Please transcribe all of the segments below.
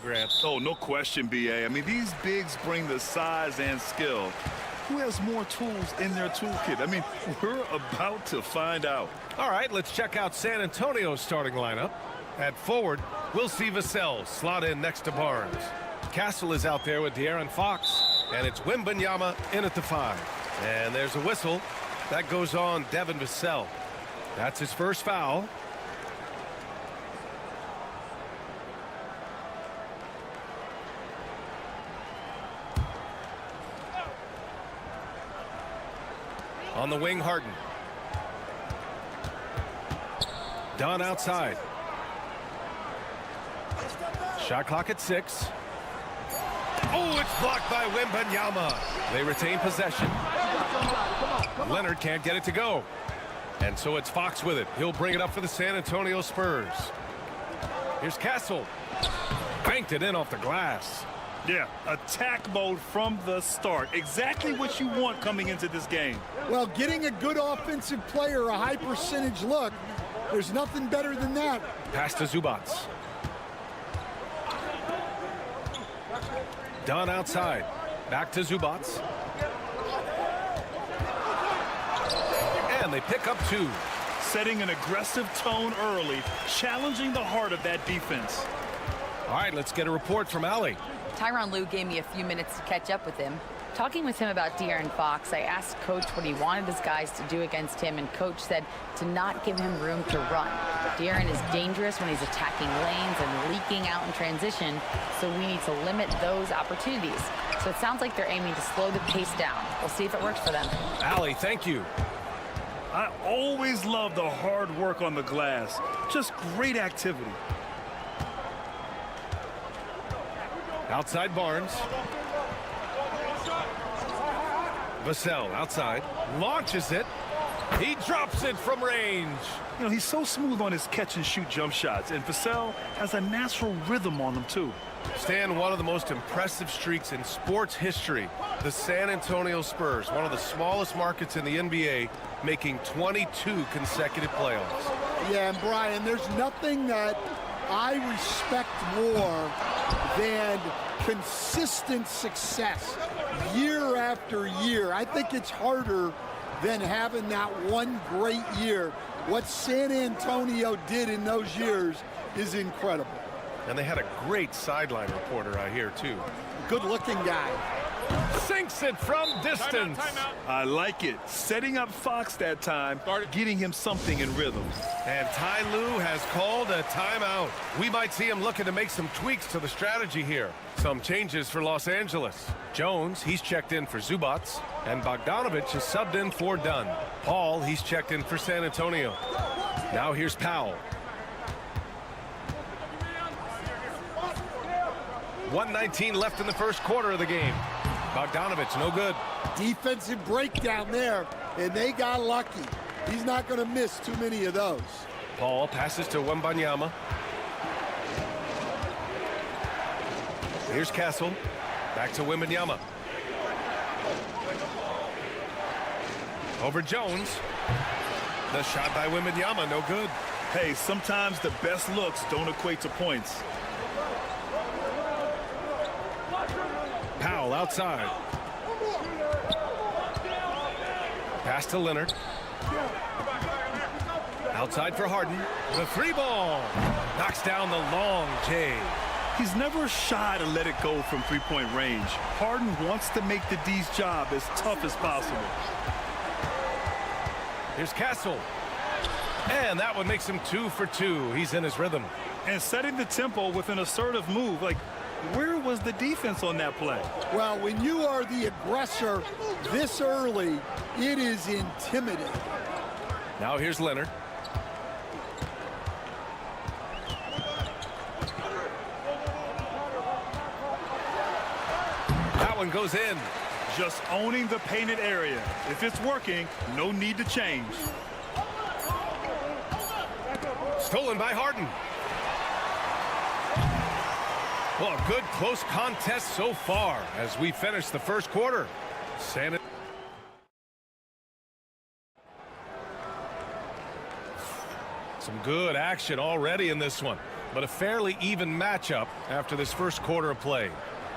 Grant. Oh, no question, B.A. I mean, these bigs bring the size and skill. Who has more tools in their toolkit? I mean, we're about to find out. All right, let's check out San Antonio's starting lineup. At forward, we'll see Vassell slot in next to Barnes. Castle is out there with De'Aaron Fox, and it's Wembanyama in at the 5. And there's a whistle. That goes on Devin Vassell. That's his first foul. On the wing, Harden. Dunn outside. Shot clock at 6. Oh, it's blocked by Wembanyama. They retain possession. Leonard can't get it to go. And so it's Fox with it. He'll bring it up for the San Antonio Spurs. Here's Castle. Banked it in off the glass. Yeah, attack mode from the start. Exactly what you want coming into this game. Well, getting a good offensive player a high percentage look, there's nothing better than that. Pass to Zubac. Dunn outside. Back to Zubac. And they pick up 2. Setting an aggressive tone early, challenging the heart of that defense. All right, let's get a report from Allie. Tyronn Lue gave me a few minutes to catch up with him. Talking with him about De'Aaron Fox, I asked Coach what he wanted his guys to do against him, and Coach said to not give him room to run. De'Aaron is dangerous when he's attacking lanes and leaking out in transition, so we need to limit those opportunities. So it sounds like they're aiming to slow the pace down. We'll see if it works for them. Allie, thank you. I always love the hard work on the glass. Just great activity. Outside Barnes. Vassell outside. Launches it. He drops it from range. You know, he's so smooth on his catch-and-shoot jump shots, and Vassell has a natural rhythm on them, too. Stan, one of the most impressive streaks in sports history. The San Antonio Spurs, one of the smallest markets in the NBA, making 22 consecutive playoffs. Yeah, and Brian, there's nothing that I respect more than consistent success year after year. I think it's harder than having that one great year. What San Antonio did in those years is incredible. And they had a great sideline reporter, I hear, too. Good-looking guy. Sinks it from distance. I like it. Setting up Fox that time, getting him something in rhythm. And Ty Lue has called a timeout. We might see him looking to make some tweaks to the strategy here. Some changes for Los Angeles. Jones, he's checked in for Zubac. And Bogdanovich is subbed in for Dunn. Paul, he's checked in for San Antonio. Now here's Powell. 1:19 left in the first quarter of the game. Bogdanovich, no good. Defensive breakdown there, and they got lucky. He's not going to miss too many of those. Paul passes to Wembanyama. Here's Castle. Back to Wembanyama. Over Jones. The shot by Wembanyama, no good. Hey, sometimes the best looks don't equate to points. Powell outside. Pass to Leonard. Outside for Harden. The 3 ball. Knocks down the long J. He's never shy to let it go from three-point range. Harden wants to make the D's job as tough as possible. Here's Castle. And that one makes him 2 for 2. He's in his rhythm. And setting the tempo with an assertive move. Like, where was the defense on that play? Well, when you are the aggressor this early, it is intimidating. Now here's Leonard. That one goes in. Just owning the painted area. If it's working, no need to change. Stolen by Harden. Well, a good close contest so far as we finish the first quarter. Some good action already in this one, but a fairly even matchup after this first quarter of play.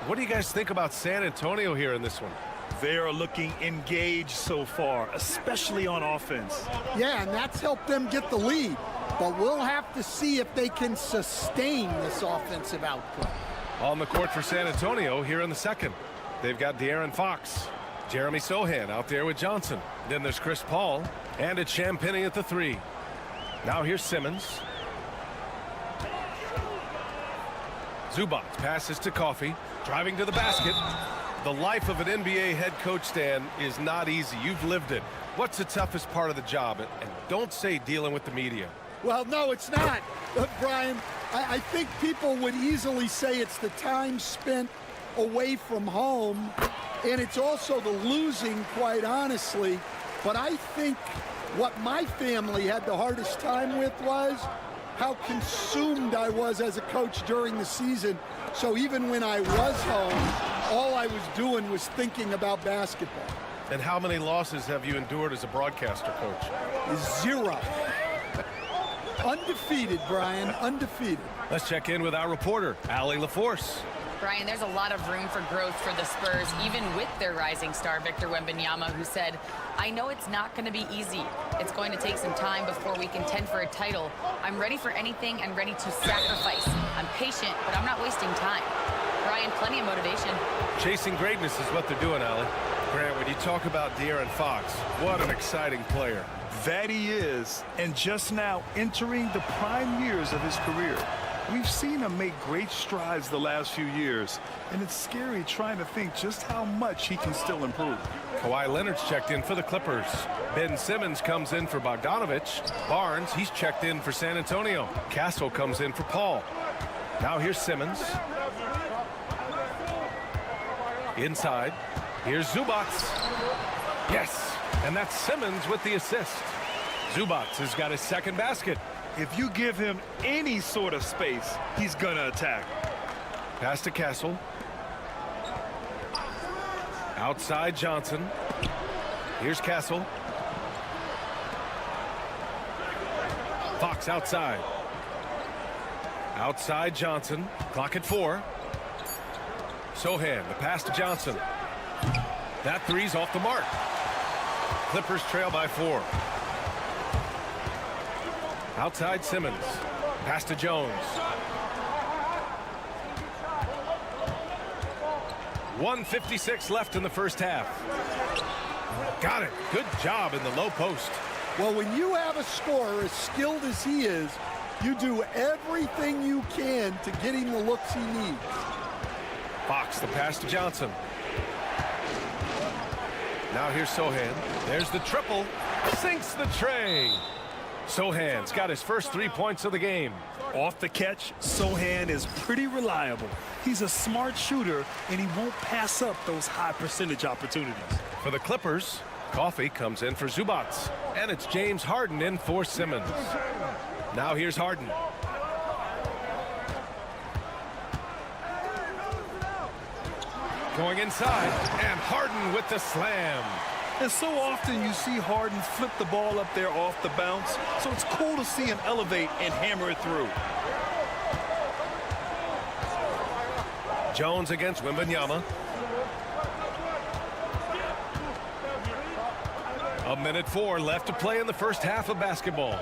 What do you guys think about San Antonio here in this one? They are looking engaged so far, especially on offense. Yeah, and that's helped them get the lead. But we'll have to see if they can sustain this offensive output. On the court for San Antonio here in the second. They've got De'Aaron Fox, Jeremy Sohan out there with Johnson. Then there's Chris Paul, and it's Champagnie at the 3. Now here's Simmons. Zubac passes to Coffey, driving to the basket. The life of an NBA head coach, Stan, is not easy. You've lived it. What's the toughest part of the job? And don't say dealing with the media. Well, no, it's not. Brian, I think people would easily say it's the time spent away from home, and it's also the losing, quite honestly. But I think what my family had the hardest time with was how consumed I was as a coach during the season. So even when I was home, all I was doing was thinking about basketball. And how many losses have you endured as a broadcaster, Coach? 0. Undefeated, Brian, undefeated. Let's check in with our reporter, Allie LaForce. Brian, there's a lot of room for growth for the Spurs, even with their rising star, Victor Wembanyama, who said, I know it's not going to be easy. It's going to take some time before we contend for a title. I'm ready for anything and ready to sacrifice. I'm patient, but I'm not wasting time. Brian, plenty of motivation. Chasing greatness is what they're doing, Allie. Grant, when you talk about De'Aaron Fox, what an exciting player. That he is, and just now entering the prime years of his career. We've seen him make great strides the last few years, and it's scary trying to think just how much he can still improve. Kawhi Leonard's checked in for the Clippers. Ben Simmons comes in for Bogdanovich. Barnes, he's checked in for San Antonio. Castle comes in for Paul. Now here's Simmons. Inside. Here's Zubac. Yes, and that's Simmons with the assist. Zubac has got his second basket. If you give him any sort of space, he's gonna attack. Pass to Castle. Outside Johnson. Here's Castle. Fox outside. Outside Johnson. Clock at 4. Sohan, the pass to Johnson. That three's off the mark. Clippers trail by 4. Outside Simmons. Pass to Jones. 1:56 left in the first half. Got it. Good job in the low post. Well, when you have a scorer as skilled as he is, you do everything you can to get him the looks he needs. Fox, the pass to Johnson. Now here's Sohan. There's the triple. Sinks the tray. Sohan's got his first 3 points of the game. Off the catch, Sohan is pretty reliable. He's a smart shooter, and he won't pass up those high percentage opportunities. For the Clippers, Coffey comes in for Zubac. And it's James Harden in for Simmons. Now here's Harden. Going inside, and Harden with the slam. And so often you see Harden flip the ball up there off the bounce, so it's cool to see him elevate and hammer it through. Jones against Wembanyama. 1:04 left to play in the first half of basketball.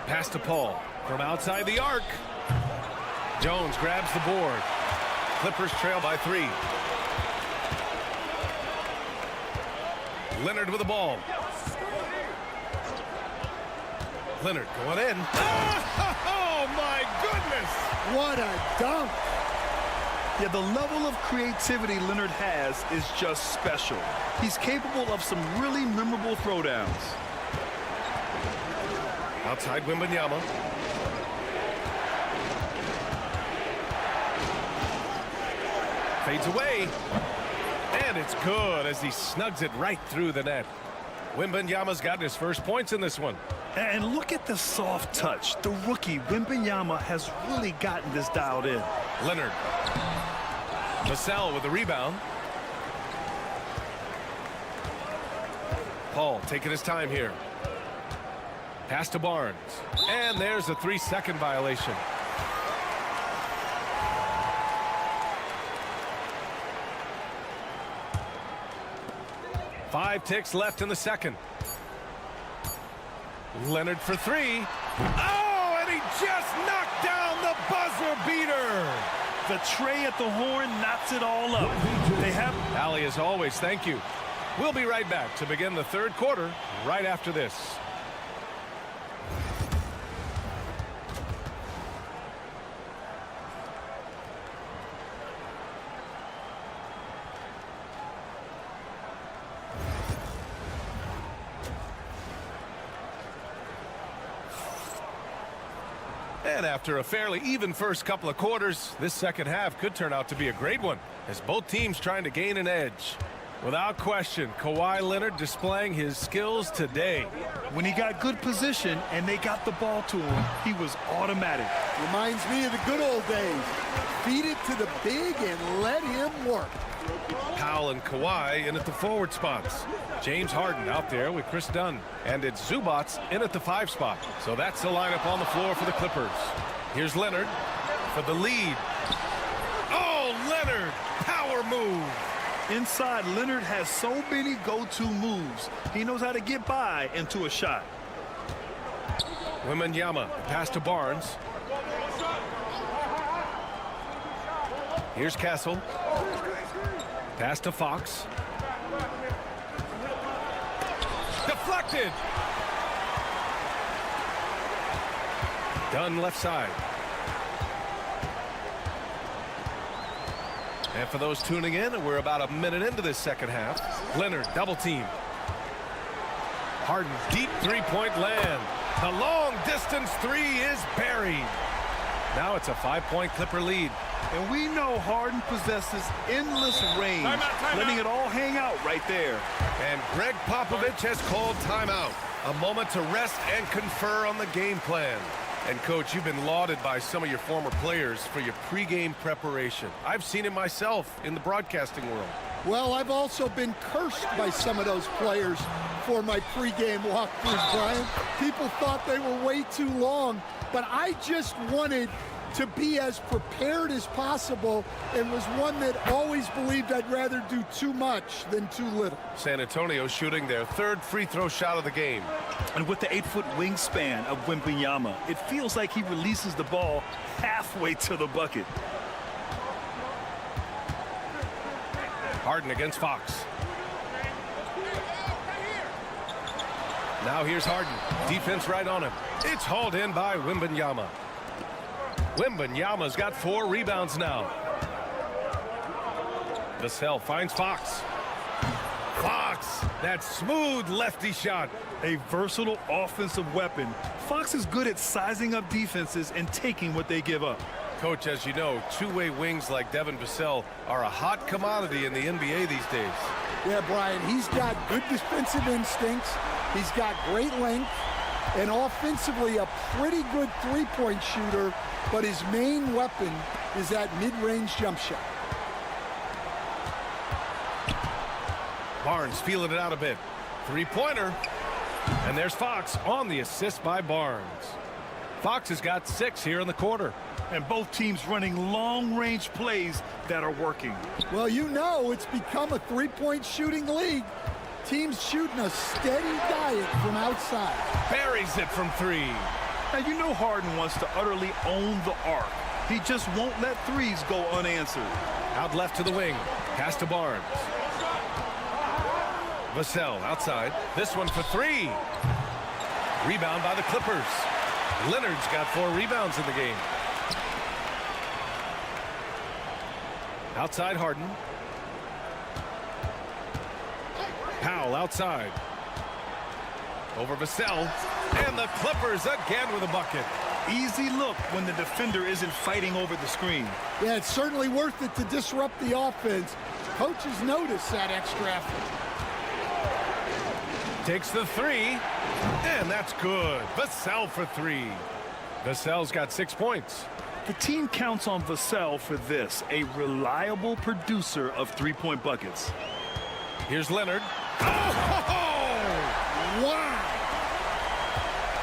Pass to Paul from outside the arc. Jones grabs the board. Clippers trail by 3. Leonard with the ball. Leonard going in. Oh, my goodness! What a dunk. Yeah, the level of creativity Leonard has is just special. He's capable of some really memorable throwdowns. Outside Wembanyama. Fades away. And it's good as he snugs it right through the net. Wembanyama's gotten his first points in this one. And look at the soft touch. The rookie, Wembanyama, has really gotten this dialed in. Leonard. Vassell with the rebound. Paul taking his time here. Pass to Barnes. And there's a 3-second violation. Five ticks left in the second. Leonard for 3. Oh, and he just knocked down the buzzer beater. The tray at the horn knocks it all up. They have... Allie, as always, thank you. We'll be right back to begin the third quarter right after this. And after a fairly even first couple of quarters, this second half could turn out to be a great one as both teams trying to gain an edge. Without question, Kawhi Leonard displaying his skills today. When he got good position and they got the ball to him, he was automatic. Reminds me of the good old days. Feed it to the big and let him work. Powell and Kawhi in at the forward spots. James Harden out there with Chris Dunn. And it's Zubats in at the 5 spot. So that's the lineup on the floor for the Clippers. Here's Leonard for the lead. Oh, Leonard! Power move! Inside, Leonard has so many go-to moves. He knows how to get by into a shot. Wembanyama, pass to Barnes. Here's Castle. Pass to Fox. Deflected. Dunn left side. And for those tuning in, we're about a minute into this second half. Leonard double team. Harden deep 3-point land. The long distance 3 is buried. Now it's a 5-point Clipper lead. And we know Harden possesses endless range, letting it all hang out right there. And Greg Popovich has called timeout. A moment to rest and confer on the game plan. And, Coach, you've been lauded by some of your former players for your pregame preparation. I've seen it myself in the broadcasting world. Well, I've also been cursed by some of those players for my pregame walkthroughs, Brian. People thought they were way too long, but I just wanted to be as prepared as possible and was one that always believed I'd rather do too much than too little. San Antonio shooting their 3rd free throw shot of the game. And with the 8-foot wingspan of Wembanyama, it feels like he releases the ball halfway to the bucket. Harden against Fox. Now here's Harden. Defense right on him. It's hauled in by Wembanyama. Wembanyama's got 4 rebounds now. Vassell finds Fox. Fox, that smooth lefty shot. A versatile offensive weapon. Fox is good at sizing up defenses and taking what they give up. Coach, as you know, two-way wings like Devin Vassell are a hot commodity in the NBA these days. Yeah, Brian, he's got good defensive instincts. He's got great length. And offensively, a pretty good three-point shooter. But his main weapon is that mid-range jump shot. Barnes feeling it out a bit. 3-pointer. And there's Fox on the assist by Barnes. Fox has got 6 here in the quarter. And both teams running long-range plays that are working. Well, you know it's become a three-point shooting league. Teams shooting a steady diet from outside. Buries it from 3. Now, you know Harden wants to utterly own the arc. He just won't let threes go unanswered. Out left to the wing. Pass to Barnes. Vassell outside. This one for three. Rebound by the Clippers. Leonard's got 4 rebounds in the game. Outside Harden. Powell outside. Over Vassell. And the Clippers again with a bucket. Easy look when the defender isn't fighting over the screen. Yeah, it's certainly worth it to disrupt the offense. Coaches notice that extra effort. Takes the 3. And that's good. Vassell for 3. Vassell's got 6 points. The team counts on Vassell for this, a reliable producer of three-point buckets. Here's Leonard. Oh! Wow!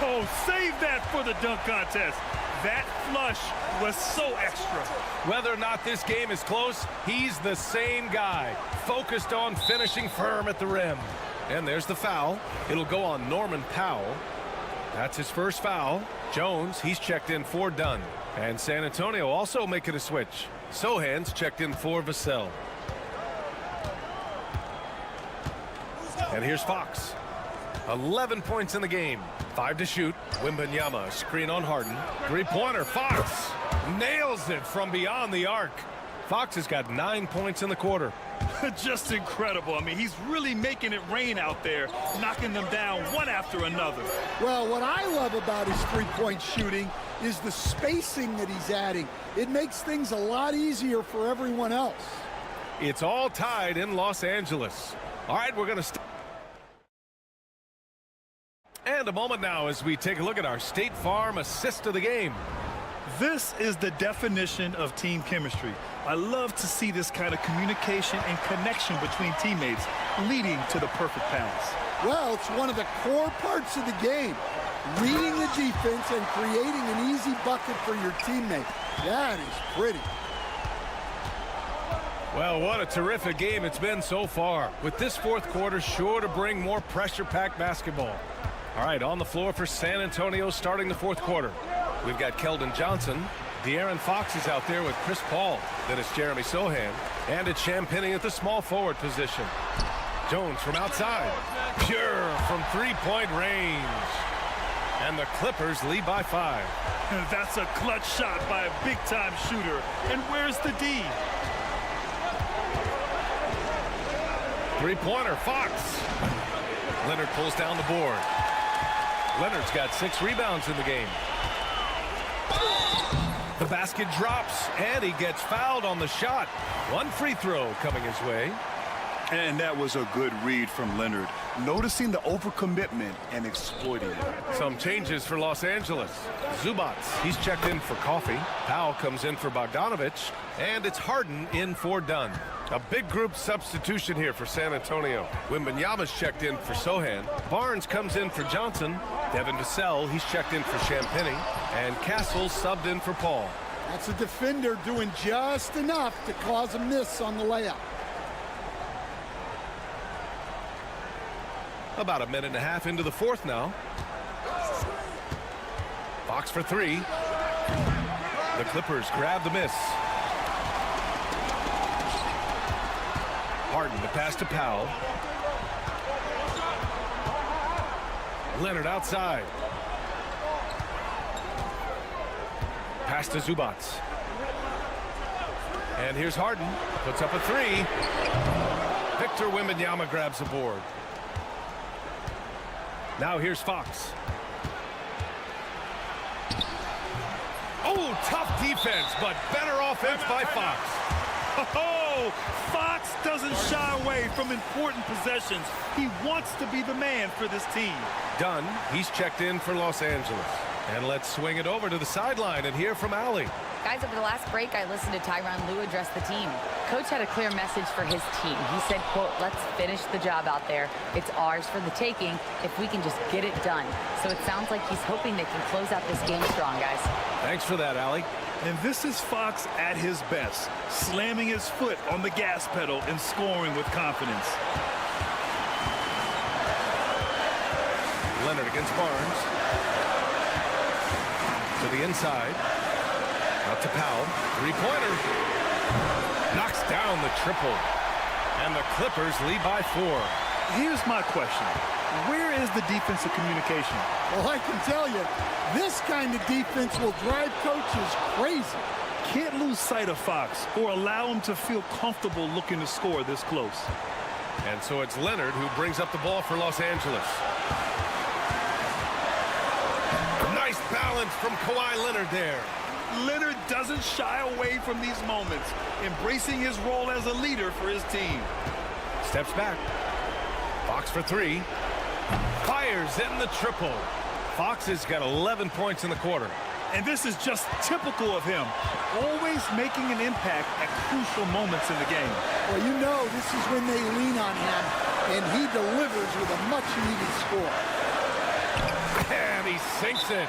Oh, save that for the dunk contest. That flush was so extra. Whether or not this game is close, he's the same guy, focused on finishing firm at the rim. And there's the foul. It'll go on Norman Powell. That's his first foul. Jones, he's checked in for Dunn. And San Antonio also making a switch. Sohan's checked in for Vassell. And here's Fox. 11 points in the game. 5 to shoot. Wembanyama, screen on Harden. Three-pointer, Fox nails it from beyond the arc. Fox has got 9 points in the quarter. Just incredible. I mean, he's really making it rain out there, knocking them down one after another. Well, what I love about his three-point shooting is the spacing that he's adding. It makes things a lot easier for everyone else. It's all tied in Los Angeles. All right, we're going to and a moment now as we take a look at our State Farm assist of the game. This is the definition of team chemistry. I love to see this kind of communication and connection between teammates leading to the perfect pass. Well, it's one of the core parts of the game. Reading the defense and creating an easy bucket for your teammate. That is pretty. Well, what a terrific game it's been so far. With this fourth quarter sure to bring more pressure-packed basketball. All right, on the floor for San Antonio starting the fourth quarter. We've got Keldon Johnson. De'Aaron Fox is out there with Chris Paul. Then it's Jeremy Sohan. And it's Champagnie at the small forward position. Jones from outside. Pure from three-point range. And the Clippers lead by 5. That's a clutch shot by a big-time shooter. And where's the D? Three-pointer, Fox. Leonard pulls down the board. Leonard's got 6 rebounds in the game. The basket drops, and he gets fouled on the shot. 1 free throw coming his way. And that was a good read from Leonard, noticing the overcommitment and exploiting it. Some changes for Los Angeles. Zubats, he's checked in for Coffee. Powell comes in for Bogdanovich, and it's Harden in for Dunn. A big group substitution here for San Antonio. Wembanyama's checked in for Sohan. Barnes comes in for Johnson. Devin Vassell, he's checked in for Champagnie. And Castle subbed in for Paul. That's a defender doing just enough to cause a miss on the layup. About a minute and a half into the fourth now. Fox for 3. The Clippers grab the miss. Harden to pass to Powell. Leonard outside. Pass to Zubats. And here's Harden. Puts up a 3. Victor Wembanyama grabs the board. Now here's Fox. Oh, tough defense, but better offense by Fox. Oh, Fox doesn't shy away from important possessions. He wants to be the man for this team. Dunn, he's checked in for Los Angeles. And let's swing it over to the sideline and hear from Allie. Guys, over the last break, I listened to Tyronn Lue address the team. Coach had a clear message for his team. He said, quote, let's finish the job out there. It's ours for the taking if we can just get it done. So it sounds like he's hoping they can close out this game strong, guys. Thanks for that, Allie. And this is Fox at his best, slamming his foot on the gas pedal and scoring with confidence. Leonard against Barnes. To the inside. Out to Powell. Three-pointer. Knocks down the triple. And the Clippers lead by 4. Here's my question. Where is the defensive communication? Well, I can tell you, this kind of defense will drive coaches crazy. Can't lose sight of Fox or allow him to feel comfortable looking to score this close. And so it's Leonard who brings up the ball for Los Angeles. Nice balance from Kawhi Leonard there. Leonard doesn't shy away from these moments, embracing his role as a leader for his team. Steps back. Fox for 3. Fires in the triple. Fox has got 11 points in the quarter. And this is just typical of him, always making an impact at crucial moments in the game. Well, you know this is when they lean on him, and he delivers with a much-needed score. And he sinks it.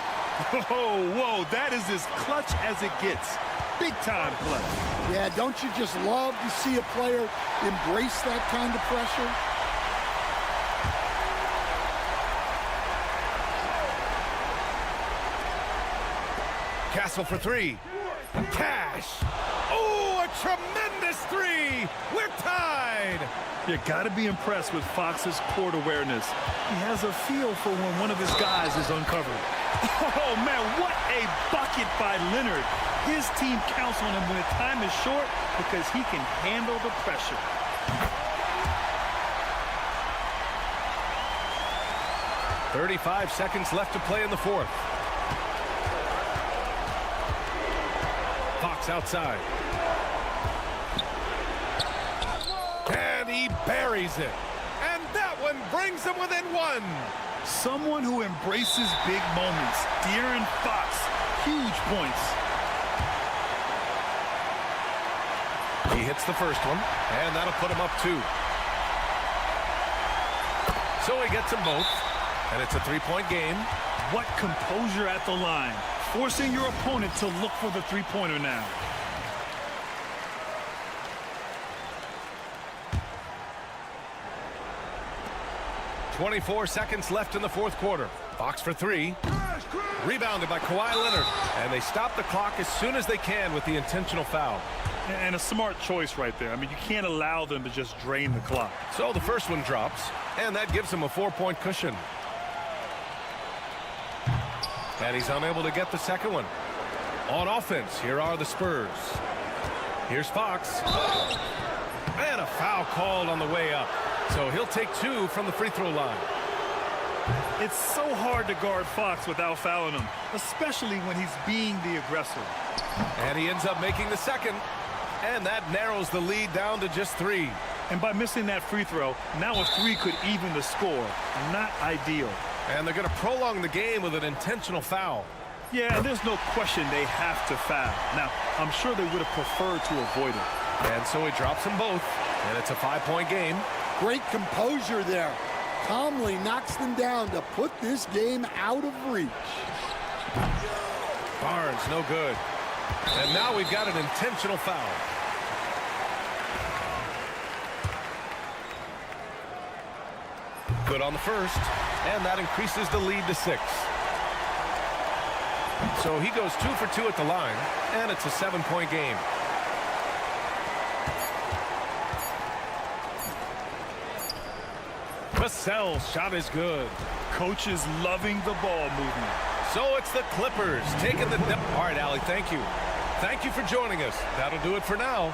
Whoa, that is as clutch as it gets. Big-time play. Yeah, don't you just love to see a player embrace that kind of pressure? Castle for 3. Cash. Oh, a tremendous 3. We're tied. You got to be impressed with Fox's court awareness. He has a feel for when one of his guys is uncovered. Oh, man, what a bucket by Leonard. His team counts on him when time is short because he can handle the pressure. "35 seconds left to play in the 4th. Fox outside. And he buries it. And that one brings him within 1. Someone who embraces big moments. De'Aaron Fox, huge points. He hits the first one, and that'll put him up 2. So he gets them both, and it's a 3-point game. What composure at the line, forcing your opponent to look for the three-pointer now. "24 seconds left in the 4th quarter. Fox for 3. Rebounded by Kawhi Leonard. And they stop the clock as soon as they can with the intentional foul. And a smart choice right there. I mean, you can't allow them to just drain the clock. So the first one drops, and that gives him a 4-point cushion. And he's unable to get the second one. On offense, here are the Spurs. Here's Fox. And a foul called on the way up. So he'll take 2 from the free throw line. It's so hard to guard Fox without fouling him, especially when he's being the aggressor. And he ends up making the second. And that narrows the lead down to just 3. And by missing that free throw, now a 3 could even the score. Not ideal. And they're going to prolong the game with an intentional foul. Yeah, there's no question they have to foul. Now, I'm sure they would have preferred to avoid it. And so he drops them both. And it's a 5-point game. Great composure there. Calmly knocks them down to put this game out of reach. Barnes, no good. And now we've got an intentional foul. Good on the first, and that increases the lead to 6. So he goes 2 for 2 at the line, and it's a 7-point game. Vassell's shot is good. Coach is loving the ball movement. So it's the Clippers taking the... All right, Allie, thank you. Thank you for joining us. That'll do it for now.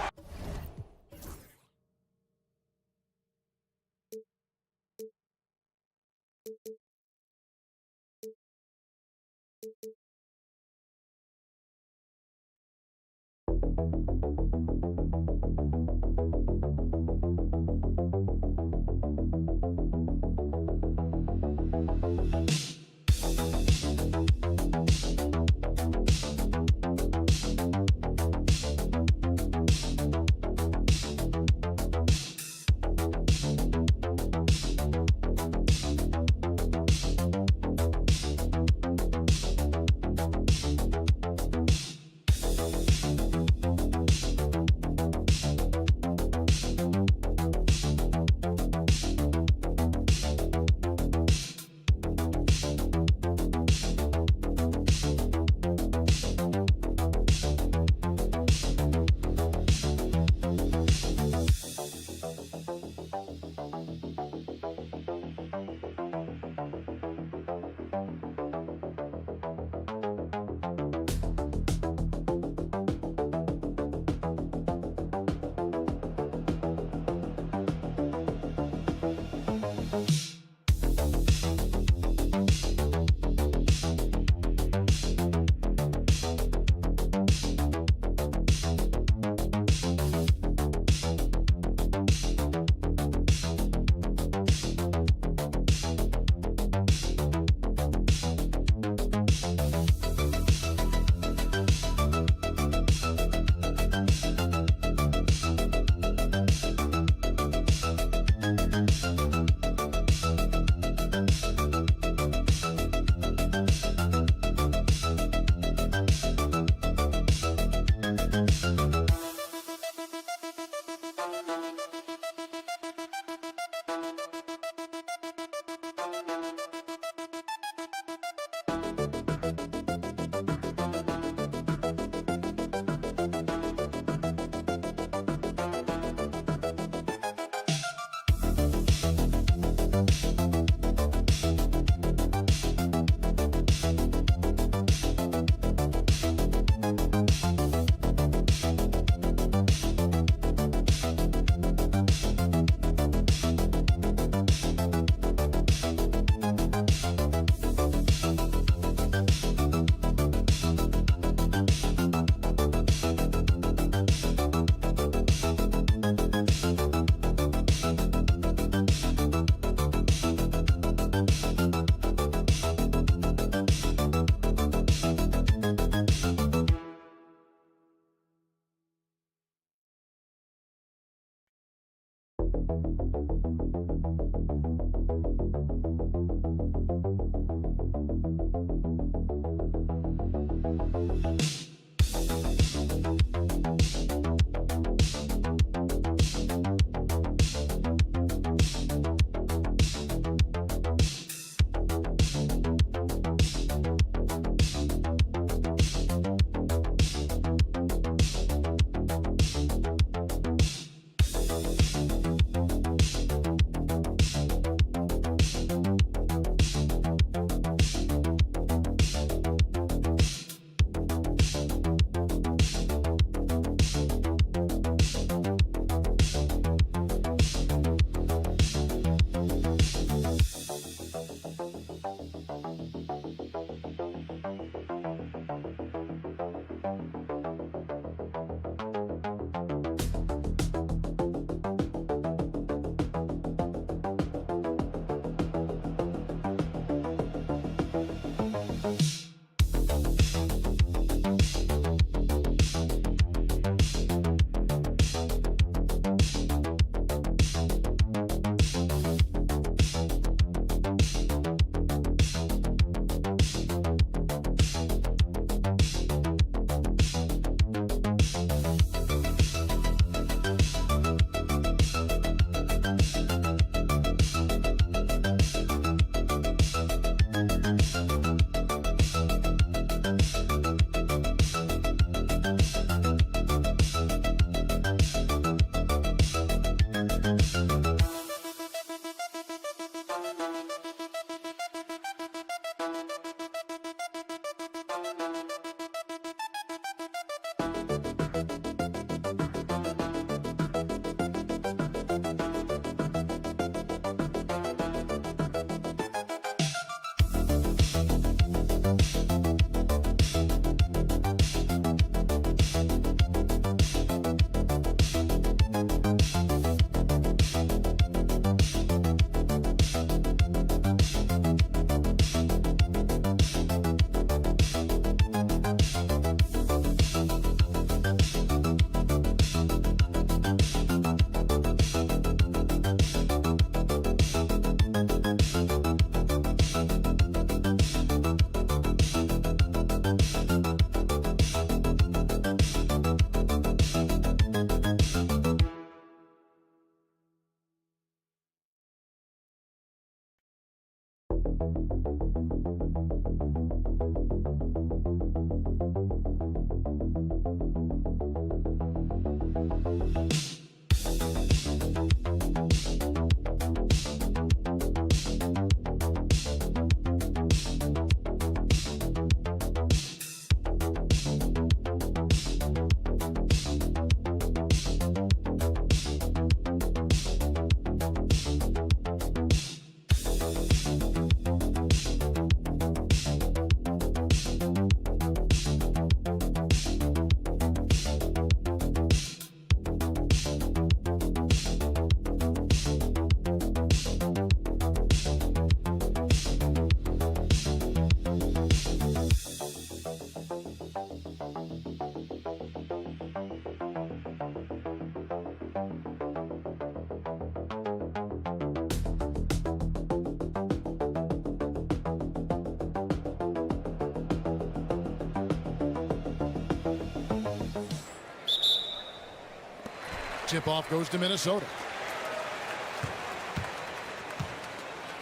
Tip-off goes to Minnesota.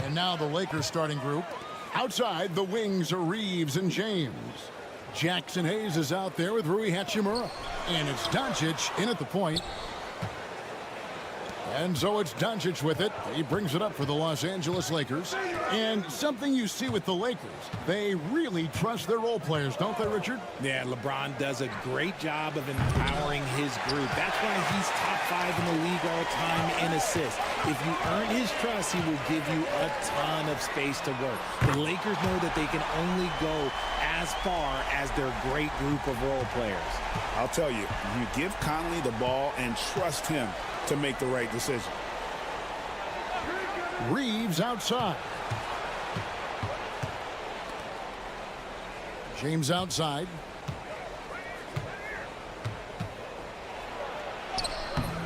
And now the Lakers starting group. Outside, the wings are Reeves and James. Jackson Hayes is out there with Rui Hachimura. And it's Doncic in at the point. And so it's Doncic with it. He brings it up for the Los Angeles Lakers. And something you see with the Lakers, they really trust their role players, don't they, Richard? Yeah, LeBron does a great job of empowering his group. That's why he's top 5 in the league all time in assists. If you earn his trust, he will give you a ton of space to work. The Lakers know that they can only go as far as their great group of role players. I'll tell you, you give Conley the ball and trust him to make the right decision. Reeves outside. James outside.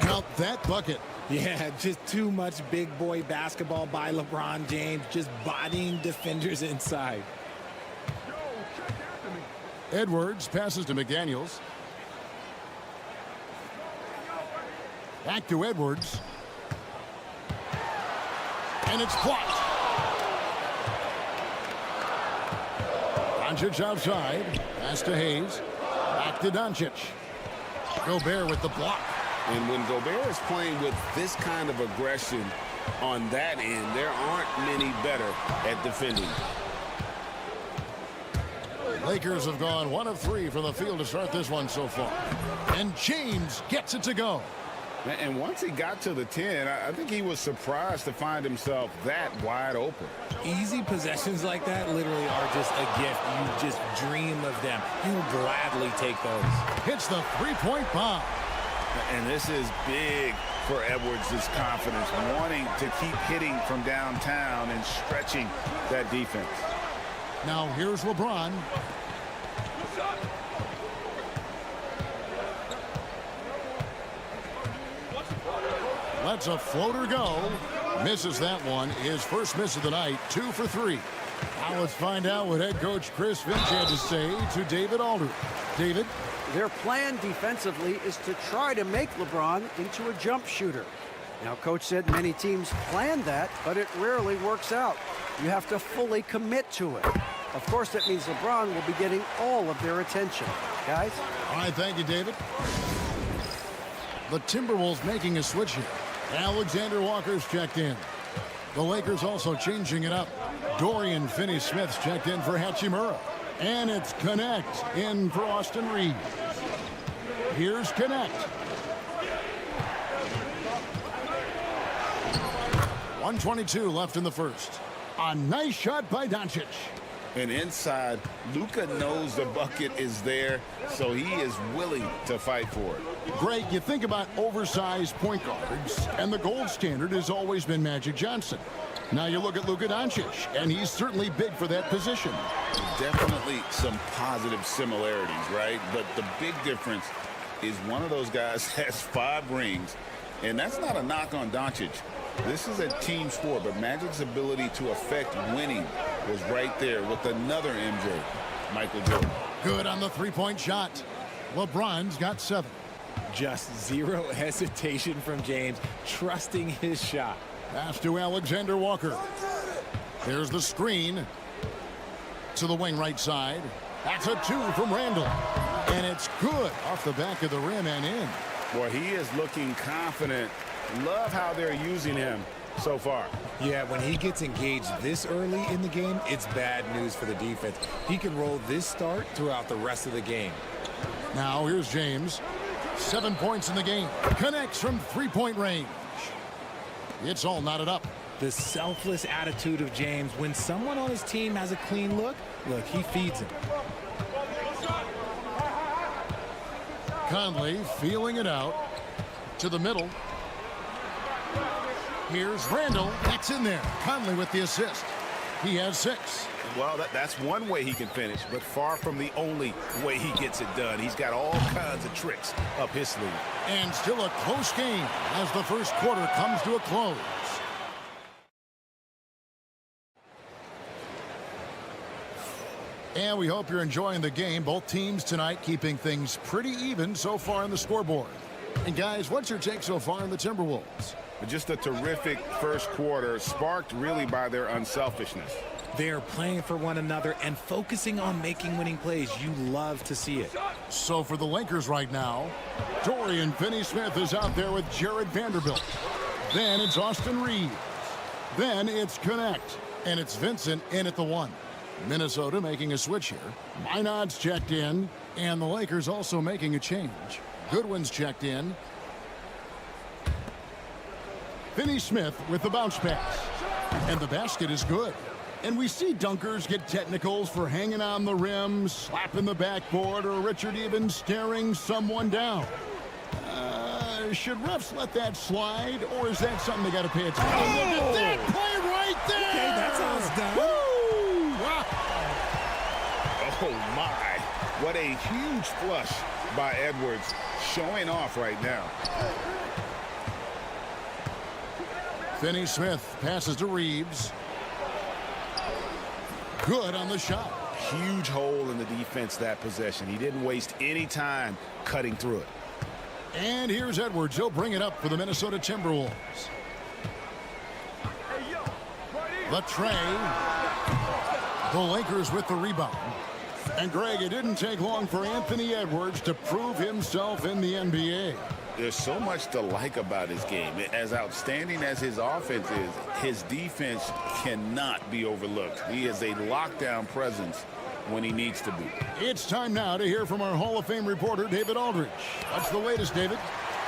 Count that bucket. Yeah, just too much big boy basketball by LeBron James, just bodying defenders inside. Edwards passes to McDaniels. Back to Edwards. And it's blocked. Doncic outside. Pass to Hayes. Back to Doncic. Gobert with the block. And when Gobert is playing with this kind of aggression on that end, there aren't many better at defending. Lakers have gone 1 of 3 from the field to start this one so far. And James gets it to go. And once he got to the 10, I think he was surprised to find himself that wide open. Easy possessions like that literally are just a gift. You just dream of them. You gladly take those. Hits the three-point bomb. And this is big for Edwards' confidence, wanting to keep hitting from downtown and stretching that defense. Now here's LeBron. Lets a floater go. Misses that one. His first miss of the night. 2 for 3. Now let's find out what head coach Chris Finch had to say to David Aldridge. David? Their plan defensively is to try to make LeBron into a jump shooter. Now, Coach said many teams plan that, but it rarely works out. You have to fully commit to it. Of course, that means LeBron will be getting all of their attention. Guys? All right, thank you, David. The Timberwolves making a switch here. Alexander Walker's checked in. The Lakers also changing it up. Dorian Finney-Smith's checked in for Hachimura. And it's Connect in for Austin Reeves. Here's Connect. 1:22 left in the first. A nice shot by Doncic. And inside, Luka knows the bucket is there, so he is willing to fight for it. Greg, you think about oversized point guards, and the gold standard has always been Magic Johnson. Now you look at Luka Doncic, and he's certainly big for that position. Definitely some positive similarities, right? But the big difference is one of those guys has 5 rings, and that's not a knock on Doncic. This is a team sport, but Magic's ability to affect winning was right there with another MJ, Michael Jordan. Good on the three-point shot. LeBron's got 7. Just zero hesitation from James, trusting his shot. Pass to Alexander Walker. There's the screen to the wing right side. That's a 2 from Randall. And it's good off the back of the rim and in. Boy, he is looking confident. Love how they're using him so far. Yeah, when he gets engaged this early in the game, it's bad news for the defense. He can roll this start throughout the rest of the game. Now here's James. 7 points in the game. Connects from three-point range. It's all knotted up. The selfless attitude of James. When someone on his team has a clean look, he feeds him. Conley feeling it out to the middle. Here's Randall. That's in there. Conley with the assist. He has 6. Well, that's one way he can finish, but far from the only way he gets it done. He's got all kinds of tricks up his sleeve. And still a close game as the first quarter comes to a close. And we hope you're enjoying the game. Both teams tonight keeping things pretty even so far on the scoreboard. And guys, what's your take so far on the Timberwolves? Just a terrific first quarter, sparked really by their unselfishness. They're playing for one another and focusing on making winning plays. You love to see it. So for the Lakers right now, Dorian Finney-Smith is out there with Jared Vanderbilt. Then it's Austin Reeves. Then it's Connect. And it's Vincent in at the 1. Minnesota making a switch here. Minod's checked in. And the Lakers also making a change. Goodwin's checked in. Finney-Smith with the bounce pass. And the basket is good. And we see dunkers get technicals for hanging on the rim, slapping the backboard, or Richard even staring someone down. Should refs let that slide, or is that something they got to pay attention to? Oh, look at that play right there! Okay, that's how it's done. Woo! Wow. Oh, my. What a huge flush by Edwards, showing off right now. Finney-Smith passes to Reeves. Good on the shot. Huge hole in the defense that possession. He didn't waste any time cutting through it. And here's Edwards. He'll bring it up for the Minnesota Timberwolves. The tray. The Lakers with the rebound. And Greg, it didn't take long for Anthony Edwards to prove himself in the NBA. There's so much to like about his game. As outstanding as his offense is, his defense cannot be overlooked. He is a lockdown presence when he needs to be. It's time now to hear from our Hall of Fame reporter, David Aldridge. What's the latest, David?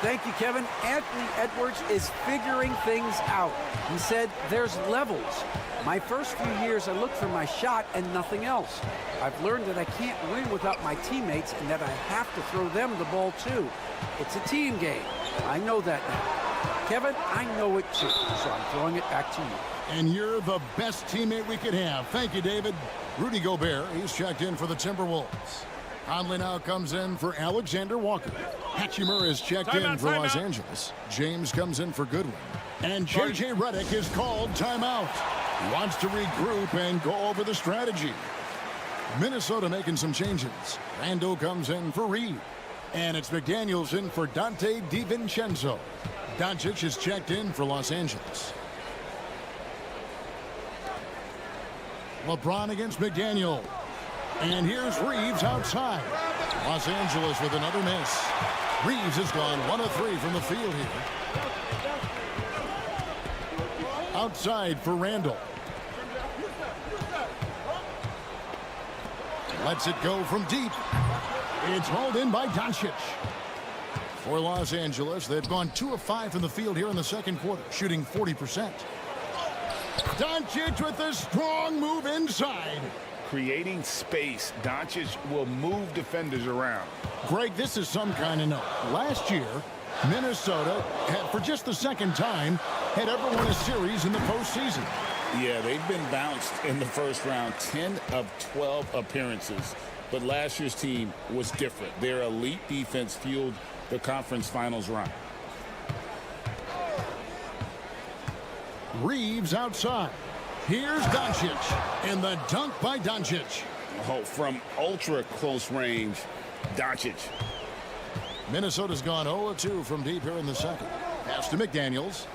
Thank you, Kevin. Anthony Edwards is figuring things out. He said there's levels. My first few years, I looked for my shot and nothing else. I've learned that I can't win without my teammates and that I have to throw them the ball too. It's a team game. I know that now. Kevin, I know it too, so I'm throwing it back to you. And you're the best teammate we could have. Thank you, David. Rudy Gobert, he's checked in for the Timberwolves. Conley now comes in for Alexander Walker. Hachimura is checked in for Los Angeles. James comes in for Goodwin. And J.J. Redick is called timeout. He wants to regroup and go over the strategy. Minnesota making some changes. Randall comes in for Reed. And it's McDaniels in for Dante DiVincenzo. Doncic is checked in for Los Angeles. LeBron against McDaniel. And here's Reeves outside. Los Angeles with another miss. Reeves has gone 1 of 3 from the field here. Outside for Randall. Lets it go from deep. It's hauled in by Doncic. For Los Angeles, they've gone 2 of 5 from the field here in the second quarter, shooting 40%. Doncic with a strong move inside. Creating space, Doncic will move defenders around. Greg, this is some kind of note. Last year, Minnesota, had, for just the second time, had ever won a series in the postseason. Yeah, they've been bounced in the first round, 10 of 12 appearances. But last year's team was different. Their elite defense fueled the conference finals run. Reeves outside. Here's Doncic. And the dunk by Doncic. Oh, from ultra close range, Doncic. Minnesota's gone 0-2 from deep here in the second. Pass to McDaniels.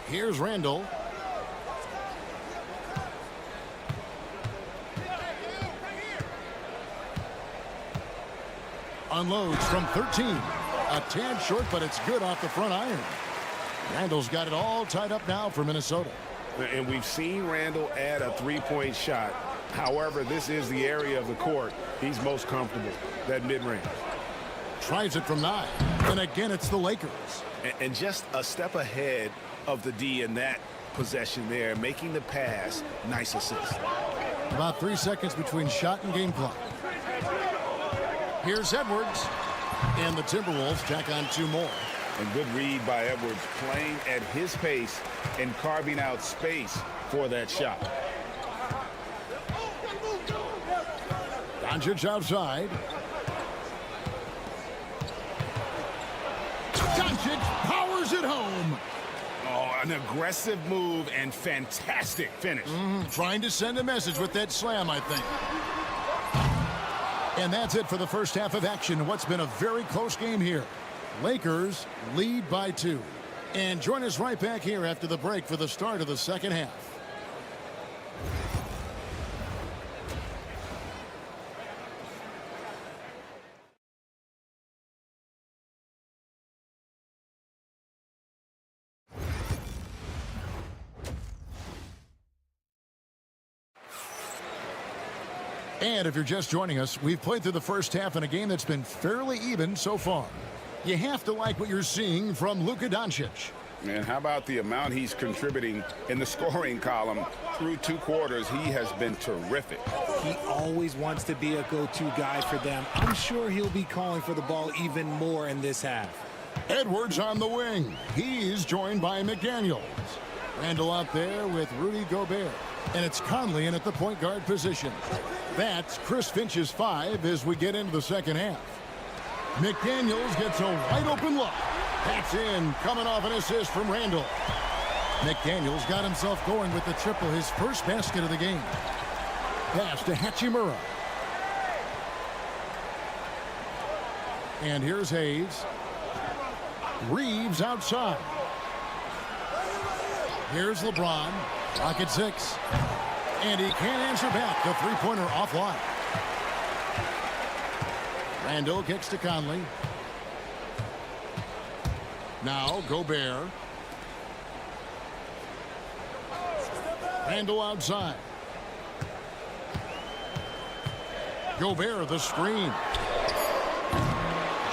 Here's Randall. Unloads from 13. A tad short, but it's good off the front iron. Randall's got it all tied up now for Minnesota. And we've seen Randall add a three-point shot. However, this is the area of the court he's most comfortable, that mid-range. Tries it from 9. And again, it's the Lakers. And just a step ahead of the D in that possession there, making the pass. Nice assist. About 3 seconds between shot and game clock. Here's Edwards. And the Timberwolves tack on 2 more. And good read by Edwards, playing at his pace and carving out space for that shot. Doncic outside. Doncic powers it home. Oh, an aggressive move and fantastic finish. Trying to send a message with that slam, I think. And that's it for the first half of action. What's been a very close game here. Lakers lead by 2. And join us right back here after the break for the start of the second half. And if you're just joining us, we've played through the first half in a game that's been fairly even so far. You have to like what you're seeing from Luka Doncic. And how about the amount he's contributing in the scoring column? Through 2 quarters, he has been terrific. He always wants to be a go-to guy for them. I'm sure he'll be calling for the ball even more in this half. Edwards on the wing. He's joined by McDaniels. Randall out there with Rudy Gobert. And it's Conley in at the point guard position. That's Chris Finch's 5 as we get into the second half. McDaniels gets a wide open look. That's in, coming off an assist from Randall. McDaniels got himself going with the triple, his first basket of the game. Pass to Hachimura. And here's Hayes. Reeves outside. Here's LeBron. Rocket 6. And he can't answer back. The three-pointer offline. Randall kicks to Conley. Now Gobert. Randall outside. Gobert the screen.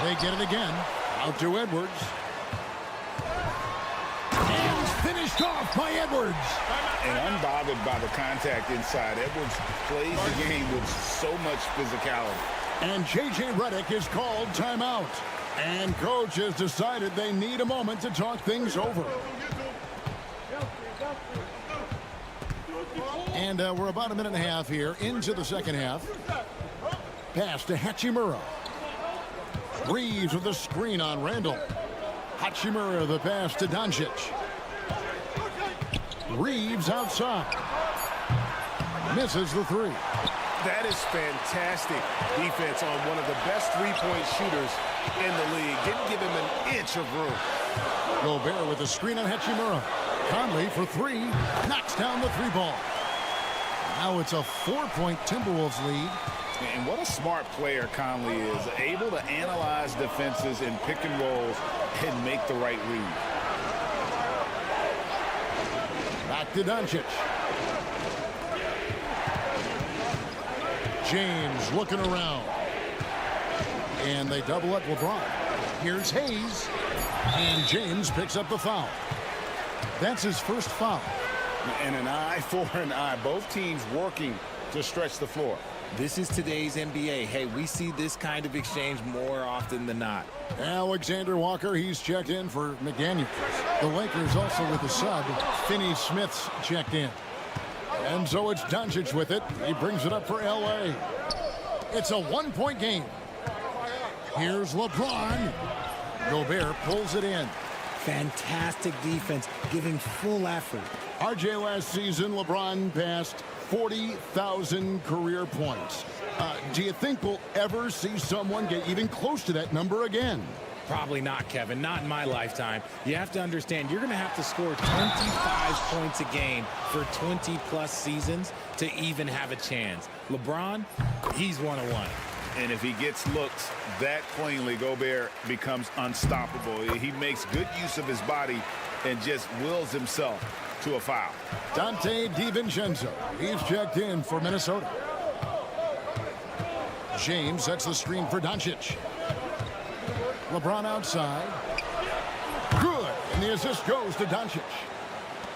They get it again. Out to Edwards. And finished off by Edwards. And unbothered by the contact inside. Edwards plays the game with so much physicality. And J.J. Redick is called timeout. And coach has decided they need a moment to talk things over. And we're about a minute and a half here into the second half. Pass to Hachimura. Reeves with the screen on Randall. Hachimura the pass to Doncic. Reeves outside. Misses the three. That is fantastic defense on one of the best three-point shooters in the league. Didn't give him an inch of room. Gobert with the screen on Hachimura. Conley for three. Knocks down the three ball. Now it's a 4-point Timberwolves lead. And what a smart player Conley is. Able to analyze defenses in pick and rolls and make the right read. Back to Doncic. James looking around. And they double up LeBron. Here's Hayes. And James picks up the foul. That's his first foul. And an eye for an eye. Both teams working to stretch the floor. This is today's NBA. Hey, we see this kind of exchange more often than not. Alexander Walker, he's checked in for McDaniels. The Lakers also with the sub. Finney Smith's checked in. And so it's Doncic with it. He brings it up for L.A. It's a one-point game. Here's LeBron. Gobert pulls it in. Fantastic defense, giving full effort. RJ last season, LeBron passed 40,000 career points. Do you think we'll ever see someone get even close to that number again? Probably not, Kevin. Not in my lifetime. You have to understand, you're going to have to score 25 points a game for 20-plus seasons to even have a chance. LeBron, he's one-on-one. And if he gets looks that cleanly, Gobert becomes unstoppable. He makes good use of his body and just wills himself to a foul. Dante DiVincenzo, he's checked in for Minnesota. James sets the screen for Doncic. LeBron outside. Good. And the assist goes to Doncic.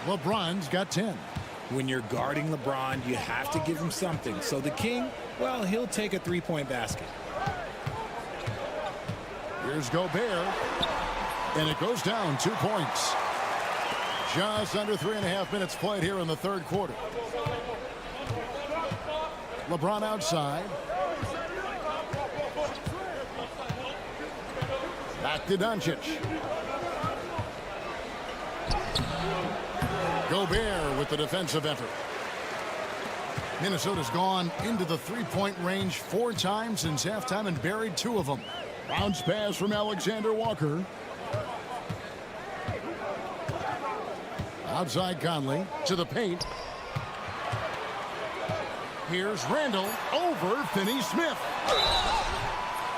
LeBron's got 10. When you're guarding LeBron, you have to give him something. So the King, well, he'll take a three-point basket. Here's Gobert. And it goes down 2 points. Just under 3.5 minutes played here in the third quarter. LeBron outside. Back to Doncic. Gobert with the defensive effort. Minnesota's gone into the three-point range 4 times since halftime and buried 2 of them. Bounce pass from Alexander Walker. Outside Conley to the paint. Here's Randall over Finney Smith.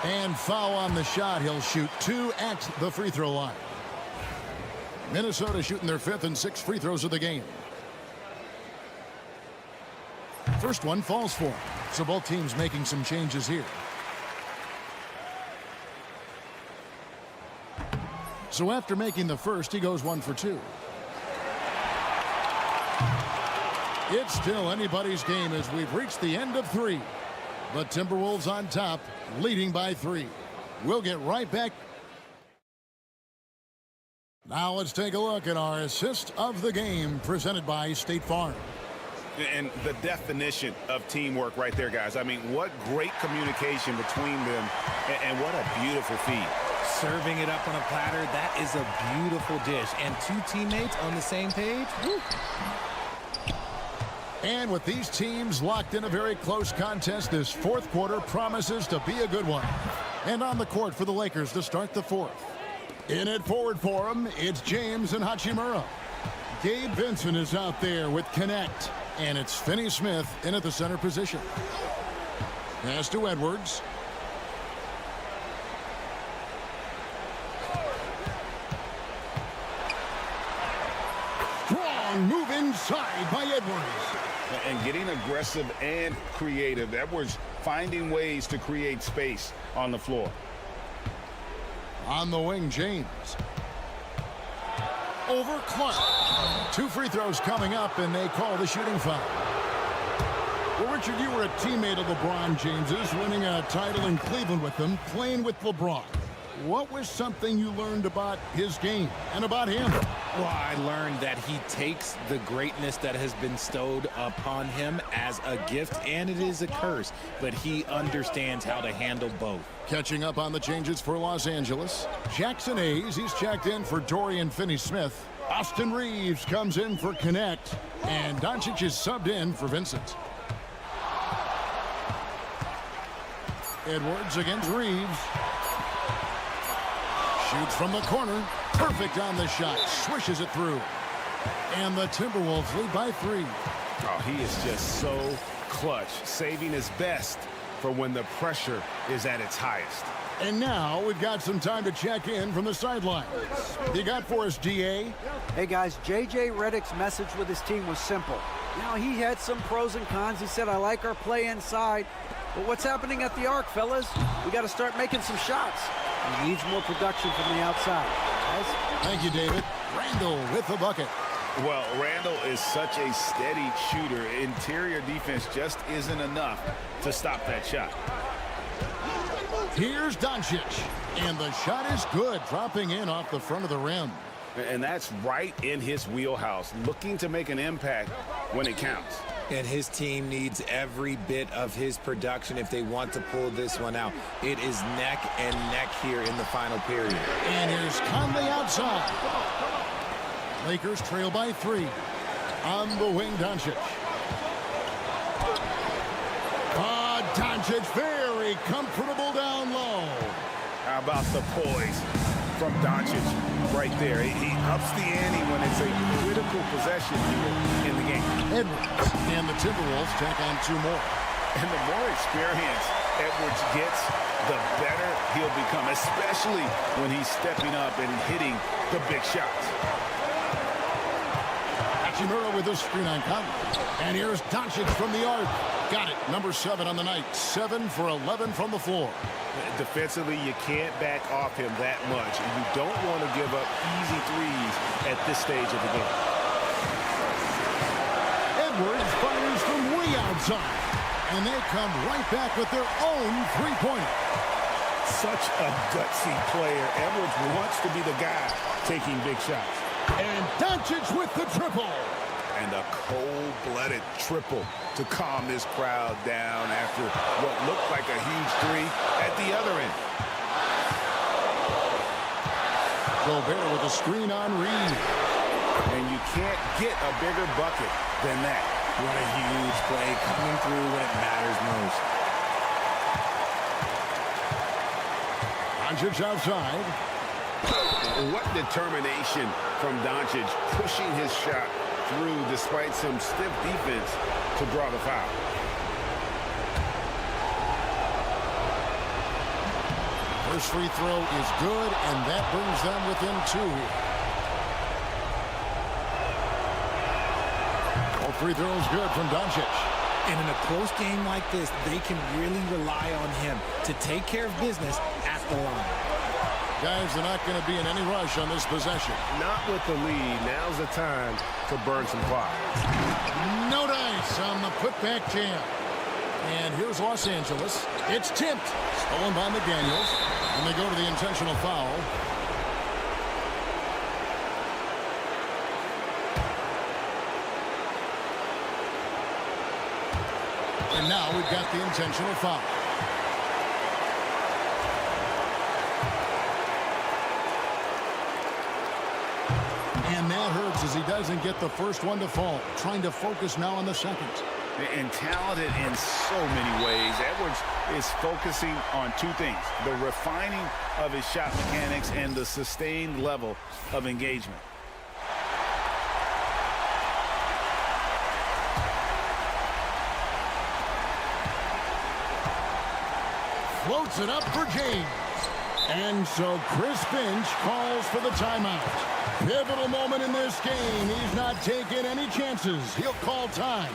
And foul on the shot. He'll shoot 2 at the free throw line. Minnesota shooting their 5th and 6th free throws of the game. First one falls for him. So both teams making some changes here. So after making the first, he goes 1 for 2. It's still anybody's game as we've reached the end of 3. But Timberwolves on top, leading by 3. We'll get right back. Now let's take a look at our assist of the game presented by State Farm. And the definition of teamwork right there, guys. I mean, what great communication between them, and what a beautiful feed. Serving it up on a platter, that is a beautiful dish. And two teammates on the same page. Woo. And with these teams locked in a very close contest, this fourth quarter promises to be a good one. And on the court for the Lakers to start the fourth. In it forward for him, it's James and Hachimura. Gabe Vincent is out there with Connect. And it's Finney Smith in at the center position. Pass to Edwards. Strong move inside by Edwards. And getting aggressive and creative. Edwards finding ways to create space on the floor. On the wing, James. Over Clark. 2 free throws coming up, and they call the shooting foul. Well, Richard, you were a teammate of LeBron James's, winning a title in Cleveland with him, playing with LeBron. What was something you learned about his game and about him? Well, I learned that he takes the greatness that has been bestowed upon him as a gift, and it is a curse, but he understands how to handle both. Catching up on the changes for Los Angeles. Jackson Hayes, he's checked in for Dorian Finney-Smith. Austin Reeves comes in for Connect, and Doncic is subbed in for Vincent. Edwards against Reeves. Shoots from the corner. Perfect on the shot. Swishes it through. And the Timberwolves lead by 3. Oh, he is just so clutch, saving his best for when the pressure is at its highest. And now we've got some time to check in from the sidelines. You got for us, DA? Hey guys, JJ Redick's message with his team was simple. Now, he had some pros and cons. He said, I like our play inside. But what's happening at the arc, fellas? We got to start making some shots. He needs more production from the outside. Guys? Thank you, David. Randall with the bucket. Well, Randall is such a steady shooter. Interior defense just isn't enough to stop that shot. Here's Doncic. And the shot is good, dropping in off the front of the rim. And that's right in his wheelhouse, looking to make an impact when it counts. And his team needs every bit of his production if they want to pull this one out. It is neck and neck here in the final period. And here's Conley outside. Lakers trail by 3. On the wing, Doncic. Doncic very comfortable down low. How about the poise from Doncic right there? He ups the ante when it's a critical possession here in the game. Edwards and the Timberwolves tack on 2 more. And the more experience Edwards gets, the better he'll become, especially when he's stepping up and hitting the big shots. Hachimura with a screen on Conley. And here's Doncic from the arc. Got it. Number 7 on the night. 7 for 11 from the floor. Defensively, you can't back off him that much, and you don't want to give up easy threes at this stage of the game. Edwards fires from way outside. And they come right back with their own three-pointer. Such a gutsy player. Edwards wants to be the guy taking big shots. And Doncic with the triple. And a cold-blooded triple to calm this crowd down after what looked like a huge 3 at the other end. Gobert with a screen on Reed. And you can't get a bigger bucket than that. What a huge play coming through when it matters most. Doncic outside. What determination from Doncic, pushing his shot through despite some stiff defense to draw the foul. First free throw is good, and that brings them within 2. All free throws good from Doncic. And in a close game like this, they can really rely on him to take care of business at the line. Guys, they're not going to be in any rush on this possession. Not with the lead. Now's the time to burn some clock. No dice on the putback jam. And here's Los Angeles. It's tipped. Stolen by McDaniels. And they go to the intentional foul. And now we've got the intentional foul. And that hurts as he doesn't get the first one to fall. Trying to focus now on the second. And talented in so many ways. Edwards is focusing on two things: the refining of his shot mechanics and the sustained level of engagement. Floats it up for James. And so Chris Finch calls for the timeout. Pivotal moment in this game. He's not taking any chances. He'll call time.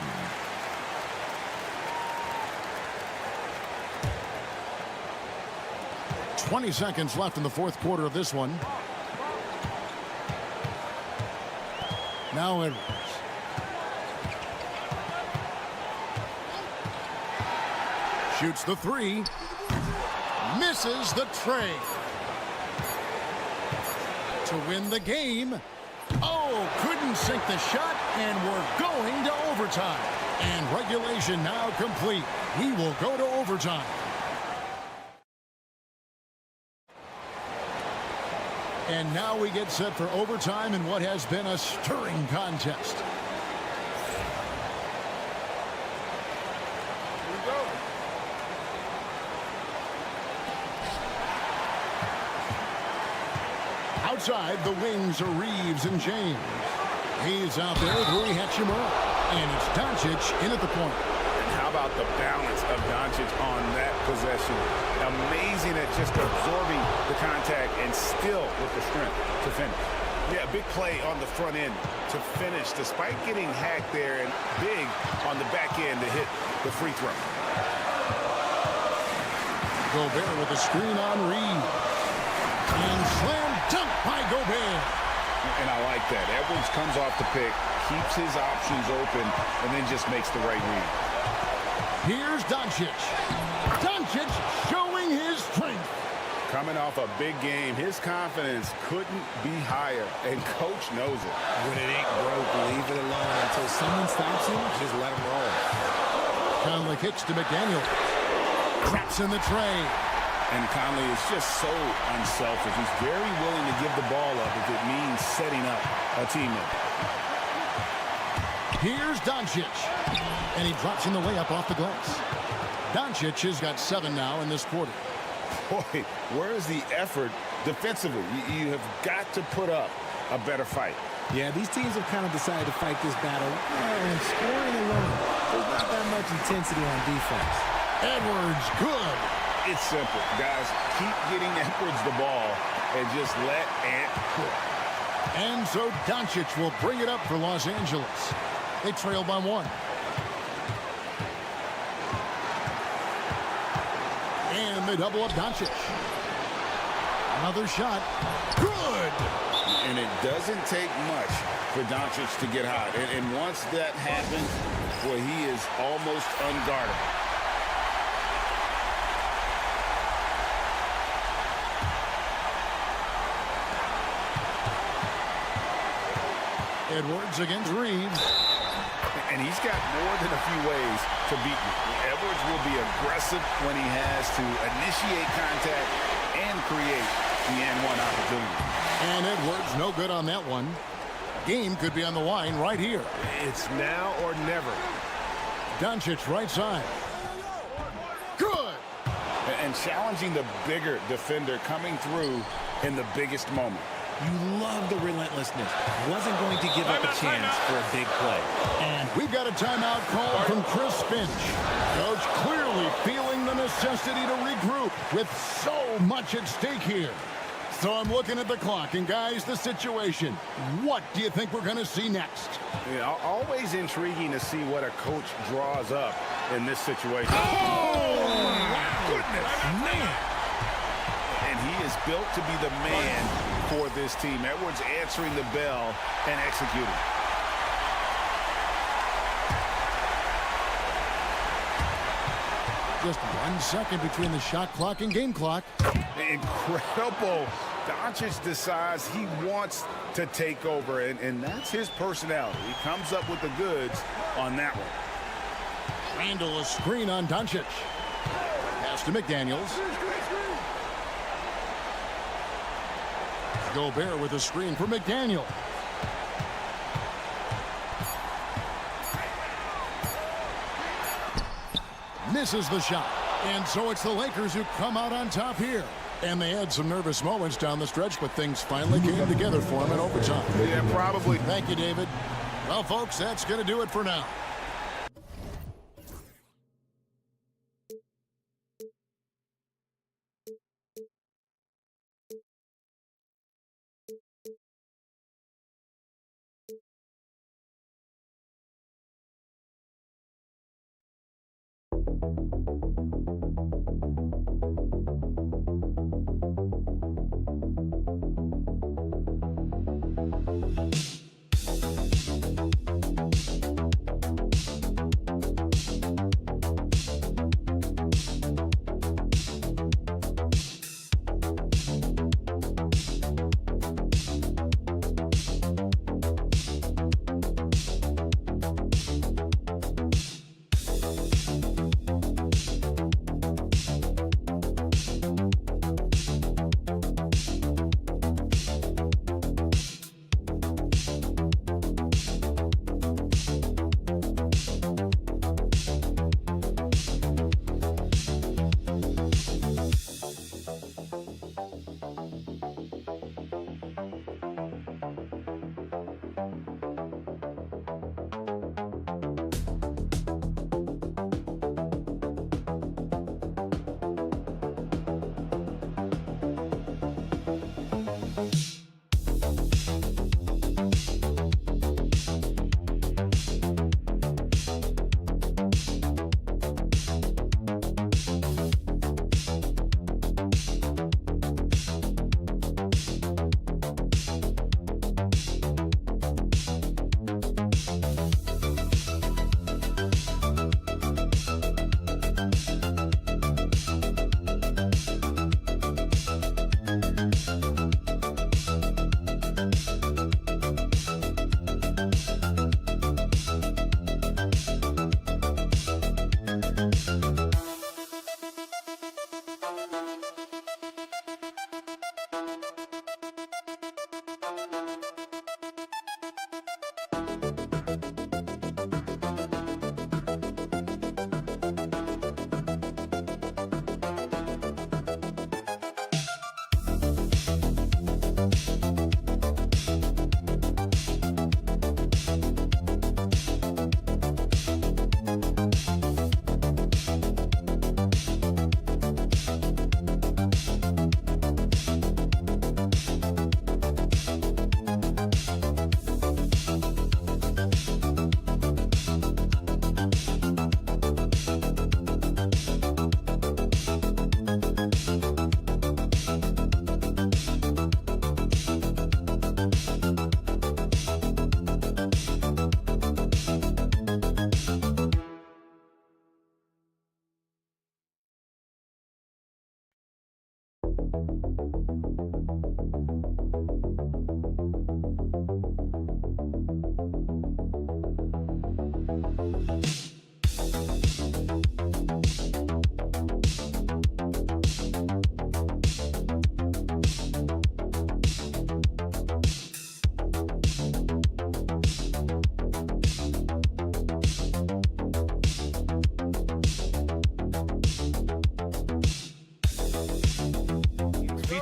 "20 seconds left in the fourth quarter of this one. Now Edwards. Shoots the three. Misses the tray. To win the game. Oh, couldn't sink the shot, and we're going to overtime. And regulation now complete. We will go to overtime. And now we get set for overtime in what has been a stirring contest. Outside, the wings are Reeves and James. He's out there with Rui Hachimura. And it's Doncic in at the point. And how about the balance of Doncic on that possession? Amazing at just absorbing the contact and still with the strength to finish. Yeah, big play on the front end to finish despite getting hacked there, and big on the back end to hit the free throw. Gobert with a screen on Reeves. And slam dunk by Gobert. And I like that. Edwards comes off the pick, keeps his options open, and then just makes the right read. Here's Doncic. Doncic showing his strength. Coming off a big game, his confidence couldn't be higher, and coach knows it. When it ain't broke, leave it alone. Until someone stops him, just let him roll. Conley kicks to McDaniel. Traps in the tray. And Conley is just so unselfish. He's very willing to give the ball up if it means setting up a teammate. Here's Doncic. And he drops in the layup off the glass. Doncic has got 7 now in this quarter. Boy, where is the effort defensively? You have got to put up a better fight. Yeah, these teams have kind of decided to fight this battle. And scoring alone, there's not that much intensity on defense. Edwards, good. It's simple, guys. Keep getting Edwards the ball and just let Ant cook. And so Doncic will bring it up for Los Angeles. They trail by 1. And they double up Doncic. Another shot. Good! And it doesn't take much for Doncic to get hot. And once that happens, well, he is almost unguardable. Edwards against Reeves. And he's got more than a few ways to beat you. Edwards will be aggressive when he has to initiate contact and create the and-one opportunity. And Edwards no good on that one. Game could be on the line right here. It's now or never. Doncic right side. Good! And challenging the bigger defender coming through in the biggest moment. You love the relentlessness. Wasn't going to give up a chance for a big play. And we've got a timeout call from Chris Finch. Coach clearly feeling the necessity to regroup with so much at stake here. So I'm looking at the clock, and guys, the situation. What do you think we're going to see next? Yeah, always intriguing to see what a coach draws up in this situation. Oh, Goodness, man. And he is built to be the man for this team. Edwards answering the bell and executing. Just 1 second between the shot clock and game clock. Incredible. Doncic decides he wants to take over, and that's his personality. He comes up with the goods on that one. Randall a screen on Doncic. Pass to McDaniels. Gobert with a screen for McDaniel. misses the shot. And so it's the Lakers who come out on top here. And they had some nervous moments down the stretch, but things finally came together for them in overtime. Yeah, probably. Thank you, David. Well, folks, that's going to do it for now.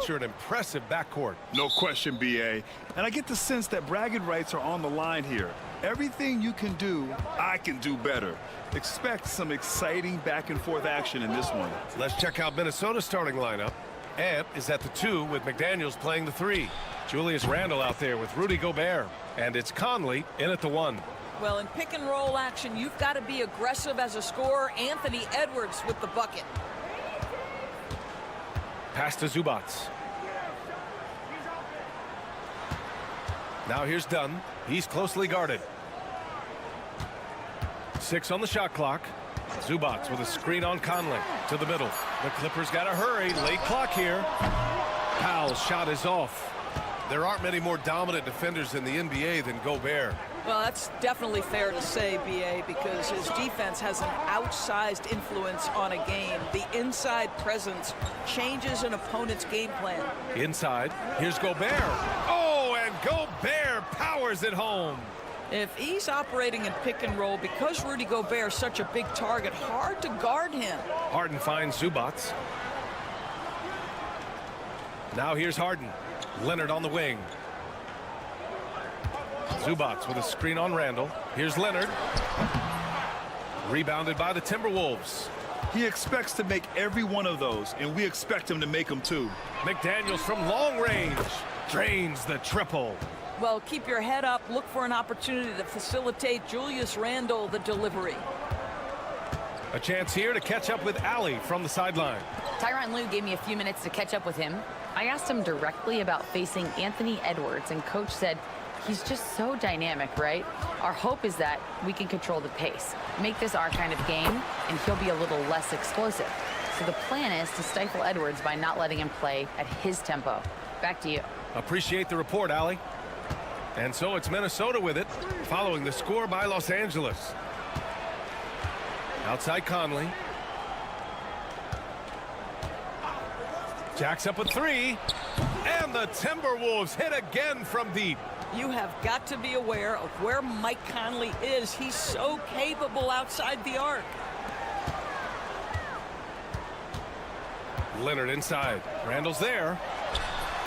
An impressive backcourt. No question, B.A. And I get the sense that bragging rights are on the line here. Everything you can do, I can do better. Expect some exciting back and forth action in this one. Let's check out Minnesota's starting lineup. Ant is at the 2 with McDaniels playing the 3. Julius Randle out there with Rudy Gobert. And it's Conley in at the 1. Well, in pick and roll action, you've got to be aggressive as a scorer. Anthony Edwards with the bucket. Pass to Zubac. Now here's Dunn. He's closely guarded. 6 on the shot clock. Zubac with a screen on Conley to the middle. The Clippers got to hurry. Late clock here. Powell's shot is off. There aren't many more dominant defenders in the NBA than Gobert. Well, that's definitely fair to say, B.A., because his defense has an outsized influence on a game. The inside presence changes an opponent's game plan. Inside, here's Gobert. Oh, and Gobert powers it home. If he's operating in pick and roll, because Rudy Gobert is such a big target, hard to guard him. Harden finds Zubats. Now here's Harden. Leonard on the wing. Zubats with a screen on Randall. Here's Leonard. Rebounded by the Timberwolves. He expects to make every one of those, and we expect him to make them too. McDaniels from long range drains the triple. Well, keep your head up. Look for an opportunity to facilitate Julius Randle the delivery. A chance here to catch up with Allie from the sideline. Tyronn Lue gave me a few minutes to catch up with him. I asked him directly about facing Anthony Edwards, and Coach said he's just so dynamic, right? Our hope is that we can control the pace, make this our kind of game, and he'll be a little less explosive. So the plan is to stifle Edwards by not letting him play at his tempo. Back to you. Appreciate the report, Allie. And so it's Minnesota with it, following the score by Los Angeles. Outside Conley. Jacks up a three. And the Timberwolves hit again from deep. You have got to be aware of where Mike Conley is. He's so capable outside the arc. Leonard inside. Randall's there.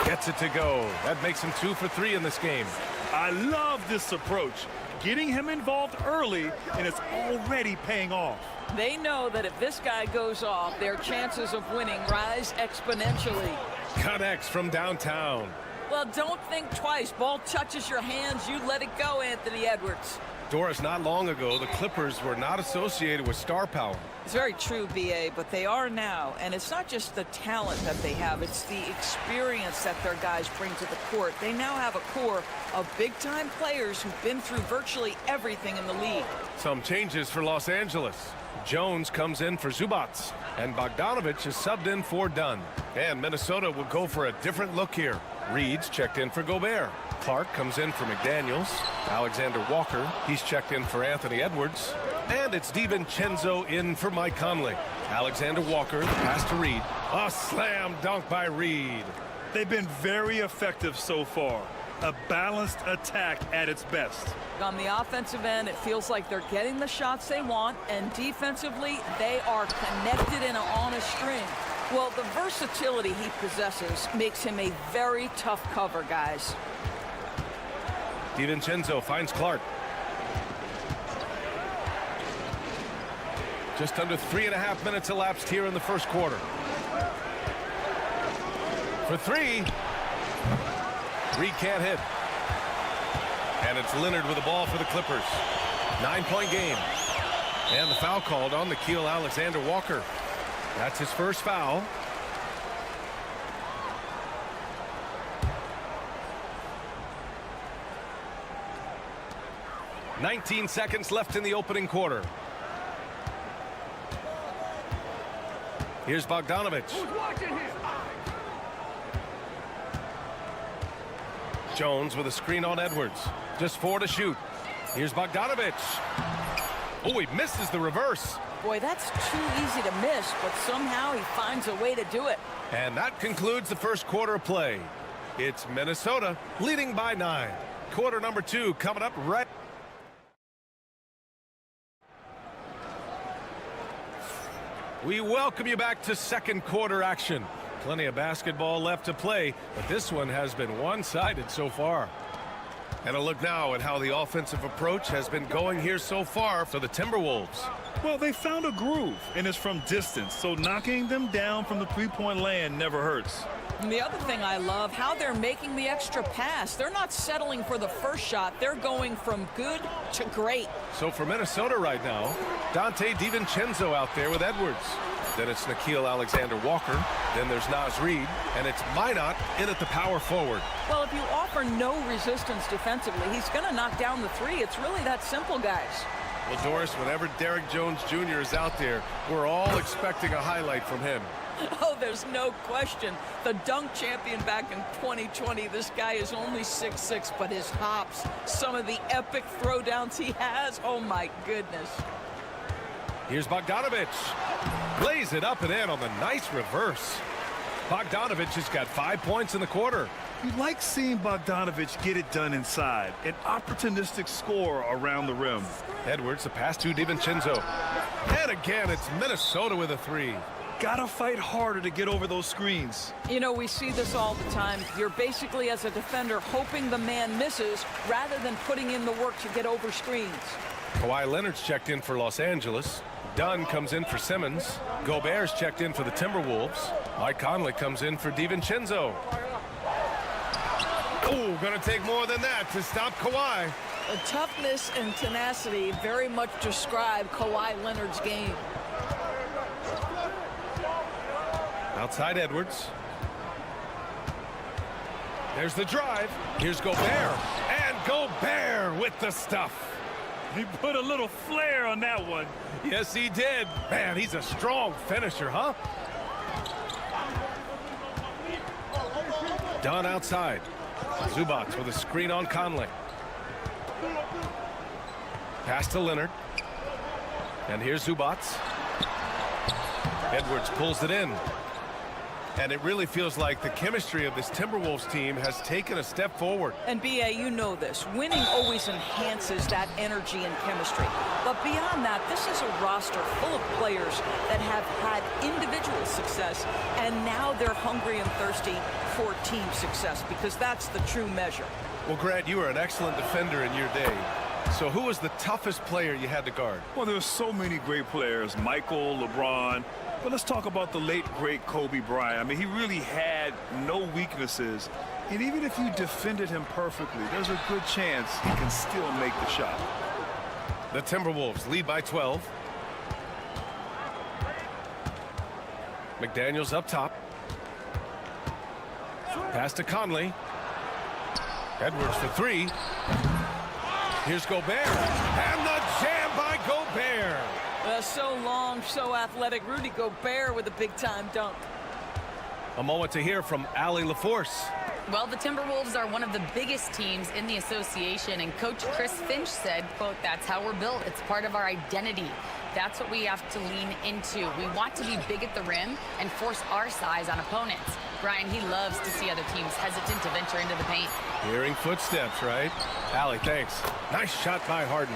Gets it to go. That makes him 2 for 3 in this game. I love this approach. Getting him involved early, and it's already paying off. They know that if this guy goes off, their chances of winning rise exponentially. Connects from downtown. Well, don't think twice. Ball touches your hands, you let it go, Anthony Edwards. Doris, not long ago, the Clippers were not associated with star power. It's very true, B.A., but they are now. And it's not just the talent that they have. It's the experience that their guys bring to the court. They now have a core of big-time players who've been through virtually everything in the league. Some changes for Los Angeles. Jones comes in for Zubats, and Bogdanovich is subbed in for Dunn. And Minnesota will go for a different look here. Reed's checked in for Gobert. Clark comes in for McDaniels. Alexander Walker, he's checked in for Anthony Edwards. And it's DiVincenzo in for Mike Conley. Alexander Walker, pass to Reed. A slam dunk by Reed. They've been very effective so far. A balanced attack at its best. On the offensive end, it feels like they're getting the shots they want, and defensively, they are connected and on a string. Well, the versatility he possesses makes him a very tough cover, guys. DiVincenzo finds Clark. Just under 3.5 minutes elapsed here in the first quarter. For three. Reed can't hit. And it's Leonard with the ball for the Clippers. 9-point game. And the foul called on Nickeil Alexander-Walker. That's his first foul. "19 seconds left in the opening quarter. Here's Bogdanovich. Jones with a screen on Edwards. Just 4 to shoot. Here's Bogdanovich. Oh, he misses the reverse. Boy, that's too easy to miss, but somehow he finds a way to do it. And that concludes the first quarter of play. It's Minnesota leading by 9. Quarter number 2 coming up right. We welcome you back to second quarter action. Plenty of basketball left to play, but this one has been one-sided so far. And a look now at how the offensive approach has been going here so far for the Timberwolves. Well, they found a groove, and it's from distance, so knocking them down from the three-point land never hurts. And the other thing I love, how they're making the extra pass. They're not settling for the first shot. They're going from good to great. So for Minnesota right now, Dante DiVincenzo out there with Edwards. Then it's Nickeil Alexander-Walker. Then there's Naz Reid. And it's Minot in at the power forward. Well, if you offer no resistance defensively, he's going to knock down the three. It's really that simple, guys. Well, Doris, whenever Derrick Jones Jr. is out there, we're all expecting a highlight from him. Oh, there's no question. The dunk champion back in 2020, this guy is only 6'6", but his hops, some of the epic throwdowns he has, oh my goodness. Here's Bogdanovich. Lays it up and in on the nice reverse. Bogdanovich has got 5 points in the quarter. You like seeing Bogdanovich get it done inside. An opportunistic score around the rim. Edwards, the pass to DiVincenzo. And again, it's Minnesota with a 3. Gotta fight harder to get over those screens. You know, we see this all the time. You're basically, as a defender, hoping the man misses rather than putting in the work to get over screens. Kawhi Leonard's checked in for Los Angeles. Dunn comes in for Simmons. Gobert's checked in for the Timberwolves. Mike Conley comes in for DiVincenzo. Oh, gonna take more than that to stop Kawhi. The toughness and tenacity very much describe Kawhi Leonard's game. Outside Edwards. There's the drive. Here's Gobert. And Gobert with the stuff. He put a little flair on that one. Yes, he did. Man, he's a strong finisher, huh? Dunn outside. Zubac with a screen on Conley. Pass to Leonard. And here's Zubac. Edwards pulls it in. And it really feels like the chemistry of this Timberwolves team has taken a step forward. And B.A., you know this. Winning always enhances that energy and chemistry. But beyond that, this is a roster full of players that have had individual success, and now they're hungry and thirsty for team success, because that's the true measure. Well, Grant, you were an excellent defender in your day. So who was the toughest player you had to guard? Well, there's so many great players. Michael, LeBron. But let's talk about the late, great Kobe Bryant. I mean, he really had no weaknesses. And even if you defended him perfectly, there's a good chance he can still make the shot. The Timberwolves lead by 12. McDaniels up top. Pass to Conley. Edwards for 3. Here's Gobert. And the jam by Gobert. So long, so athletic. Rudy Gobert with a big-time dunk. A moment to hear from Allie LaForce. Well, the Timberwolves are one of the biggest teams in the association, and Coach Chris Finch said, quote, "That's how we're built. It's part of our identity. That's what we have to lean into. We want to be big at the rim and force our size on opponents." Brian, he loves to see other teams hesitant to venture into the paint. Hearing footsteps, right? Allie, thanks. Nice shot by Harden.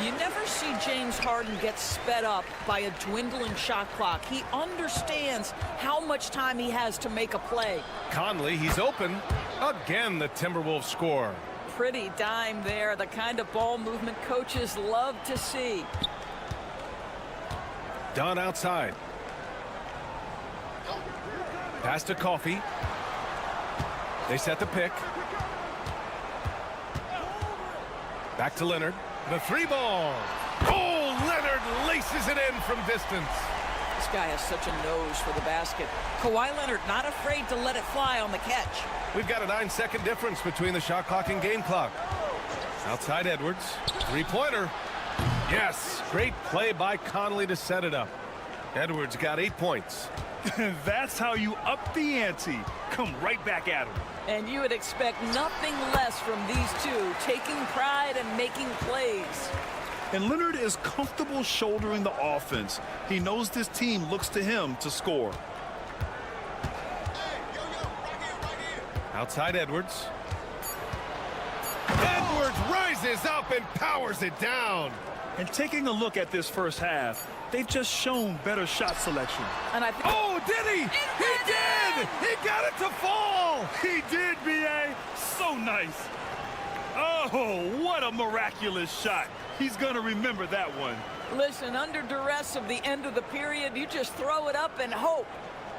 You never see James Harden get sped up by a dwindling shot clock. He understands how much time he has to make a play. Conley, he's open. Again, the Timberwolves score. Pretty dime there, the kind of ball movement coaches love to see. Dunn outside. Pass to Coffey. They set the pick. Back to Leonard. The 3-ball. Oh, Leonard laces it in from distance. This guy has such a nose for the basket. Kawhi Leonard not afraid to let it fly on the catch. We've got a 9-second difference between the shot clock and game clock. Outside Edwards. 3-pointer. Yes, great play by Conley to set it up. Edwards got 8 points. That's how you up the ante. Come right back at him. And you would expect nothing less from these two, taking pride and making plays. And Leonard is comfortable shouldering the offense. He knows this team looks to him to score. Outside Edwards. Edwards rises up and powers it down. And taking a look at this first half, they've just shown better shot selection. And I think, oh, did he? He did! He got it to fall! He did, B.A. So nice. Oh, what a miraculous shot. He's going to remember that one. listen, under duress of the end of the period, you just throw it up and hope.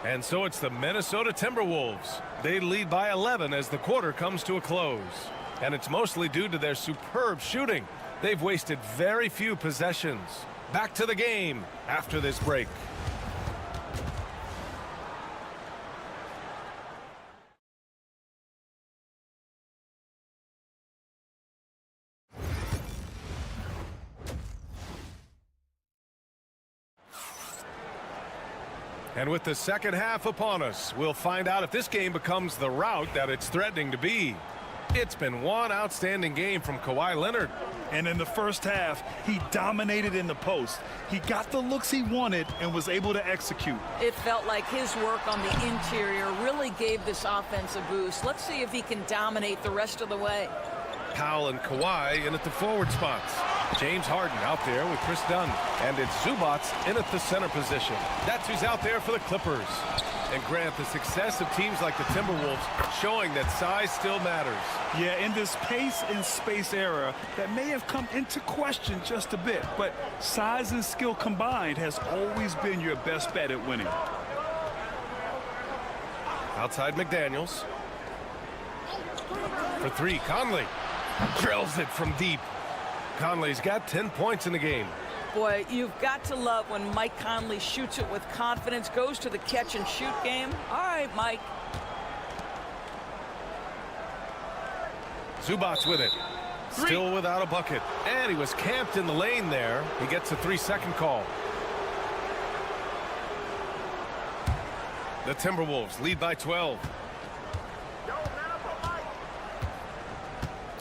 And so it's the Minnesota Timberwolves. They lead by 11 as the quarter comes to a close. And it's mostly due to their superb shooting. They've wasted very few possessions. Back to the game after this break. And with the second half upon us, we'll find out if this game becomes the rout that it's threatening to be. It's been one outstanding game from Kawhi Leonard. And in the first half, he dominated in the post. He got the looks he wanted and was able to execute. It felt like his work on the interior really gave this offense a boost. Let's see if he can dominate the rest of the way. Powell and Kawhi in at the forward spots. James Harden out there with Chris Dunn. And it's Zubats in at the center position. That's who's out there for the Clippers. And Grant, the success of teams like the Timberwolves showing that size still matters. Yeah, in this pace and space era, that may have come into question just a bit, but size and skill combined has always been your best bet at winning. Outside McDaniels. For three, Conley drills it from deep. Conley's got 10 points in the game. Boy, you've got to love when Mike Conley shoots it with confidence, goes to the catch and shoot game. All right, Mike. Zubats with it. Still without a bucket. And he was camped in the lane there. He gets a 3-second call. The Timberwolves lead by 12.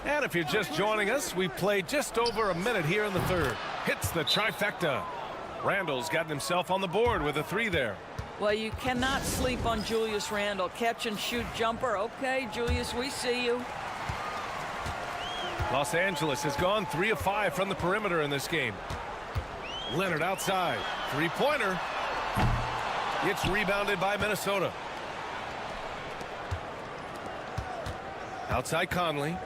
And if you're just joining us, we played just over a minute here in the third. Hits the trifecta. Randall's gotten himself on the board with a 3 there. Well, you cannot sleep on Julius Randle. Catch and shoot jumper. Okay, Julius, we see you. Los Angeles has gone 3 of 5 from the perimeter in this game. Leonard outside. Three-pointer. It's rebounded by Minnesota. Outside Conley.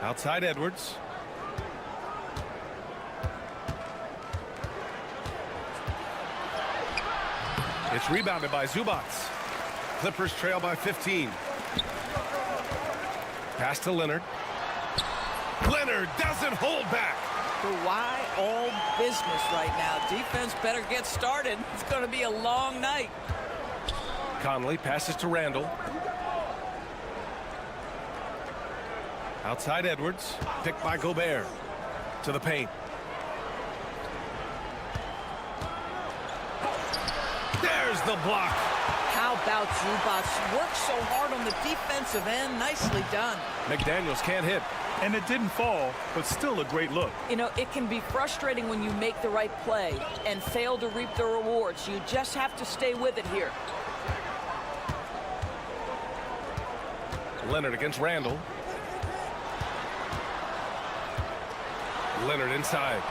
Outside Edwards. It's rebounded by Zubats. Clippers trail by 15. Pass to Leonard. Leonard doesn't hold back. Kawhi all business right now. Defense better get started. It's going to be a long night. Conley passes to Randall. Outside Edwards. Picked by Gobert. To the paint. There's the block. How about Zubats? Worked so hard on the defensive end. Nicely done. McDaniels can't hit. And it didn't fall, but still a great look. You know, it can be frustrating when you make the right play and fail to reap the rewards. You just have to stay with it here. Leonard against Randall. Leonard inside.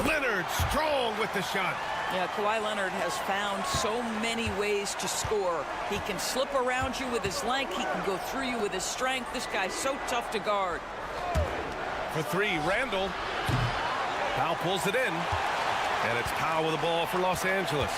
Leonard strong with the shot. Yeah, Kawhi Leonard has found so many ways to score. He can slip around you with his length. He can go through you with his strength. This guy's so tough to guard. For three, Randall. Powell pulls it in. And it's Powell with the ball for Los Angeles.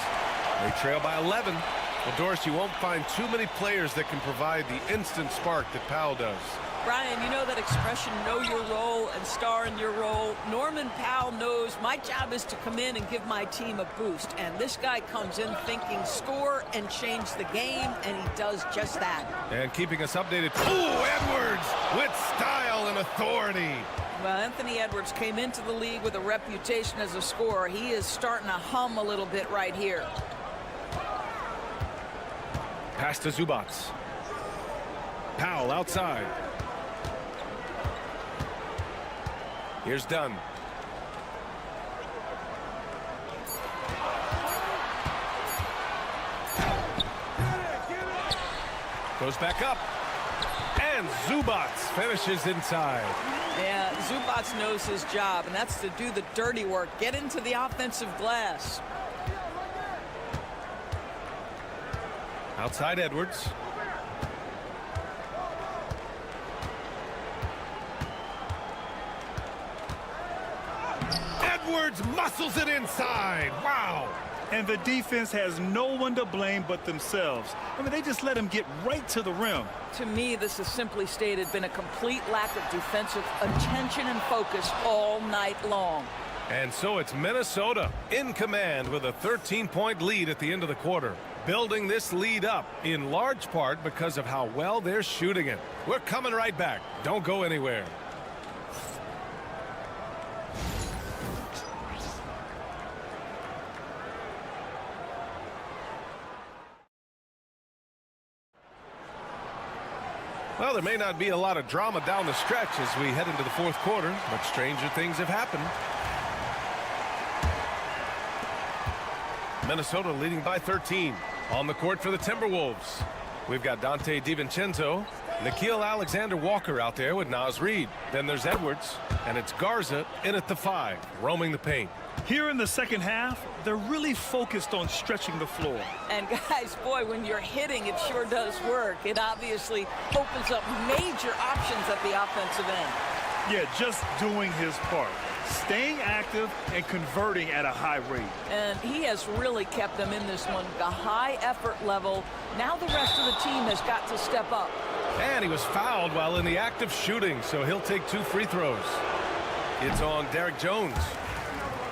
They trail by 11. Well, Doris, you won't find too many players that can provide the instant spark that Powell does. Brian, you know that expression, know your role and star in your role. Norman Powell knows my job is to come in and give my team a boost. And this guy comes in thinking score and change the game, and he does just that. And keeping us updated. Oh, Edwards with style and authority. Well, Anthony Edwards came into the league with a reputation as a scorer. He is starting to hum a little bit right here. Pass to Zubats. Powell outside. Here's Dunn. Goes back up. And Zubats finishes inside. Yeah, Zubats knows his job, and that's to do the dirty work. Get into the offensive glass. Outside Edwards. Edwards muscles it inside. Wow. And the defense has no one to blame but themselves. I mean, they just let him get right to the rim. To me, this has simply stated been a complete lack of defensive attention and focus all night long. And so it's Minnesota in command with a 13-point lead at the end of the quarter. Building this lead up in large part because of how well they're shooting it. We're coming right back. Don't go anywhere. Well, there may not be a lot of drama down the stretch as we head into the fourth quarter, but stranger things have happened. Minnesota leading by 13. On the court for the Timberwolves, we've got Dante DiVincenzo, Nickeil Alexander-Walker out there with Naz Reid. Then there's Edwards, and it's Garza in at the 5, roaming the paint. Here in the second half, they're really focused on stretching the floor. And guys, boy, when you're hitting, it sure does work. It obviously opens up major options at the offensive end. Yeah, just doing his part. Staying active and converting at a high rate. And he has really kept them in this one. The high effort level. Now the rest of the team has got to step up. And he was fouled while in the act of shooting, so he'll take 2 free throws. It's on Derek Jones.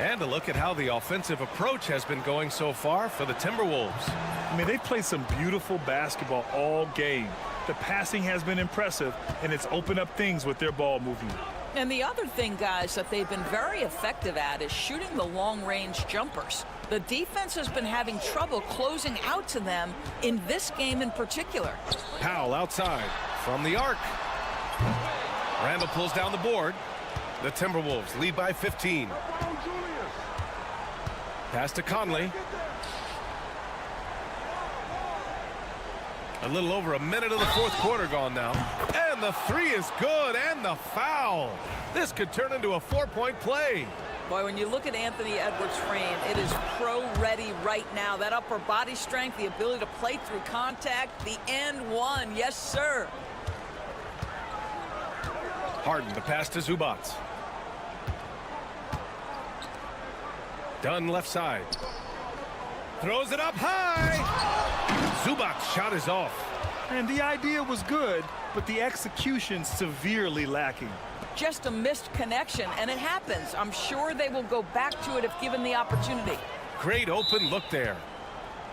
And a look at how the offensive approach has been going so far for the Timberwolves. I mean, they played some beautiful basketball all game. The passing has been impressive, and it's opened up things with their ball movement. And the other thing, guys, that they've been very effective at is shooting the long-range jumpers. The defense has been having trouble closing out to them in this game in particular. Powell outside from the arc. Randall pulls down the board. The Timberwolves lead by 15. Pass to Conley. A little over a minute of the fourth quarter gone now. And the 3 is good, and the foul. This could turn into a 4-point play. Boy, when you look at Anthony Edwards' frame, it is pro-ready right now. That upper body strength, the ability to play through contact, the and one. Yes, sir. Harden, the pass to Zubac. Dunn left side. Throws it up high. Zubac's shot is off. And the idea was good, but the execution severely lacking. Just a missed connection, and it happens. I'm sure they will go back to it if given the opportunity. Great open look there.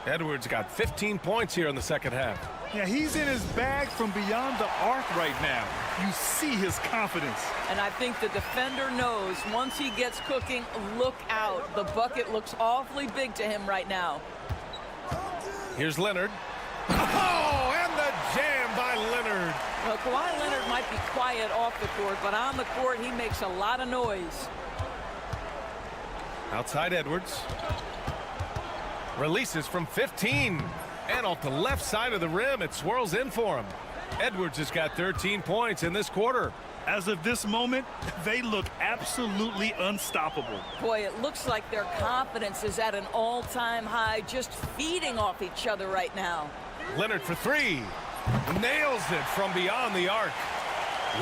Edwards got 15 points here in the second half. Yeah, he's in his bag from beyond the arc right now. You see his confidence. And I think the defender knows once he gets cooking, look out. The bucket looks awfully big to him right now. Here's Leonard. Oh, and the jam by Leonard. Well, Kawhi Leonard might be quiet off the court, but on the court, he makes a lot of noise. Outside Edwards. Releases from 15. And off the left side of the rim, it swirls in for him. Edwards has got 13 points in this quarter. As of this moment, they look absolutely unstoppable. Boy, it looks like their confidence is at an all-time high, just feeding off each other right now. Leonard for 3. Nails it from beyond the arc.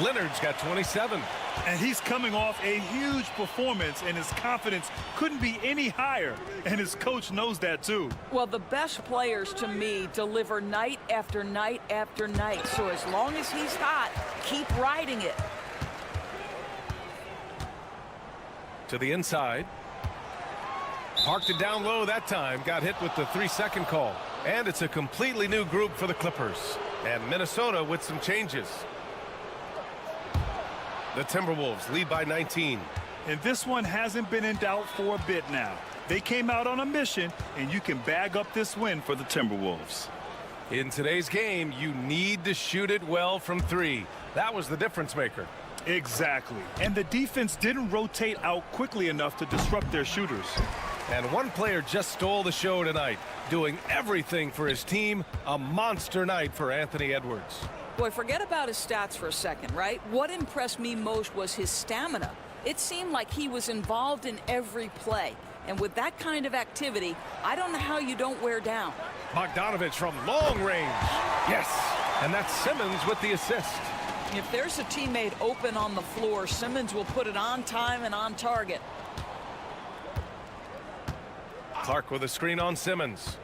Leonard's got 27. And he's coming off a huge performance, and his confidence couldn't be any higher. And his coach knows that, too. Well, the best players, to me, deliver night after night after night. So as long as he's hot, keep riding it. To the inside. Parked it down low that time. Got hit with the 3-second call. And it's a completely new group for the Clippers. And Minnesota with some changes. The Timberwolves lead by 19. And this one hasn't been in doubt for a bit now. They came out on a mission, and you can bag up this win for the Timberwolves. In today's game, you need to shoot it well from 3. That was the difference maker. Exactly. And the defense didn't rotate out quickly enough to disrupt their shooters. And one player just stole the show tonight, doing everything for his team. A monster night for Anthony Edwards. Boy, forget about his stats for a second, right? What impressed me most was his stamina. It seemed like he was involved in every play. And with that kind of activity, I don't know how you don't wear down. Bogdanovich from long range. Yes. And that's Simmons with the assist. If there's a teammate open on the floor, Simmons will put it on time and on target. Clark with a screen on Simmons.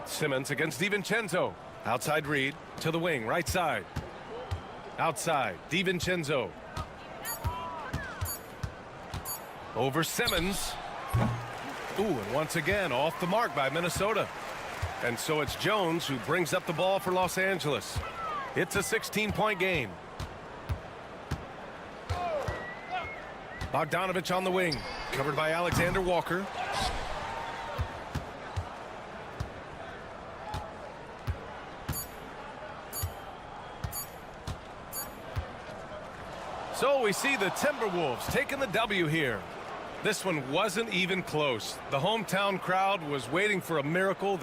Simmons against DiVincenzo. Outside Reid to the wing, right side. Outside, DiVincenzo. Over Simmons. Ooh, and once again, off the mark by Minnesota. And so it's Jones who brings up the ball for Los Angeles. It's a 16-point game. Bogdanovich on the wing, covered by Alexander Walker. So we see the Timberwolves taking the W here. This one wasn't even close. The hometown crowd was waiting for a miracle.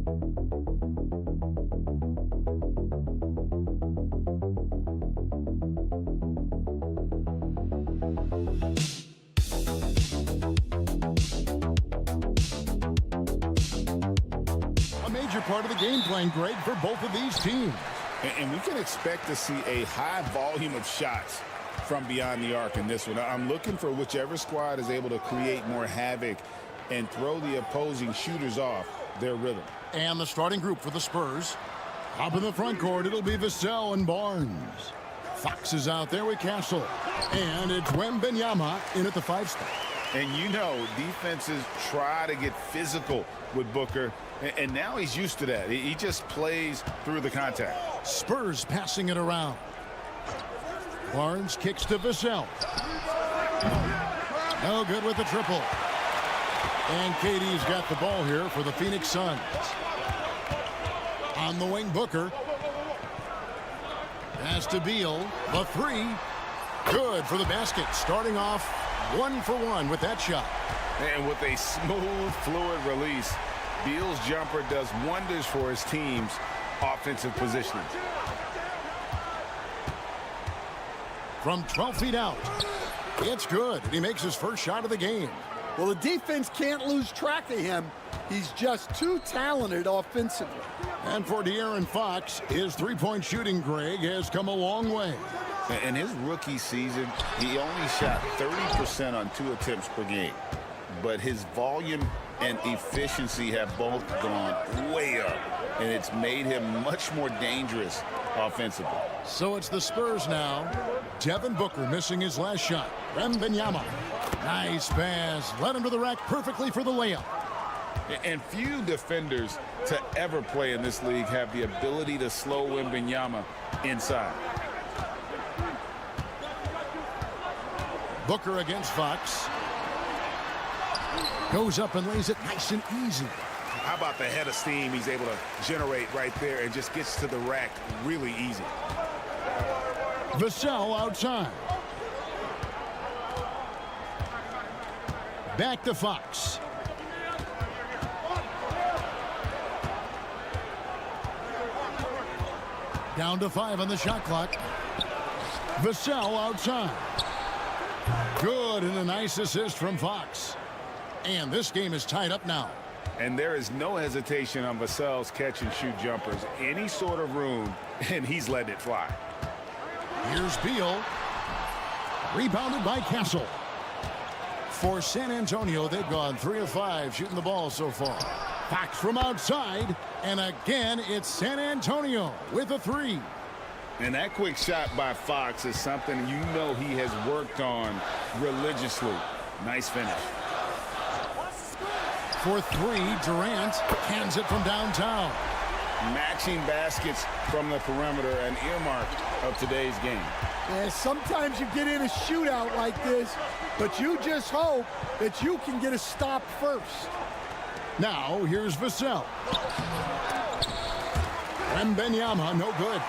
A major part of the game plan, Greg, for both of these teams. And we can expect to see a high volume of shots from beyond the arc in this one. I'm looking for whichever squad is able to create more havoc and throw the opposing shooters off their rhythm. And the starting group for the Spurs. Up in the front court, it'll be Vassell and Barnes. Fox is out there with Castle. And it's Wembanyama in at the 5 spot. And you know, defenses try to get physical with Booker, and now he's used to that. He just plays through the contact. Spurs passing it around. Barnes kicks to Vassell. No good with the triple. And KD's got the ball here for the Phoenix Suns. On the wing, Booker. Pass to Beal. The 3. Good for the basket. Starting off 1 for 1 with that shot. And with a smooth, fluid release, Beal's jumper does wonders for his team's offensive positioning. From 12 feet out. It's good. And he makes his first shot of the game. Well, the defense can't lose track of him. He's just too talented offensively. And for De'Aaron Fox, his three-point shooting, Greg, has come a long way. In his rookie season, he only shot 30% on 2 attempts per game. But his volume and efficiency have both gone way up. And it's made him much more dangerous offensively. So it's the Spurs now. Devin Booker missing his last shot. Wembanyama. Nice pass. Led him to the rack perfectly for the layup. And few defenders to ever play in this league have the ability to slow Wembanyama inside. Booker against Fox. Goes up and lays it nice and easy. How about the head of steam he's able to generate right there and just gets to the rack really easy. Vassell outside. Back to Fox. Down to 5 on the shot clock. Vassell outside. Good, and a nice assist from Fox. And this game is tied up now. And there is no hesitation on Vassell's catch-and-shoot jumpers. Any sort of room, and he's letting it fly. Here's Beal. Rebounded by Castle. For San Antonio, they've gone 3 of 5 shooting the ball so far. Fox from outside, and again, it's San Antonio with a 3. And that quick shot by Fox is something you know he has worked on religiously. Nice finish. For 3, Durant hands it from downtown. Matching baskets from the perimeter, an earmark of today's game. Yeah, sometimes you get in a shootout like this, but you just hope that you can get a stop first. Now, here's Vassell. Wembanyama, no good.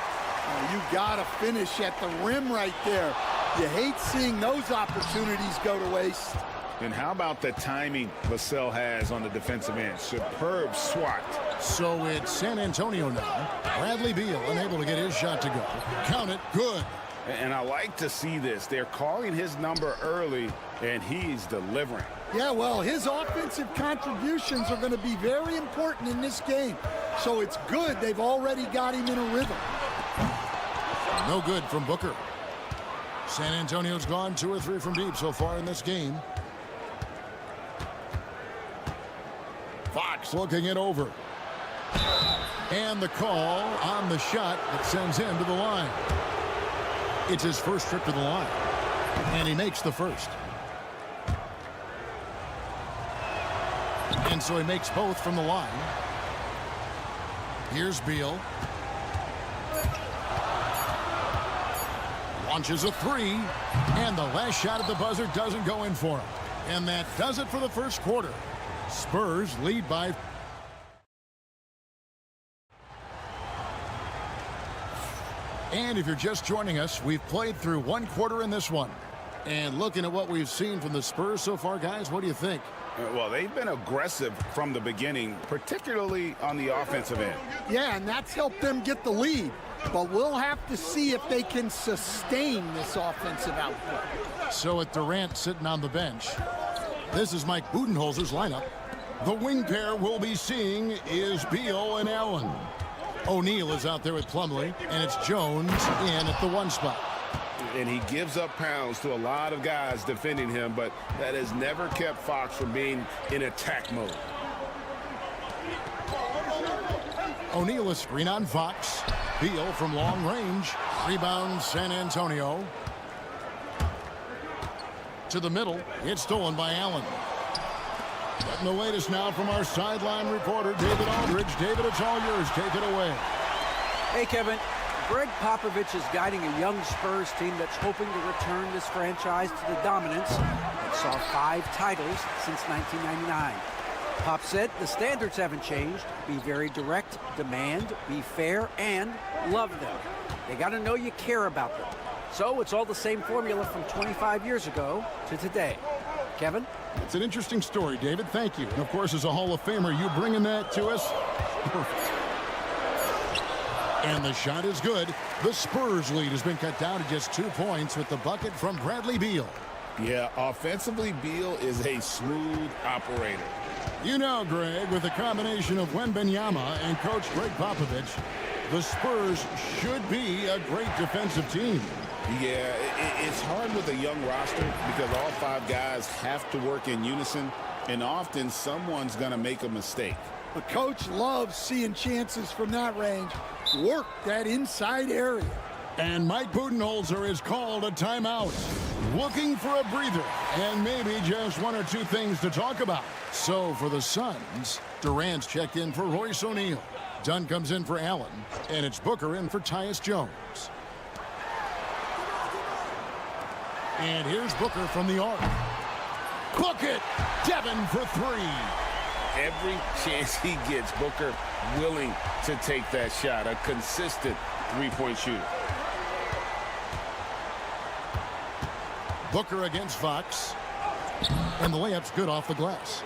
You got to finish at the rim right there. You hate seeing those opportunities go to waste. And how about the timing Vassell has on the defensive end? Superb swat. So it's San Antonio now. Bradley Beal unable to get his shot to go. Count it, good. And I like to see this. They're calling his number early, and he's delivering. Yeah, well, his offensive contributions are going to be very important in this game. So it's good they've already got him in a rhythm. No good from Booker. San Antonio's gone 2 or 3 from deep so far in this game. Fox looking it over. And the call on the shot that sends him to the line. It's his first trip to the line. And he makes the first. And so he makes both from the line. Here's Beal. Launches a 3. And the last shot at the buzzer doesn't go in for him. And that does it for the first quarter. Spurs lead by... And if you're just joining us, we've played through 1 quarter in this one. And looking at what we've seen from the Spurs so far, guys, what do you think? Well, they've been aggressive from the beginning, particularly on the offensive end. Yeah, and that's helped them get the lead. But we'll have to see if they can sustain this offensive output. So with Durant sitting on the bench, this is Mike Budenholzer's lineup. The wing pair we'll be seeing is Beal and Allen. O'Neal is out there with Plumlee, and it's Jones in at the 1 spot. And he gives up pounds to a lot of guys defending him, but that has never kept Fox from being in attack mode. O'Neal is screen on Fox. Beal from long range. Rebound San Antonio. To the middle. It's stolen by Allen. Getting the latest now from our sideline reporter, David Aldridge. David, it's all yours. Take it away. Hey, Kevin. Greg Popovich is guiding a young Spurs team that's hoping to return this franchise to the dominance that saw 5 titles since 1999. Pop said the standards haven't changed. Be very direct, demand, be fair, and love them. They got to know you care about them. So it's all the same formula from 25 years ago to today. Kevin? It's an interesting story, David. Thank you. And, of course, as a Hall of Famer, you bringing that to us? Perfect. And the shot is good. The Spurs lead has been cut down to just 2 points with the bucket from Bradley Beal. Yeah, offensively, Beal is a smooth operator. You know, Greg, with the combination of Wembanyama and Coach Greg Popovich, the Spurs should be a great defensive team. Yeah, it's hard with a young roster because all 5 guys have to work in unison, and often someone's going to make a mistake. But Coach loves seeing chances from that range. Work that inside area. And Mike Budenholzer has called a timeout. Looking for a breather and maybe just 1 or 2 things to talk about. So for the Suns, Durant's checked in for Royce O'Neal. Dunn comes in for Allen. And it's Booker in for Tyus Jones. And here's Booker from the arc. Book it! Devin for 3. Every chance he gets, Booker willing to take that shot. A consistent 3-point shooter. Booker against Fox. And the layup's good off the glass.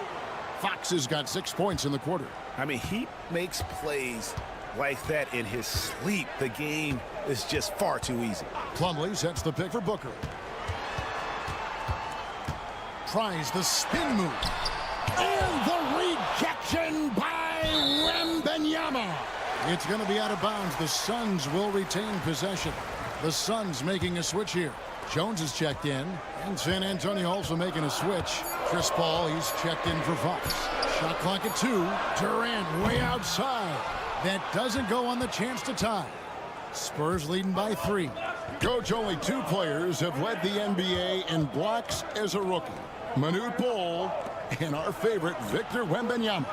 Fox has got 6 points in the quarter. I mean, he makes plays like that in his sleep. The game is just far too easy. Plumlee sets the pick for Booker. Tries the spin move. And the rejection by Wembanyama. It's going to be out of bounds. The Suns will retain possession. The Suns making a switch here. Jones is checked in. And San Antonio also making a switch. Chris Paul, he's checked in for Fox. Shot clock at 2. Durant way outside. That doesn't go on the chance to tie. Spurs leading by 3. Coach, only 2 players have led the NBA in blocks as a rookie. Manute Bol and our favorite Victor Wembanyama.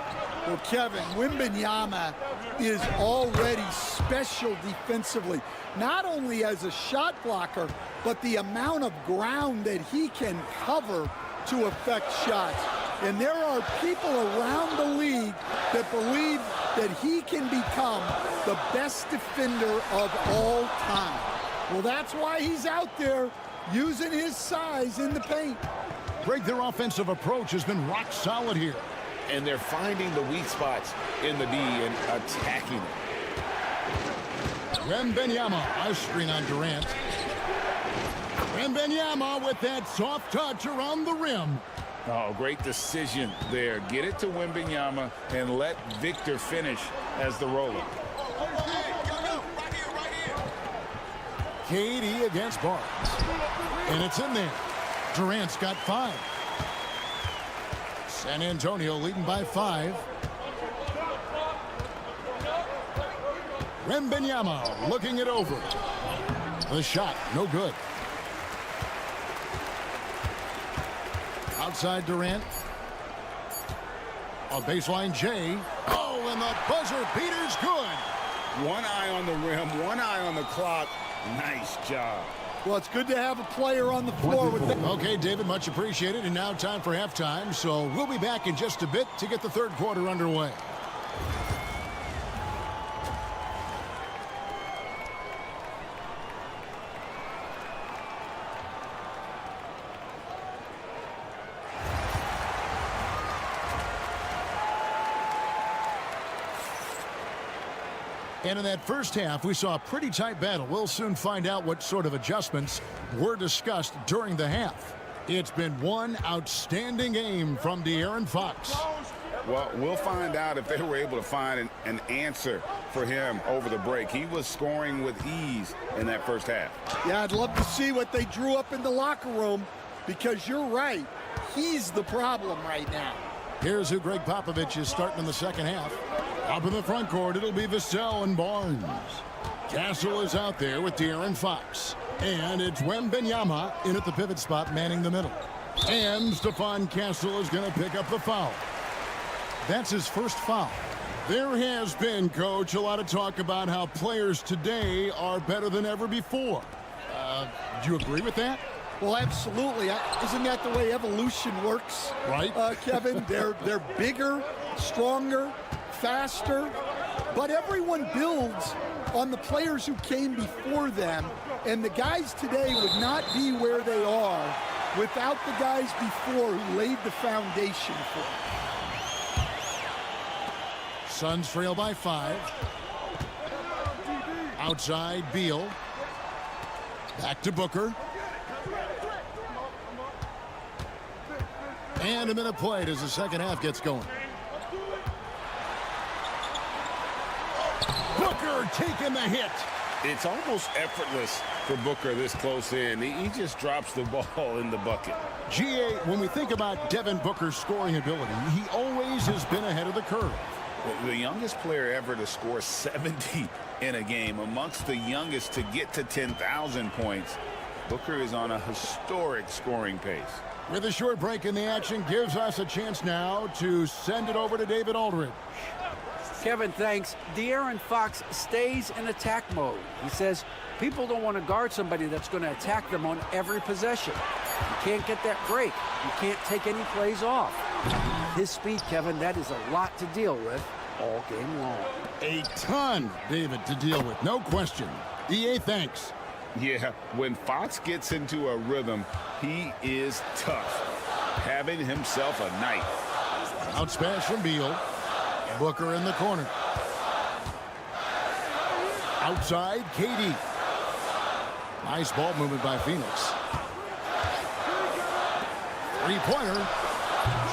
Well, Kevin, Wembanyama is already special defensively, not only as a shot blocker, but the amount of ground that he can cover to affect shots. And there are people around the league that believe that he can become the best defender of all time. Well, that's why he's out there using his size in the paint. Greg, their offensive approach has been rock solid here. And they're finding the weak spots in the D and attacking it. Wembanyama, a screen on Durant. Wembanyama with that soft touch around the rim. Oh, great decision there. Get it to Wembanyama and let Victor finish as the roller. KD against Barnes. And it's in there. Durant's got 5. San Antonio leading by 5. Wembanyama looking it over. The shot, no good. Outside Durant. A baseline J. Oh, and the buzzer beater's good. One eye on the rim, one eye on the clock. Nice job. Well, it's good to have a player on the floor with that. Okay, David, much appreciated. And now time for halftime. So we'll be back in just a bit to get the 3rd quarter underway. And in that first half, we saw a pretty tight battle. We'll soon find out what sort of adjustments were discussed during the half. It's been one outstanding game from De'Aaron Fox. Well, we'll find out if they were able to find an answer for him over the break. He was scoring with ease in that first half. Yeah, I'd love to see what they drew up in the locker room, because you're right. He's the problem right now. Here's who Greg Popovich is starting in the second half. Up in the front court, it'll be Vassell and Barnes. Castle is out there with De'Aaron Fox. And it's Wembanyama in at the pivot spot, manning the middle. And Stephon Castle is going to pick up the foul. That's his first foul. There has been, Coach, a lot of talk about how players today are better than ever before. Do you agree with that? Well, absolutely. Isn't that the way evolution works? Right. Kevin, they're bigger, stronger, faster, but everyone builds on the players who came before them, and the guys today would not be where they are without the guys before who laid the foundation for them. Suns trail by 5. Outside, Beal. Back to Booker. And a minute played as the second half gets going. Booker taking the hit. It's almost effortless for Booker this close in. He just drops the ball in the bucket. GA, when we think about Devin Booker's scoring ability, he always has been ahead of the curve. The youngest player ever to score 70 in a game, amongst the youngest to get to 10,000 points. Booker is on a historic scoring pace. With a short break in the action, gives us a chance now to send it over to David Aldridge. Kevin, thanks. De'Aaron Fox stays in attack mode. He says people don't want to guard somebody that's going to attack them on every possession. You can't get that break. You can't take any plays off. His speed, Kevin, that is a lot to deal with all game long. A ton, David, to deal with, no question. EA, thanks. Yeah, when Fox gets into a rhythm, he is tough, having himself a night. Out smash from Beal. Booker in the corner. Outside, KD. Nice ball movement by Phoenix. Three-pointer.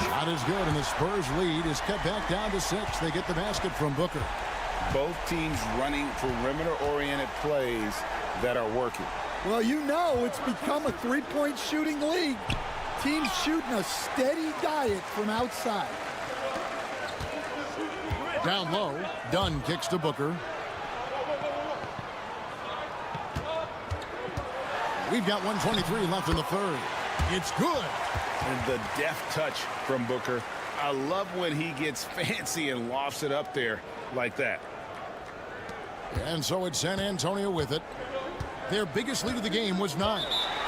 Shot is good, and the Spurs lead is cut back down to 6. They get the basket from Booker. Both teams running perimeter-oriented plays that are working. Well, you know it's become a three-point shooting league. Teams shooting a steady diet from outside. Down low, Dunn kicks to Booker. We've got 1:23 left in the third. It's good. And the deft touch from Booker. I love when he gets fancy and lofts it up there like that. And so it's San Antonio with it. Their biggest lead of the game was 9.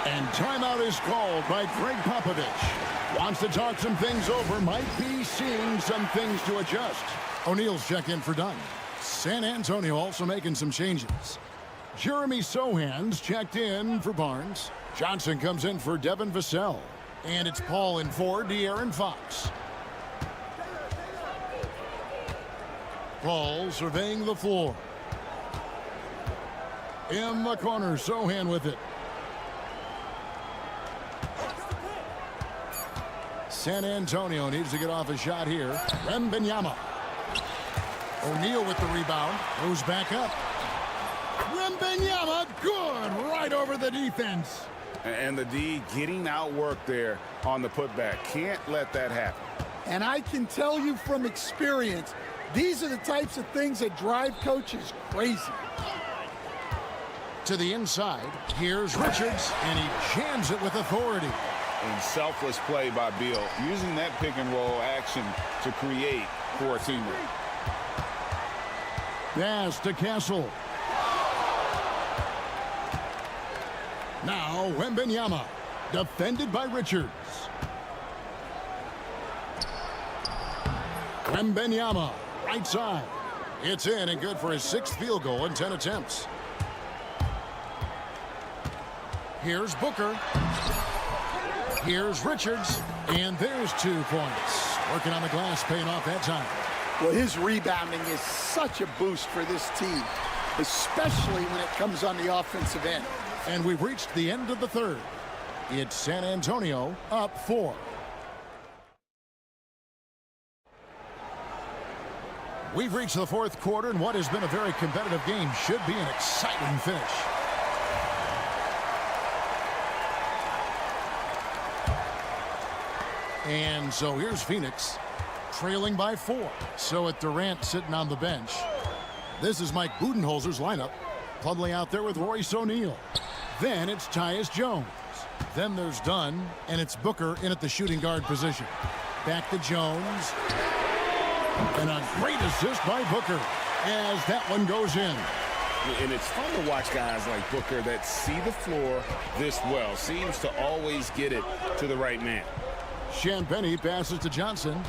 And timeout is called by Greg Popovich. Wants to talk some things over. Might be seeing some things to adjust. O'Neal's check in for Dunn. San Antonio also making some changes. Jeremy Sohan's checked in for Barnes. Johnson comes in for Devin Vassell. And it's Paul in for De'Aaron Fox. Paul surveying the floor. In the corner, Sohan with it. San Antonio needs to get off a shot here. Wembanyama. O'Neal with the rebound. Goes back up. Wembanyama, good, right over the defense. And the D getting outworked there on the putback. Can't let that happen. And I can tell you from experience, these are the types of things that drive coaches crazy. To the inside, here's Richards, and he jams it with authority. And selfless play by Beal, using that pick and roll action to create for a teammate. Pass to Castle. Now Wembanyama, defended by Richards. Wembanyama, right side. It's in and good for his 6th field goal in 10 attempts. Here's Booker. Here's Richards. And there's 2 points. Working on the glass, paying off that time. Well, his rebounding is such a boost for this team, especially when it comes on the offensive end. And we've reached the end of the third. It's San Antonio up 4. We've reached the fourth quarter, and what has been a very competitive game should be an exciting finish. And so here's Phoenix, trailing by 4. So at Durant sitting on the bench. This is Mike Budenholzer's lineup. Plumlee out there with Royce O'Neal. Then it's Tyus Jones. Then there's Dunn, and it's Booker in at the shooting guard position. Back to Jones. And a great assist by Booker as that one goes in. And it's fun to watch guys like Booker that see the floor this well. Seems to always get it to the right man. Champagnie passes to Johnson.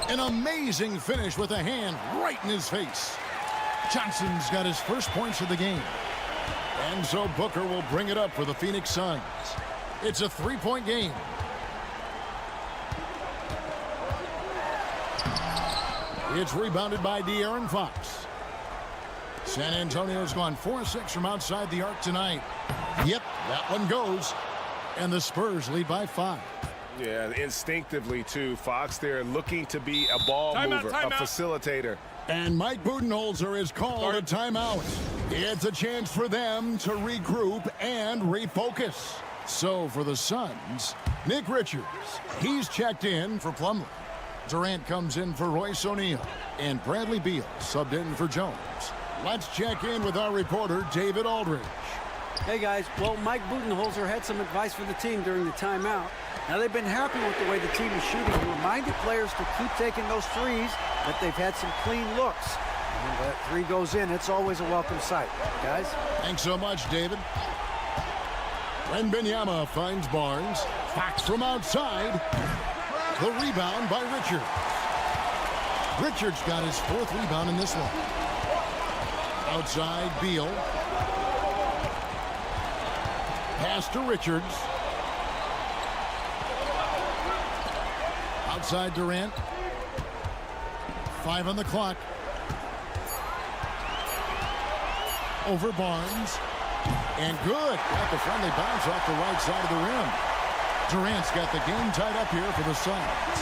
An amazing finish with a hand right in his face. Johnson's got his first points of the game. And so Booker will bring it up for the Phoenix Suns. It's a 3-point game. It's rebounded by De'Aaron Fox. San Antonio's gone 4-6 from outside the arc tonight. Yep, that one goes. And the Spurs lead by 5. Yeah, instinctively, too. Fox there looking to be a ball mover, a facilitator. And Mike Budenholzer is called a timeout. It's a chance for them to regroup and refocus. So for the Suns, Nick Richards, he's checked in for Plumlee. Durant comes in for Royce O'Neal. And Bradley Beal subbed in for Jones. Let's check in with our reporter, David Aldridge. Hey guys, well, Mike Budenholzer had some advice for the team during the timeout. Now they've been happy with the way the team is shooting. He reminded players to keep taking those threes, that they've had some clean looks. And when that 3 goes in, it's always a welcome sight. Guys? Thanks so much, David. Wembanyama finds Barnes. Fox from outside. The rebound by Richards. Richards got his 4th rebound in this one. Outside, Beal. Pass to Richards. Outside Durant. 5 on the clock. Over Barnes. And good. Got the friendly bounce off the right side of the rim. Durant's got the game tied up here for the Suns.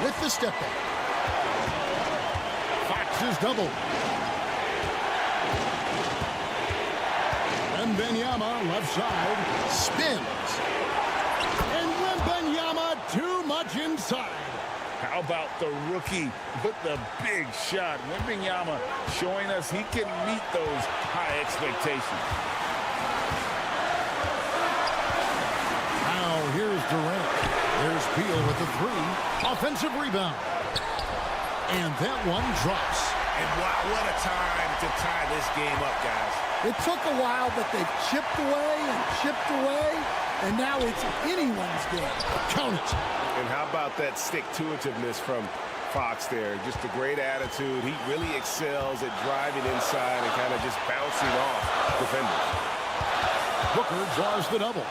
With the step back. Fox is double. Wembanyama left side. Spins. And Wembanyama too much inside. How about the rookie with the big shot? Wembanyama showing us he can meet those high expectations. Now here's Durant. There's Beal with the 3. Offensive rebound. And that one drops. And wow, what a time to tie this game up, guys. It took a while, but they've chipped away, and now it's anyone's game. Count it. And how about that stick-to-itiveness from Fox there? Just a great attitude. He really excels at driving inside and kind of just bouncing off defenders. Booker draws the double.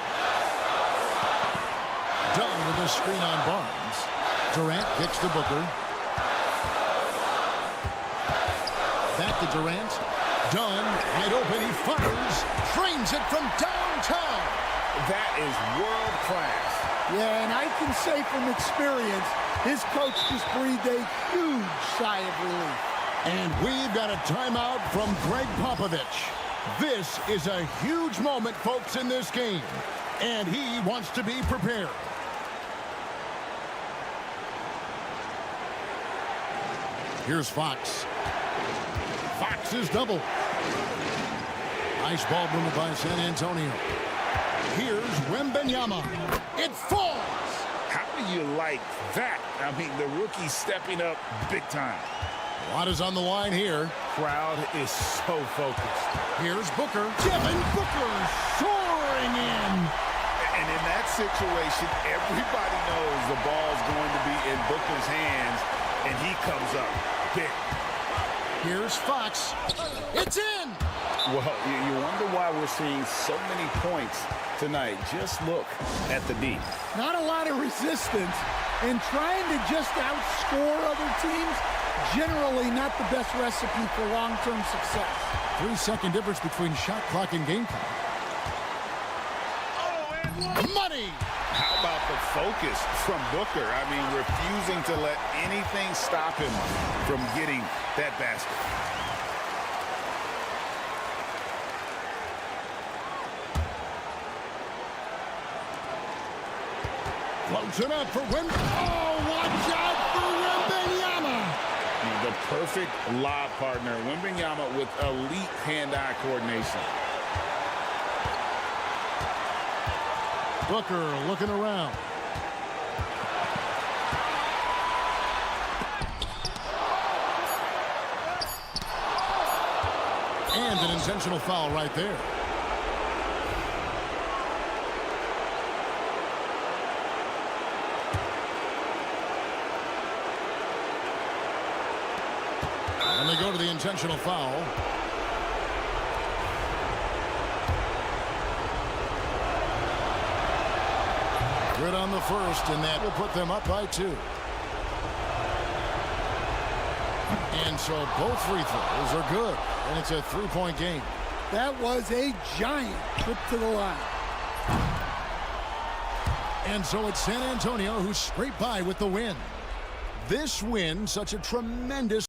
Dunn with a screen on Barnes. Durant kicks to Booker. Back to Durant. Dunn, wide open, he fires. Trains it from downtown. That is world class. Yeah, and I can say from experience, his coach just breathed a huge sigh of relief. And we've got a timeout from Greg Popovich. This is a huge moment, folks, in this game. And he wants to be prepared. Here's Fox. Fox is double. Nice ball movement by San Antonio. Here's Wembanyama. It falls. How do you like that? I mean, the rookie stepping up big time. A lot is on the line here. Crowd is so focused. Here's Booker. Devin Booker soaring in. And in that situation, everybody knows the ball's going to be in Booker's hands, and he comes up big. Here's Fox. It's in. Well, you wonder why we're seeing so many points tonight. Just look at the D. Not a lot of resistance, and trying to just outscore other teams, generally not the best recipe for long-term success. 3-second difference between shot clock and game clock. Money! How about the focus from Booker? I mean, refusing to let anything stop him from getting that basket. Floats it up for Wimb. Oh, watch out for Wembanyama! The perfect lob partner. Wembanyama with elite hand-eye coordination. Booker looking around. And an intentional foul right there. And they go to the intentional foul. Good on the first, and that will put them up by 2. And so both free throws are good, and it's a 3-point game. That was a giant trip to the line. And so it's San Antonio who scraped by with the win. This win, such a tremendous...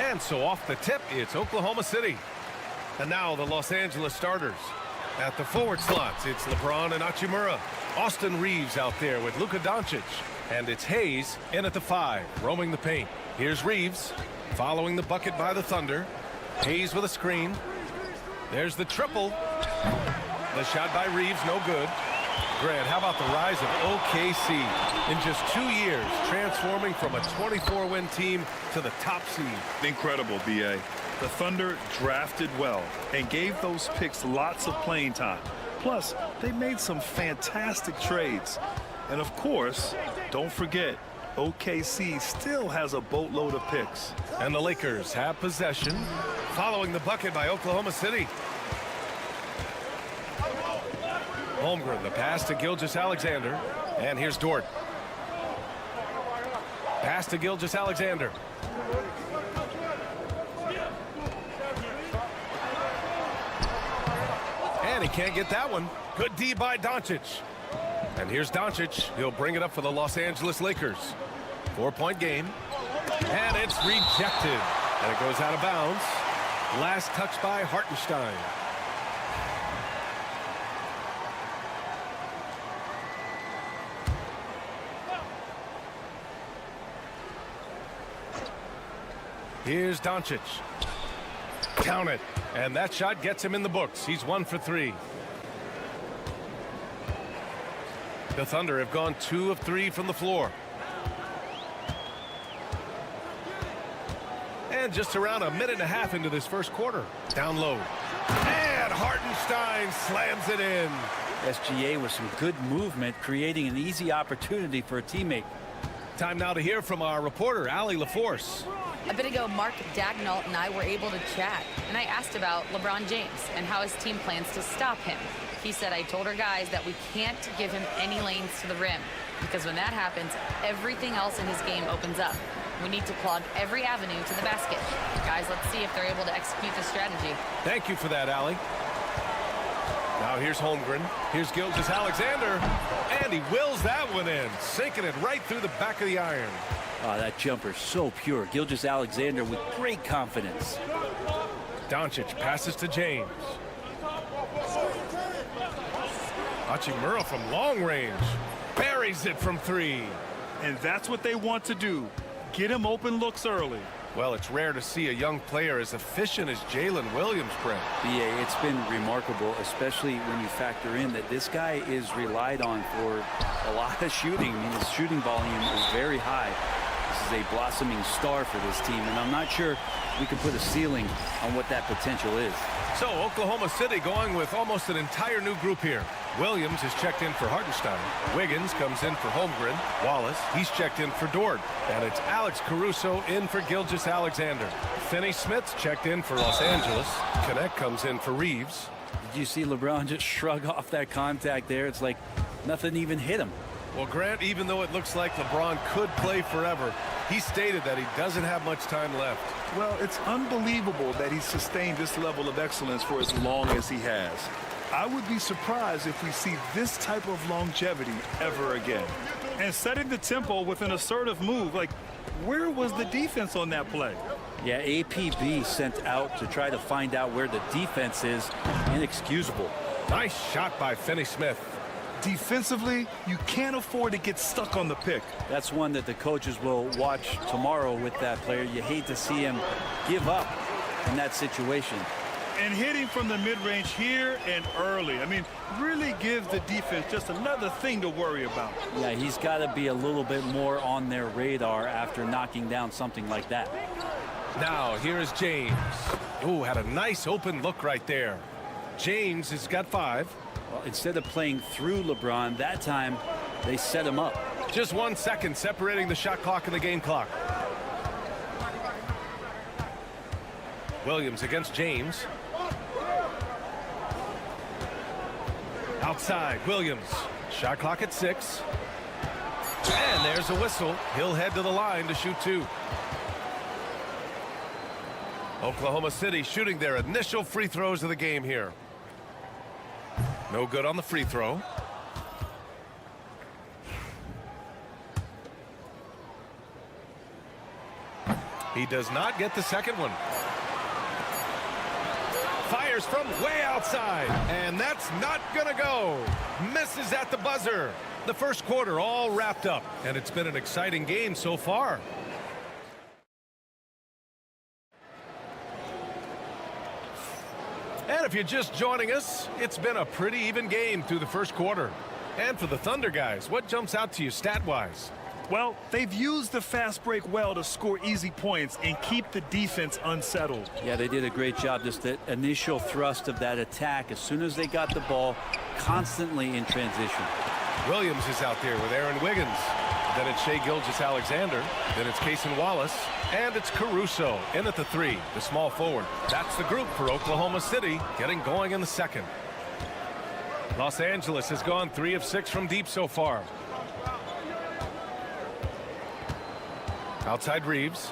And so off the tip, it's Oklahoma City. And now the Los Angeles starters. At the forward slots, it's LeBron and Hachimura. Austin Reeves out there with Luka Doncic. And it's Hayes in at the 5, roaming the paint. Here's Reeves, following the bucket by the Thunder. Hayes with a screen. There's the triple. The shot by Reeves, no good. Grant, how about the rise of OKC in just 2 years, transforming from a 24-win team to the top seed? Incredible, B.A. The Thunder drafted well and gave those picks lots of playing time. Plus, they made some fantastic trades. And of course, don't forget, OKC still has a boatload of picks. And the Lakers have possession, following the bucket by Oklahoma City. Holmgren, the pass to Gilgeous-Alexander. And here's Dort. Pass to Gilgeous-Alexander. And he can't get that one. Good D by Doncic. And here's Doncic. He'll bring it up for the Los Angeles Lakers. 4-point game. And it's rejected. And it goes out of bounds. Last touch by Hartenstein. Here's Doncic. Count it. And that shot gets him in the books. He's 1 for 3. The Thunder have gone 2 of 3 from the floor. And just around a minute and a half into this first quarter. Down low. And Hartenstein slams it in. SGA with some good movement, creating an easy opportunity for a teammate. Time now to hear from our reporter, Allie LaForce. A bit ago, Mark Dagnall and I were able to chat, and I asked about LeBron James and how his team plans to stop him. He said, I told our guys that we can't give him any lanes to the rim, because when that happens, everything else in his game opens up. We need to clog every avenue to the basket. Guys, let's see if they're able to execute the strategy. Thank you for that, Allie. Now here's Holmgren. Here's Gilgeous-Alexander. And he wills that one in, sinking it right through the back of the iron. Oh, that jumper so pure. Gilgeous-Alexander with great confidence. Doncic passes to James. Hachimura from long range. Buries it from 3. And that's what they want to do. Get him open looks early. Well, it's rare to see a young player as efficient as Jalen Williams, Brent. BA, it's been remarkable, especially when you factor in that this guy is relied on for a lot of shooting. I mean, his shooting volume is very high. This is a blossoming star for this team, and I'm not sure we can put a ceiling on what that potential is. So Oklahoma City going with almost an entire new group here. Williams is checked in for Hartenstein. Wiggins comes in for Holmgren. Wallace, he's checked in for Dort. And it's Alex Caruso in for Gilgeous-Alexander. Finney-Smith's checked in for Los Angeles. Connect comes in for Reeves. Did you see LeBron just shrug off that contact there? It's like nothing even hit him. Well, Grant, even though it looks like LeBron could play forever, he stated that he doesn't have much time left. Well, it's unbelievable that he's sustained this level of excellence for as long as he has. I would be surprised if we see this type of longevity ever again. And setting the tempo with an assertive move, like, where was the defense on that play? Yeah, APB sent out to try to find out where the defense is. Inexcusable. Nice shot by Finney-Smith. Defensively, you can't afford to get stuck on the pick. That's one that the coaches will watch tomorrow with that player. You hate to see him give up in that situation. And hitting from the mid-range here and early. I mean, really gives the defense just another thing to worry about. Yeah, he's got to be a little bit more on their radar after knocking down something like that. Now, here is James. Ooh, had a nice open look right there. James has got 5. Well, instead of playing through LeBron, that time they set him up. Just 1 second separating the shot clock and the game clock. Williams against James. Outside, Williams. Shot clock at 6. And there's a whistle. He'll head to the line to shoot 2. Oklahoma City shooting their initial free throws of the game here. No good on the free throw. He does not get the second one. Fires from way outside, and that's not gonna go. Misses at the buzzer. The first quarter all wrapped up, and it's been an exciting game so far. And if you're just joining us, it's been a pretty even game through the first quarter. And for the Thunder guys, what jumps out to you stat-wise? Well, they've used the fast break well to score easy points and keep the defense unsettled. Yeah, they did a great job. Just the initial thrust of that attack as soon as they got the ball, constantly in transition. Williams is out there with Aaron Wiggins. Then it's Shai Gilgeous-Alexander. Then it's Cason Wallace. And it's Caruso in at the 3, the small forward. That's the group for Oklahoma City, getting going in the second. Los Angeles has gone 3 of 6 from deep so far. Outside Reeves.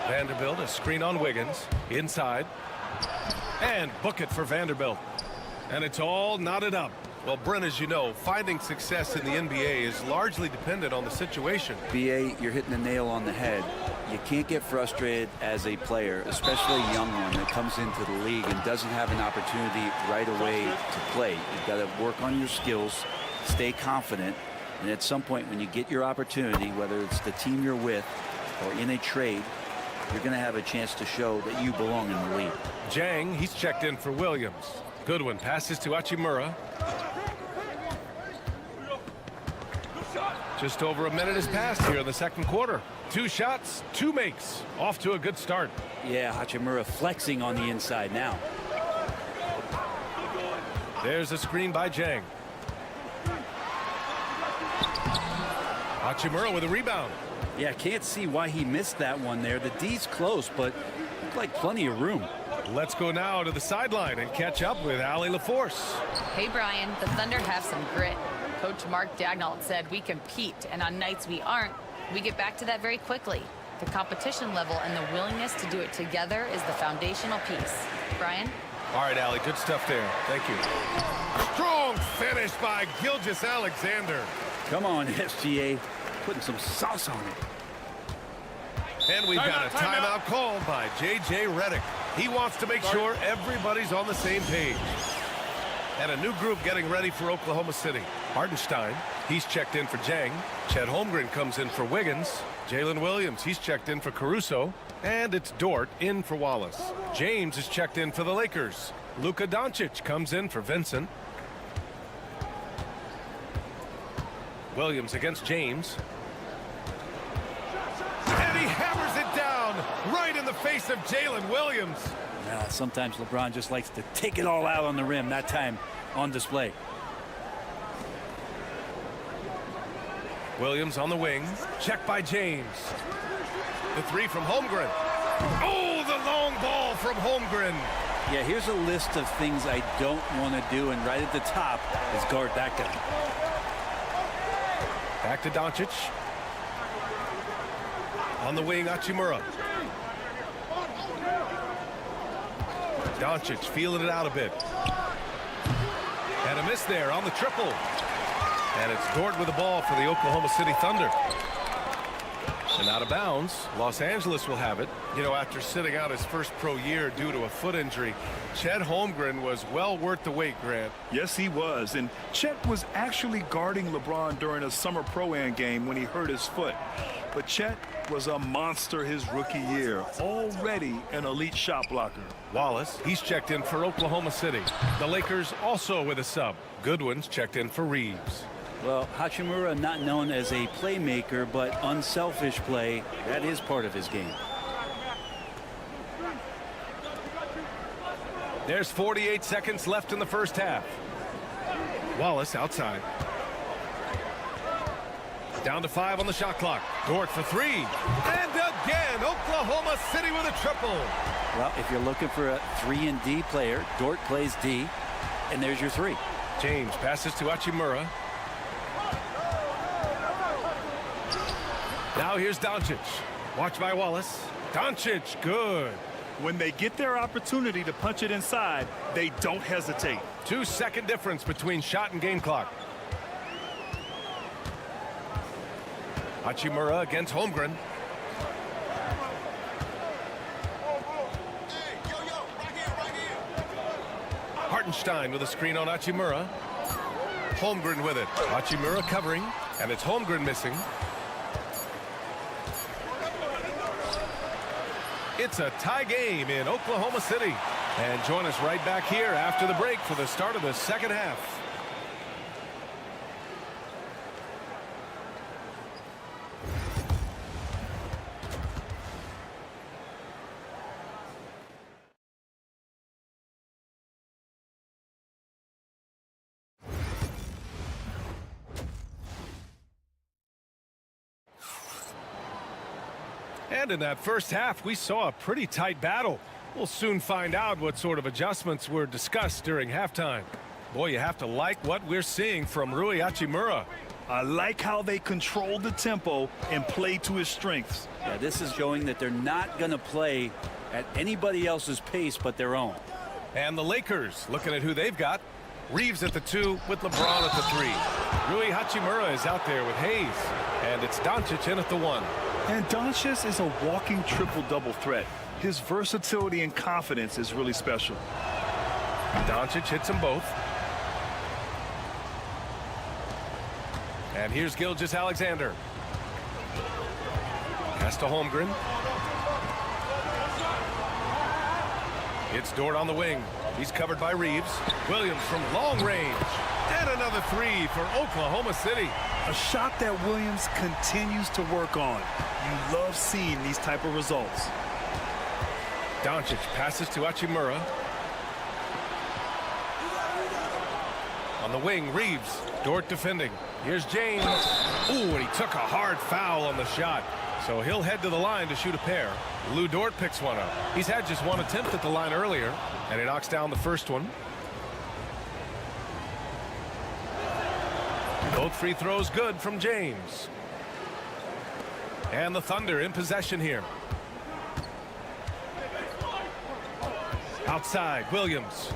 Vanderbilt, a screen on Wiggins. Inside. And book it for Vanderbilt. And it's all knotted up. Well, Brent, as you know, finding success in the NBA is largely dependent on the situation. BA, you're hitting the nail on the head. You can't get frustrated as a player, especially a young one that comes into the league and doesn't have an opportunity right away to play. You've got to work on your skills, stay confident, and at some point when you get your opportunity, whether it's the team you're with or in a trade, you're going to have a chance to show that you belong in the league. Jang, he's checked in for Williams. Goodwin passes to Hachimura. Just over a minute has passed here in the second quarter. 2 shots, 2 makes. Off to a good start. Yeah, Hachimura flexing on the inside now. There's a screen by Jang. Hachimura with a rebound. Yeah, can't see why he missed that one there. The D's close, but looked like plenty of room. Let's go now to the sideline and catch up with Allie LaForce. Hey, Brian, the Thunder have some grit. Coach Mark Daigneault said we compete, and on nights we aren't, we get back to that very quickly. The competition level and the willingness to do it together is the foundational piece. Brian? All right, Allie, good stuff there. Thank you. Strong finish by Gilgeous-Alexander. Come on, SGA. Putting some sauce on it. And we've got a timeout called by J.J. Redick. He wants to make sure everybody's on the same page. And a new group getting ready for Oklahoma City. Hartenstein, he's checked in for Jang. Chet Holmgren comes in for Wiggins. Jalen Williams, he's checked in for Caruso. And it's Dort in for Wallace. James is checked in for the Lakers. Luka Doncic comes in for Vincent. Williams against James. And he hammers it down right in the face of Jalen Williams. Sometimes LeBron just likes to take it all out on the rim, that time on display. Williams on the wing. Check by James. The three from Holmgren. Oh, the long ball from Holmgren. Yeah, here's a list of things I don't want to do, and right at the top is guard that guy. Back to Doncic. On the wing, Hachimura. Doncic feeling it out a bit. And a miss there on the triple. And it's Dort with the ball for the Oklahoma City Thunder. And out of bounds, Los Angeles will have it. You know, after sitting out his first pro year due to a foot injury, Chet Holmgren was well worth the wait, Grant. Yes, he was. And Chet was actually guarding LeBron during a summer Pro-Am game when he hurt his foot. But Chet was a monster his rookie year, already an elite shot blocker. Wallace, he's checked in for Oklahoma City. The Lakers also with a sub. Goodwin's checked in for Reeves. Well, Hachimura not known as a playmaker, but unselfish play, that is part of his game. There's 48 seconds left in the first half. Wallace outside. Down to 5 on the shot clock. Dort for 3. And again, Oklahoma City with a triple. Well, if you're looking for a 3-and-D player, Dort plays D, and there's your 3. James passes to Hachimura. Now here's Doncic. Watch by Wallace. Doncic, good. When they get their opportunity to punch it inside, they don't hesitate. 2-second difference between shot and game clock. Hachimura against Holmgren. Hartenstein with a screen on Hachimura. Holmgren with it. Hachimura covering, and it's Holmgren missing. It's a tie game in Oklahoma City. And join us right back here after the break for the start of the second half. And in that first half, we saw a pretty tight battle. We'll soon find out what sort of adjustments were discussed during halftime. Boy, you have to like what we're seeing from Rui Hachimura. I like how they control the tempo and play to his strengths. Yeah, this is showing that they're not going to play at anybody else's pace but their own. And the Lakers, looking at who they've got. Reeves at the 2 with LeBron at the 3. Rui Hachimura is out there with Hayes. And it's Doncic in at the 1. And Doncic is a walking triple-double threat. His versatility and confidence is really special. Doncic hits them both. And here's Gilgeous-Alexander. Pass to Holmgren. It's Dort on the wing. He's covered by Reeves. Williams from long range. And another 3 for Oklahoma City. A shot that Williams continues to work on. You love seeing these type of results. Doncic passes to Hachimura. On the wing, Reeves. Dort defending. Here's James. Ooh, and he took a hard foul on the shot. So he'll head to the line to shoot a pair. Lou Dort picks one up. He's had just one attempt at the line earlier, and he knocks down the first one. Both free throws good from James. And the Thunder in possession here. Outside, Williams.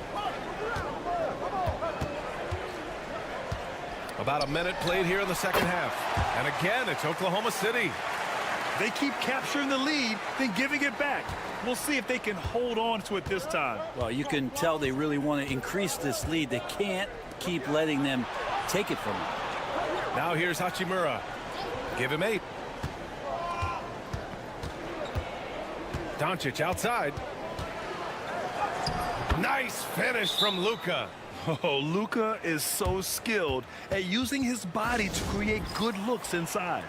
About a minute played here in the second half. And again, it's Oklahoma City. They keep capturing the lead, then giving it back. We'll see if they can hold on to it this time. Well, you can tell they really want to increase this lead. They can't keep letting them take it from them. Now here's Hachimura. Give him 8. Doncic outside. Nice finish from Luka. Oh, Luka is so skilled at using his body to create good looks inside.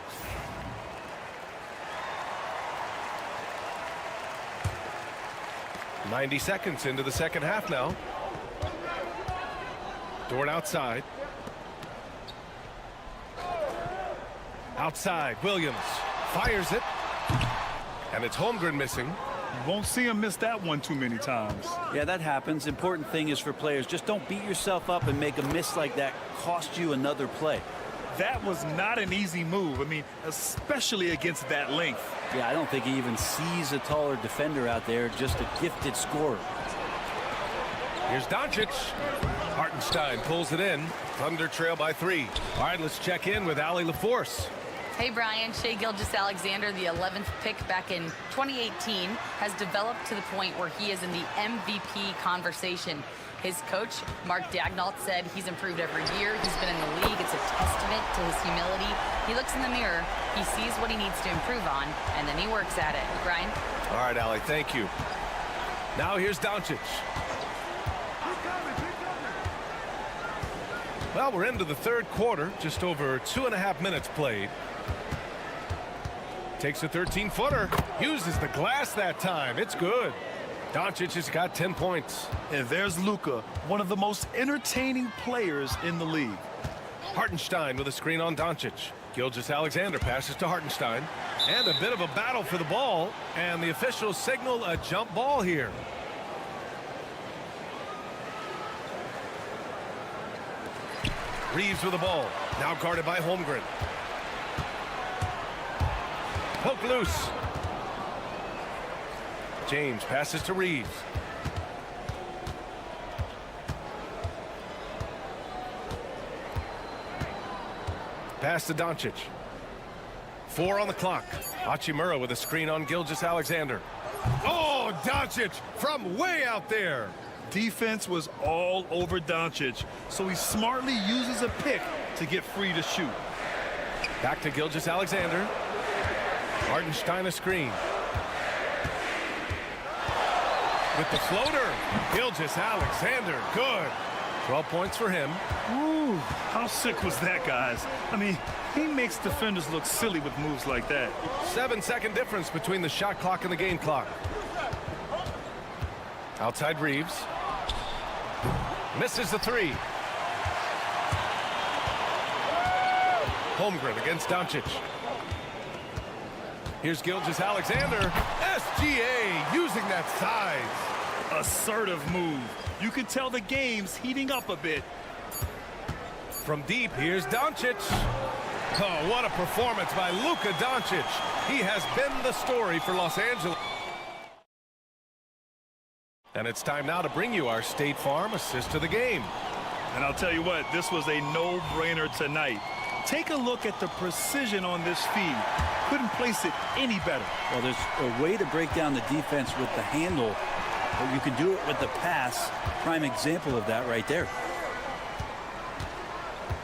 .90 seconds into the second half now. Dort outside. Outside, Williams fires it. And it's Holmgren missing. You won't see him miss that one too many times. Yeah, that happens. Important thing is for players, just don't beat yourself up and make a miss like that cost you another play. That was not an easy move. I mean, especially against that length. Yeah, I don't think he even sees a taller defender out there, just a gifted scorer. Here's Doncic. Hartenstein pulls it in. Thunder trail by 3. All right, let's check in with Allie LaForce. Hey, Brian. Shai Gilgeous-Alexander, the 11th pick back in 2018, has developed to the point where he is in the MVP conversation. His coach, Mark Daignault, said he's improved every year. He's been in the league. It's a testament to his humility. He looks in the mirror, he sees what he needs to improve on, and then he works at it. Brian? All right, Allie, thank you. Now here's Doncic. Well, we're into the third quarter, just over 2.5 minutes played. Takes a 13-footer, uses the glass that time. It's good. Doncic has got 10 points. And there's Luka, one of the most entertaining players in the league. Hartenstein with a screen on Doncic. Gilgeous-Alexander passes to Hartenstein. And a bit of a battle for the ball. And the officials signal a jump ball here. Reeves with the ball. Now guarded by Holmgren. Poke loose. James passes to Reeves. Pass to Doncic. 4 on the clock. Hachimura with a screen on Gilgeous-Alexander. Oh, Doncic from way out there. Defense was all over Doncic, so he smartly uses a pick to get free to shoot. Back to Gilgeous-Alexander. Hartenstein a screen. With the floater, Gilgeous-Alexander, good. 12 points for him. Ooh, how sick was that, guys? I mean, he makes defenders look silly with moves like that. 7-second difference between the shot clock and the game clock. Outside Reeves. Misses the 3. Holmgren against Doncic. Here's Gilgeous-Alexander. SGA using that size. Assertive move. You can tell the game's heating up a bit. From deep, here's Doncic. Oh, what a performance by Luka Doncic. He has been the story for Los Angeles. And it's time now to bring you our State Farm assist of the game. And I'll tell you what, this was a no-brainer tonight. Take a look at the precision on this feed. Couldn't place it any better. Well, there's a way to break down the defense with the handle, but you can do it with the pass. Prime example of that right there.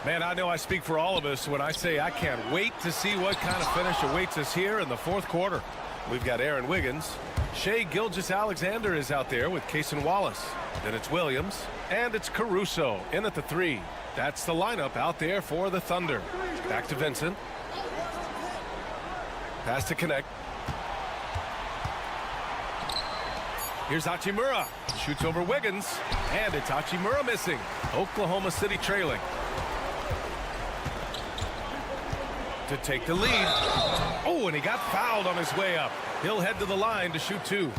Man, I know I speak for all of us when I say I can't wait to see what kind of finish awaits us here in the fourth quarter. We've got Aaron Wiggins. Shai Gilgeous-Alexander is out there with Cason Wallace. Then it's Williams. And it's Caruso in at the 3. That's the lineup out there for the Thunder. Back to Vincent. Pass to Connect. Here's Hachimura. Shoots over Wiggins. And it's Hachimura missing. Oklahoma City trailing. To take the lead. Oh, and he got fouled on his way up. He'll head to the line to shoot 2.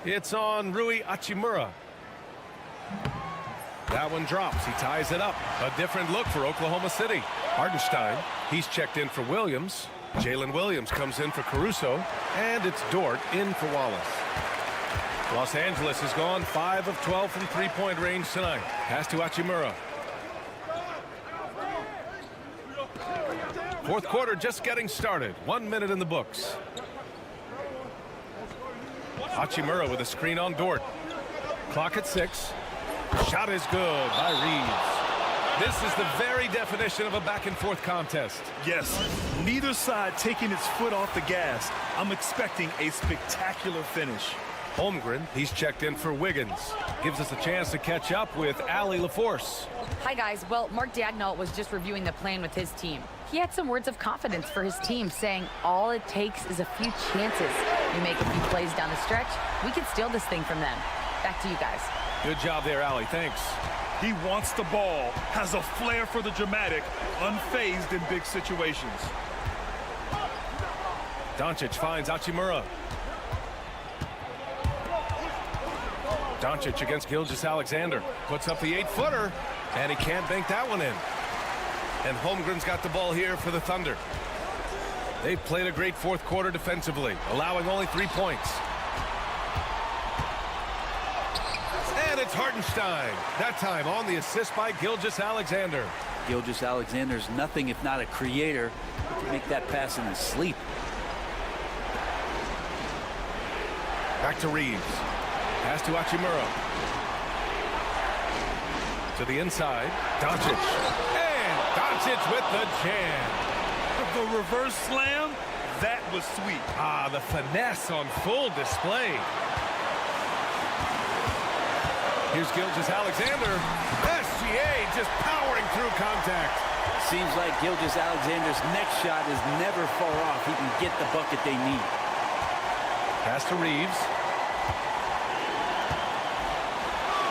It's on Rui Hachimura. That one drops. He ties it up. A different look for Oklahoma City. Hartenstein, he's checked in for Williams. Jalen Williams comes in for Caruso. And it's Dort in for Wallace. Los Angeles has gone 5 of 12 from three-point range tonight. Pass to Hachimura. Fourth quarter just getting started. 1 minute in the books. Hachimura with a screen on Dort. Clock at 6. Shot is good by Reeves. This is the very definition of a back-and-forth contest. Yes, neither side taking its foot off the gas. I'm expecting a spectacular finish. Holmgren, he's checked in for Wiggins. Gives us a chance to catch up with Allie LaForce. Hi, guys. Well, Mark Dagnall was just reviewing the plan with his team. He had some words of confidence for his team, saying all it takes is a few chances. You make a few plays down the stretch, we can steal this thing from them. Back to you guys. Good job there, Allie. Thanks. He wants the ball, has a flair for the dramatic, unfazed in big situations. Doncic finds Hachimura. Doncic against Gilgeous-Alexander. Puts up the 8-footer, and he can't bank that one in. And Holmgren's got the ball here for the Thunder. They've played a great fourth quarter defensively, allowing only 3 points. And it's Hartenstein. That time on the assist by Gilgeous-Alexander. Gilgeous-Alexander's nothing if not a creator. He can make that pass in his sleep. Back to Reeves. Pass to Hachimura. To the inside. Doncic. And Doncic with the jam. The reverse slam, that was sweet. Ah, the finesse on full display. Here's Gilgeous-Alexander. SGA just powering through contact. Seems like Gilgeous-Alexander's next shot is never far off. He can get the bucket they need. Pass to Reeves.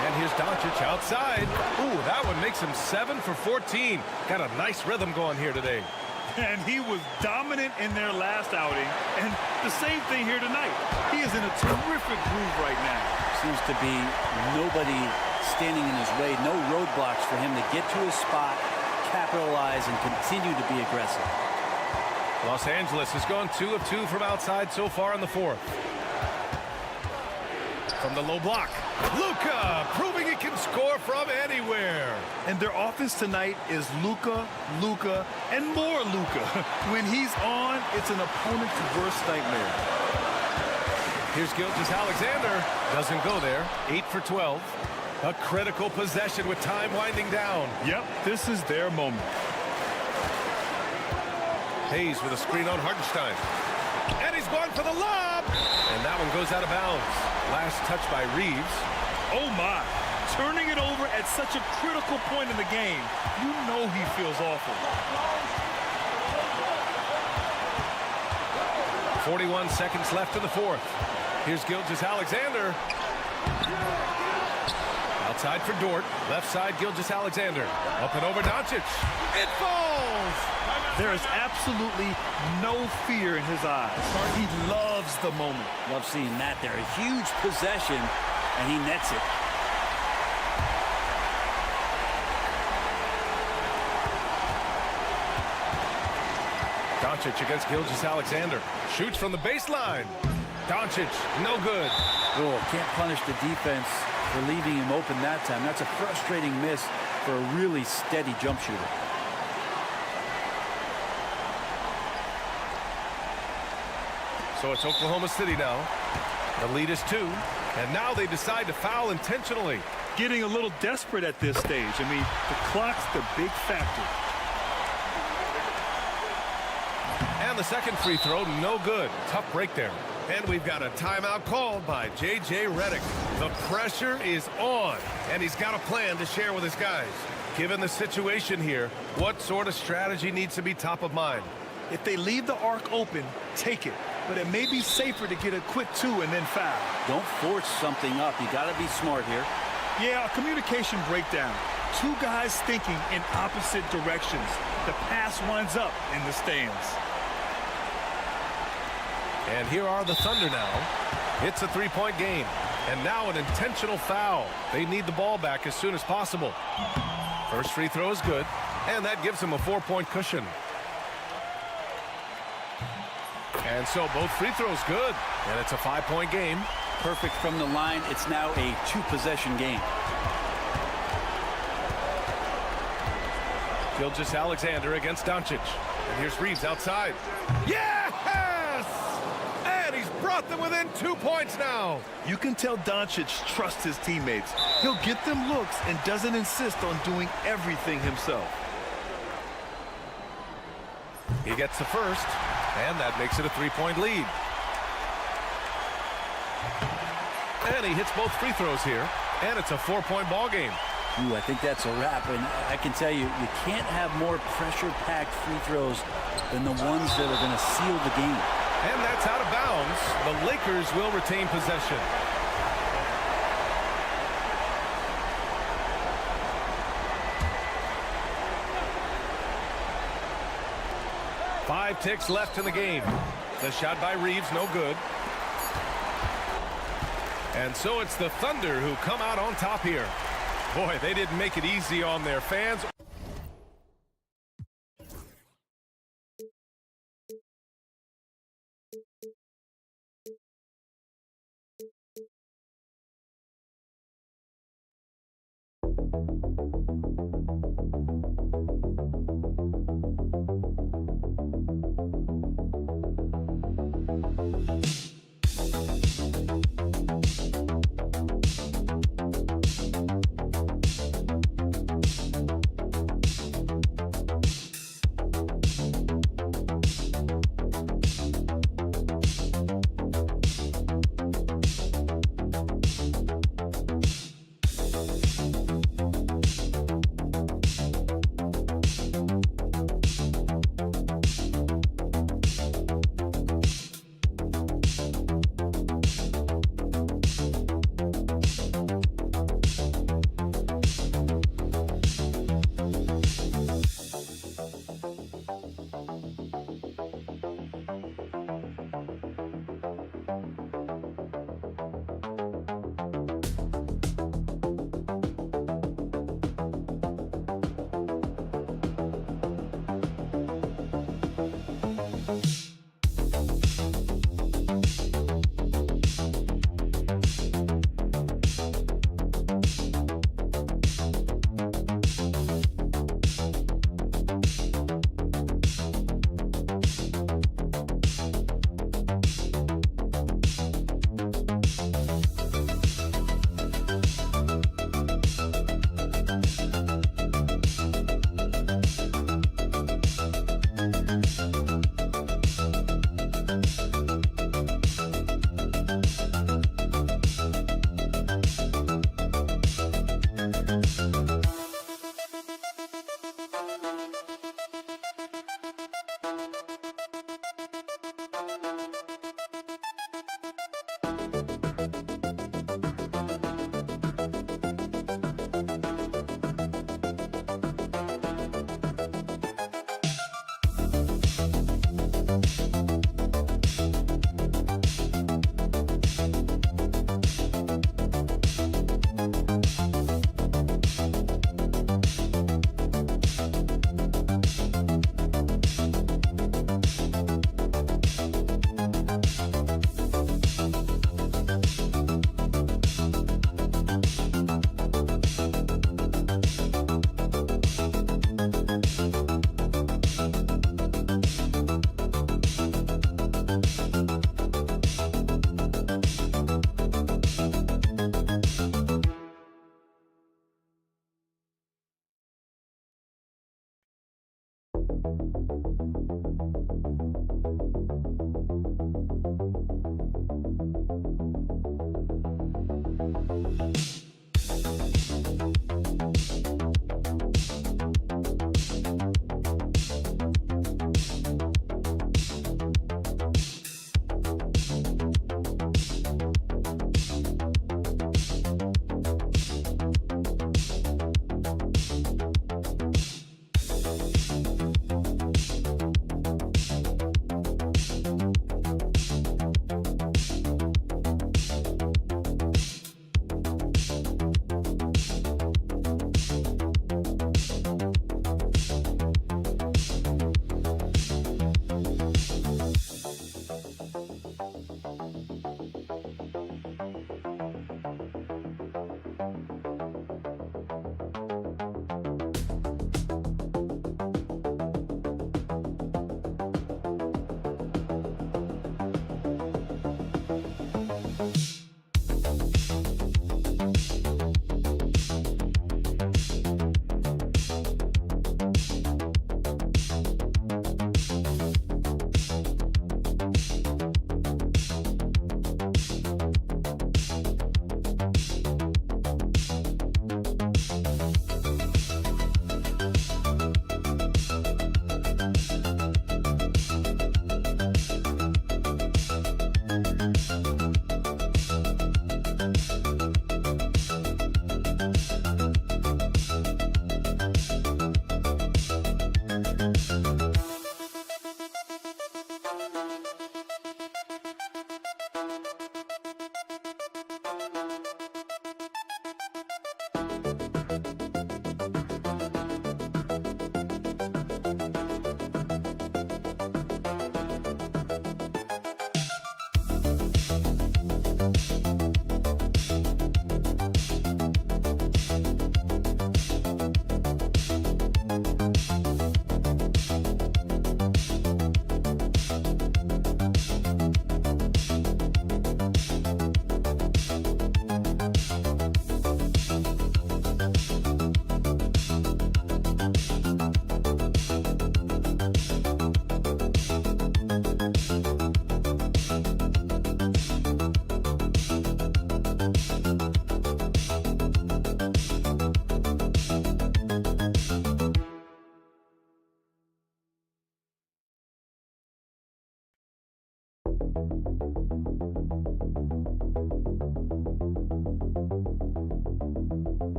And here's Doncic outside. Ooh, that one makes him 7 for 14. Got a nice rhythm going here today. And he was dominant in their last outing. And the same thing here tonight. He is in a terrific groove right now. Seems to be nobody standing in his way. No roadblocks for him to get to his spot, capitalize, and continue to be aggressive. Los Angeles has gone 2 of 2 from outside so far in the fourth. From the low block, Luka proving he can score from anywhere. And their offense tonight is Luka, Luka, and more Luka. When he's on, it's an opponent's worst nightmare. Here's Gilgeous-Alexander. Doesn't go there. 8 for 12. A critical possession with time winding down. Yep, this is their moment. Hayes with a screen on Hartenstein. And he's going for the lob. And that one goes out of bounds. Last touch by Reeves. Oh my, turning it over at such a critical point in the game. You know he feels awful. 41 seconds left in the fourth. Here's Gilgeous-Alexander. Outside for Dort. Left side, Gilgeous-Alexander. Up and over Doncic. It falls! There is absolutely no fear in his eyes. He loves the moment. Love seeing that there. A huge possession, and he nets it. Doncic against Gilgeous-Alexander. Shoots from the baseline. Doncic, no good. Oh, can't punish the defense for leaving him open that time. That's a frustrating miss for a really steady jump shooter. So it's Oklahoma City now. The lead is 2. And now they decide to foul intentionally. Getting a little desperate at this stage. I mean, the clock's the big factor. And the second free throw, no good. Tough break there. And we've got a timeout called by J.J. Redick. The pressure is on, and he's got a plan to share with his guys. Given the situation here, what sort of strategy needs to be top of mind? If they leave the arc open, take it. But it may be safer to get a quick 2 and then foul. Don't force something up. You got to be smart here. Yeah, a communication breakdown. 2 guys thinking in opposite directions. The pass winds up in the stands. And here are the Thunder now. It's a 3-point game. And now an intentional foul. They need the ball back as soon as possible. First free throw is good, and that gives them a 4-point cushion. And so both free throws good, and it's a 5-point game. Perfect from the line. It's now a 2-possession game. Gilgeous-Alexander against Doncic. And here's Reeves outside. Yes! And he's brought them within 2 points now. You can tell Doncic trusts his teammates. He'll get them looks and doesn't insist on doing everything himself. He gets the first, and that makes it a 3-point lead. And he hits both free throws here, and it's a 4-point ball game. Ooh, I think that's a wrap, and I can tell you, you can't have more pressure-packed free throws than the ones that are going to seal the game. And that's out of bounds. The Lakers will retain possession. Five ticks left in the game. The shot by Reeves, no good. And so it's the Thunder who come out on top here. Boy, they didn't make it easy on their fans.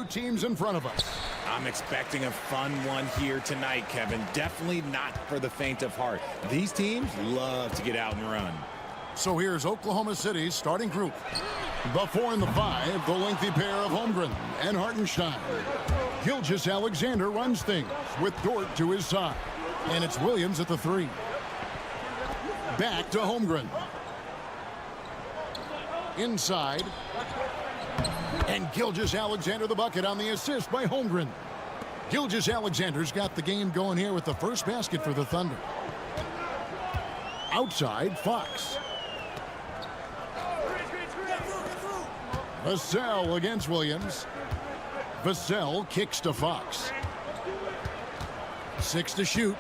Teams in front of us. I'm expecting a fun one here tonight, Kevin. Definitely not for the faint of heart. These teams love to get out and run. So here's Oklahoma City's starting group. The 4 and the 5, the lengthy pair of Holmgren and Hartenstein. Gilgeous-Alexander runs things with Dort to his side. And it's Williams at the 3. Back to Holmgren. Inside. And Gilgeous-Alexander the bucket on the assist by Holmgren. Gilgeous-Alexander's got the game going here with the first basket for the Thunder. Outside, Fox. Vassell against Williams. Vassell kicks to Fox. 6 to shoot.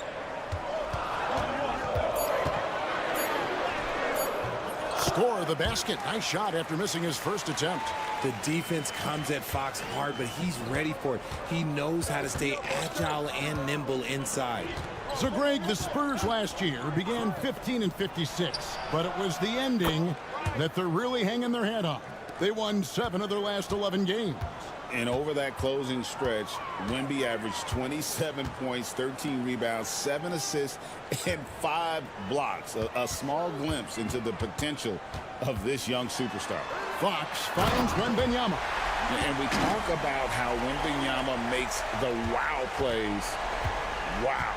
Score the basket. Nice shot after missing his first attempt. The defense comes at Fox hard, but he's ready for it. He knows how to stay agile and nimble inside. So, Greg, the Spurs last year began 15-56, but it was the ending that they're really hanging their head on. They won 7 of their last 11 games. And over that closing stretch, Wemby averaged 27 points, 13 rebounds, 7 assists, and 5 blocks. A small glimpse into the potential of this young superstar. Fox finds Wembanyama. And we talk about how Wembanyama makes the wow plays. Wow.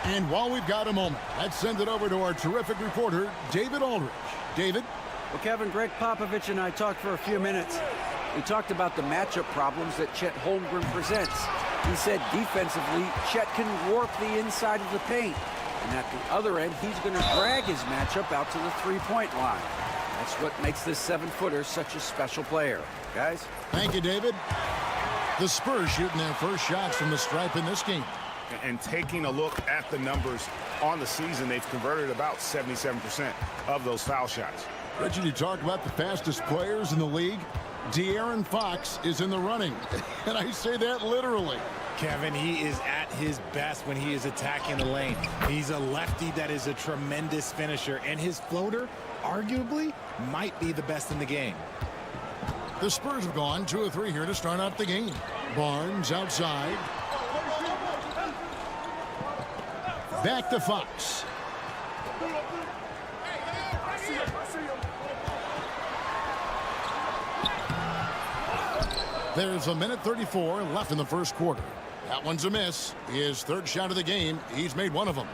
And while we've got a moment, let's send it over to our terrific reporter, David Aldridge. David? Well, Kevin, Greg Popovich and I talked for a few minutes. We talked about the matchup problems that Chet Holmgren presents. He said defensively, Chet can warp the inside of the paint. And at the other end, he's going to drag his matchup out to the three-point line. That's what makes this 7-footer such a special player. Guys? Thank you, David. The Spurs shooting their first shots from the stripe in this game. And taking a look at the numbers on the season, they've converted about 77% of those foul shots. Richard, you talk about the fastest players in the league. De'Aaron Fox is in the running, and I say that literally. Kevin, he is at his best when he is attacking the lane. He's a lefty that is a tremendous finisher, and his floater, arguably, might be the best in the game. The Spurs have gone 2 of 3 here to start out the game. Barnes outside. Back to Fox. There's a minute 34 left in the first quarter. That one's a miss. His third shot of the game. He's made one of them.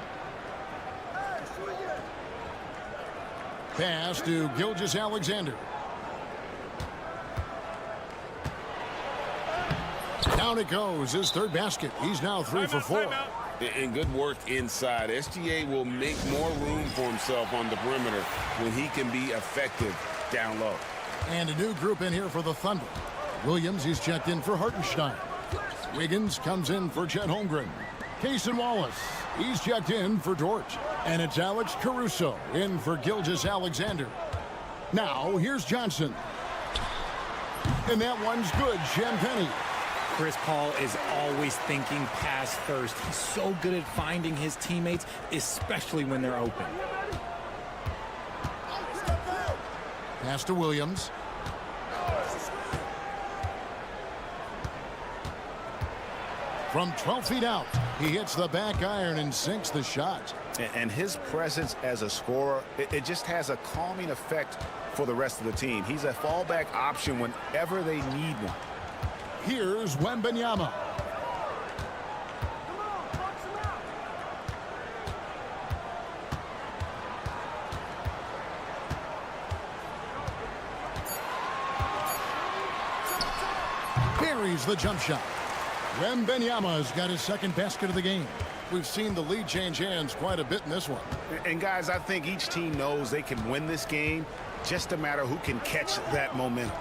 Pass to Gilgeous-Alexander. Down it goes. His third basket. He's now 3 for 4. And good work inside. SGA will make more room for himself on the perimeter when he can be effective down low. And a new group in here for the Thunder. Williams, he's checked in for Hartenstein. Wiggins comes in for Chet Holmgren. Cason Wallace, he's checked in for Dort. And it's Alex Caruso in for Gilgeous-Alexander. Now, here's Johnson. And that one's good, Champagnie. Chris Paul is always thinking pass first. He's so good at finding his teammates, especially when they're open. Pass to Williams. From 12 feet out, he hits the back iron and sinks the shot. And his presence as a scorer, it just has a calming effect for the rest of the team. He's a fallback option whenever they need one. Here's Wembanyama. buries the jump shot. Wembanyama's got his second basket of the game. We've seen the lead change hands quite a bit in this one. And guys, I think each team knows they can win this game. Just a matter who can catch that momentum.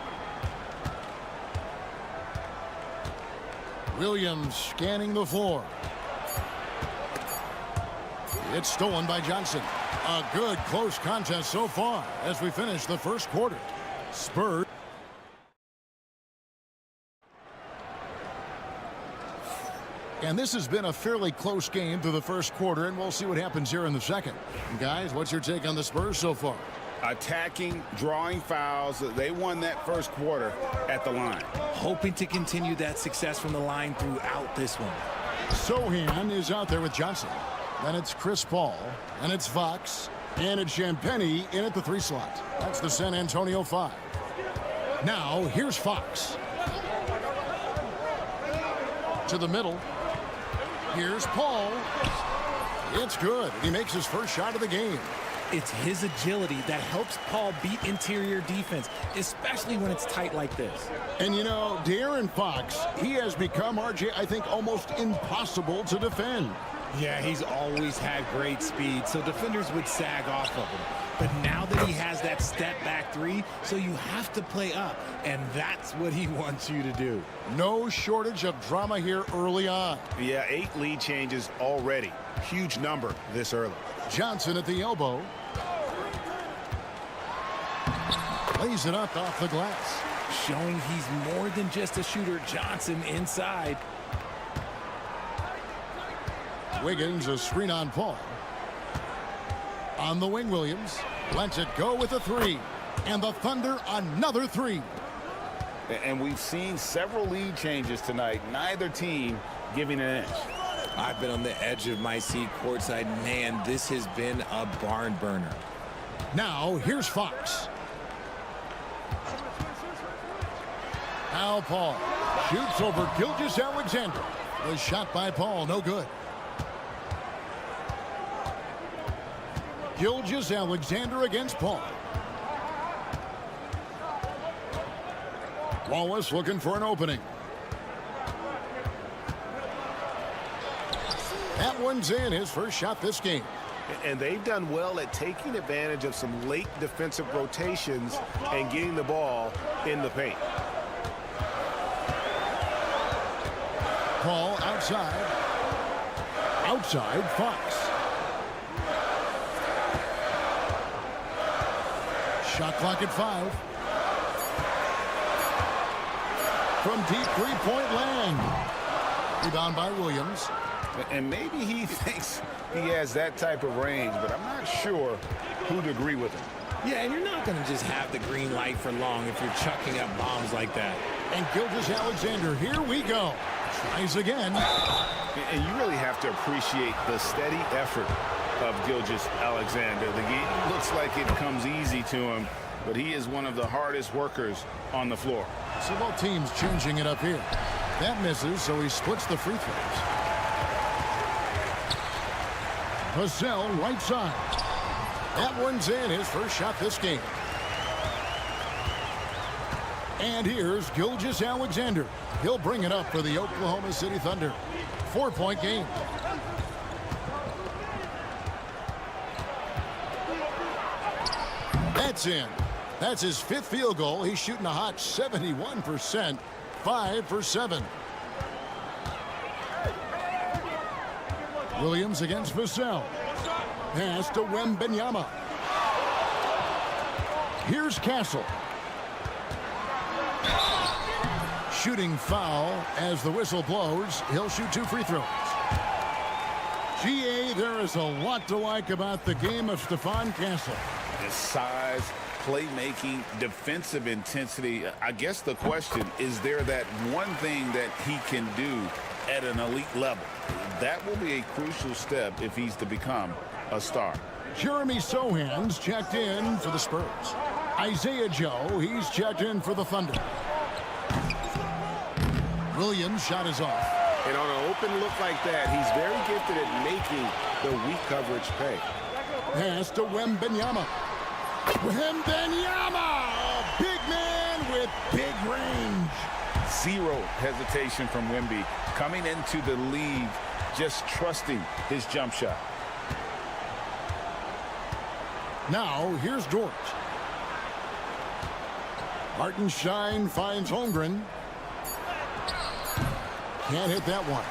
Williams scanning the floor. It's stolen by Johnson. A good close contest so far as we finish the first quarter. Spurs. And this has been a fairly close game through the first quarter, and we'll see what happens here in the second. And guys, what's your take on the Spurs so far? Attacking, drawing fouls. They won that first quarter at the line. Hoping to continue that success from the line throughout this one. Sohan is out there with Johnson. Then it's Chris Paul, and it's Fox, and it's Champagnie in at the 3 slot. That's the San Antonio 5. Now, here's Fox. To the middle. Here's Paul. It's good. He makes his first shot of the game. It's his agility that helps Paul beat interior defense, especially when it's tight like this. And you know, De'Aaron Fox, he has become, RJ, I think, almost impossible to defend. Yeah, he's always had great speed, so defenders would sag off of him. But now that he has that step-back 3, so you have to play up, and that's what he wants you to do. No shortage of drama here early on. Yeah, 8 lead changes already. Huge number this early. Johnson at the elbow. Lays it up off the glass. Showing he's more than just a shooter. Johnson inside. Wiggins, a screen on Paul. On the wing, Williams lets it go with a 3. And the Thunder, another 3. And we've seen several lead changes tonight. Neither team giving an inch. I've been on the edge of my seat courtside. Man, this has been a barn burner. Now, here's Fox. Now Paul shoots over Gilgeous-Alexander. The shot by Paul, no good. Gilgeous-Alexander against Paul. Wallace looking for an opening. That one's in, his first shot this game. And they've done well at taking advantage of some late defensive rotations and getting the ball in the paint. Paul outside. Outside, Fox. Shot clock at 5. From deep three-point land. Rebound by Williams. And maybe he thinks he has that type of range, but I'm not sure who'd agree with him. Yeah, and you're not going to just have the green light for long if you're chucking up bombs like that. And Gilgeous-Alexander, here we go. Tries again. And you really have to appreciate the steady effort of Gilgeous-Alexander. The game looks like it comes easy to him, but he is one of the hardest workers on the floor. So both teams changing it up here. That misses, so he splits the free throws. Vassell right side. That one's in, his first shot this game. And here's Gilgeous-Alexander. He'll bring it up for the Oklahoma City Thunder. 4-point game. That's in. That's his 5th field goal. He's shooting a hot 71%. 5 for 7. Williams against Vassell. Pass to Wembanyama. Here's Castle. Shooting foul as the whistle blows. He'll shoot 2 free throws. GA, there is a lot to like about the game of Stephon Castle. His size, playmaking, defensive intensity. I guess the question, is there that one thing that he can do at an elite level? That will be a crucial step if he's to become a star. Jeremy Sohan's checked in for the Spurs. Isaiah Joe, he's checked in for the Thunder. Williams' shot is off. And on an open look like that, he's very gifted at making the weak coverage pay. Pass to Wembanyama. Wembanyama! Big man with big range. Zero hesitation from Wemby. Coming into the league, just trusting his jump shot. Now, here's Dort. Hartenstein finds Holmgren. Can't hit that one.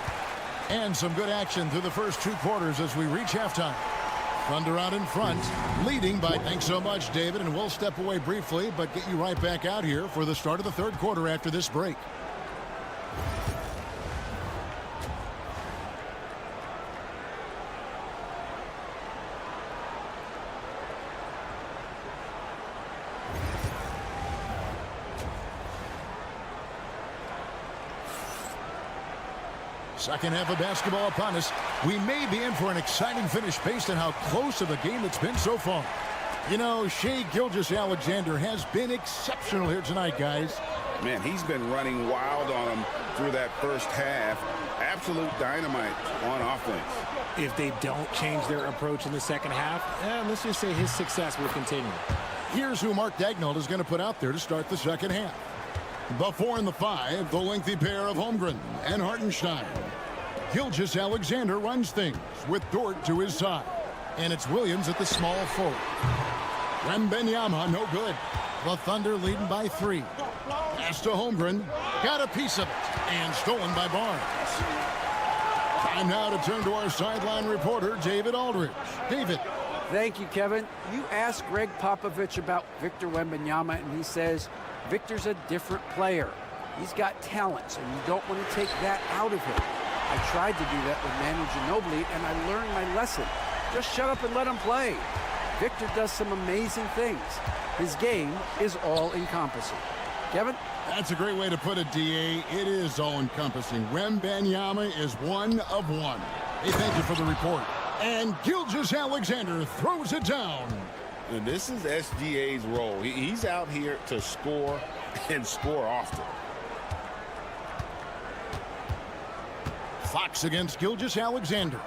And some good action through the first 2 quarters as we reach halftime. Thunder out in front, leading by... Thanks so much, David, and we'll step away briefly, but get you right back out here for the start of the 3rd quarter after this break. Second half of basketball upon us. We may be in for an exciting finish based on how close of a game it's been so far. You know, Shai Gilgeous-Alexander has been exceptional here tonight, guys. Man, he's been running wild on them through that first half. Absolute dynamite on offense. If they don't change their approach in the second half, let's just say his success will continue. Here's who Mark Daigneault is going to put out there to start the second half. The 4 and the 5, the lengthy pair of Holmgren and Hartenstein. Gilgeous-Alexander runs things with Dort to his side. And it's Williams at the small forward. Wembanyama, no good. The Thunder leading by 3. Pass to Holmgren. Got a piece of it. And stolen by Barnes. Time now to turn to our sideline reporter, David Aldridge. David. Thank you, Kevin. You asked Greg Popovich about Victor Wembanyama, and he says Victor's a different player. He's got talents, and you don't want to take that out of him. I tried to do that with Manu Ginobili, and I learned my lesson. Just shut up and let him play. Victor does some amazing things. His game is all-encompassing. Kevin? That's a great way to put it, D.A. It is all-encompassing. Wembanyama is 1 of 1. Hey, thank you for the report. And Gilgeous-Alexander throws it down. And this is SGA's role. He's out here to score and score often. Fox against Gilgeous-Alexander.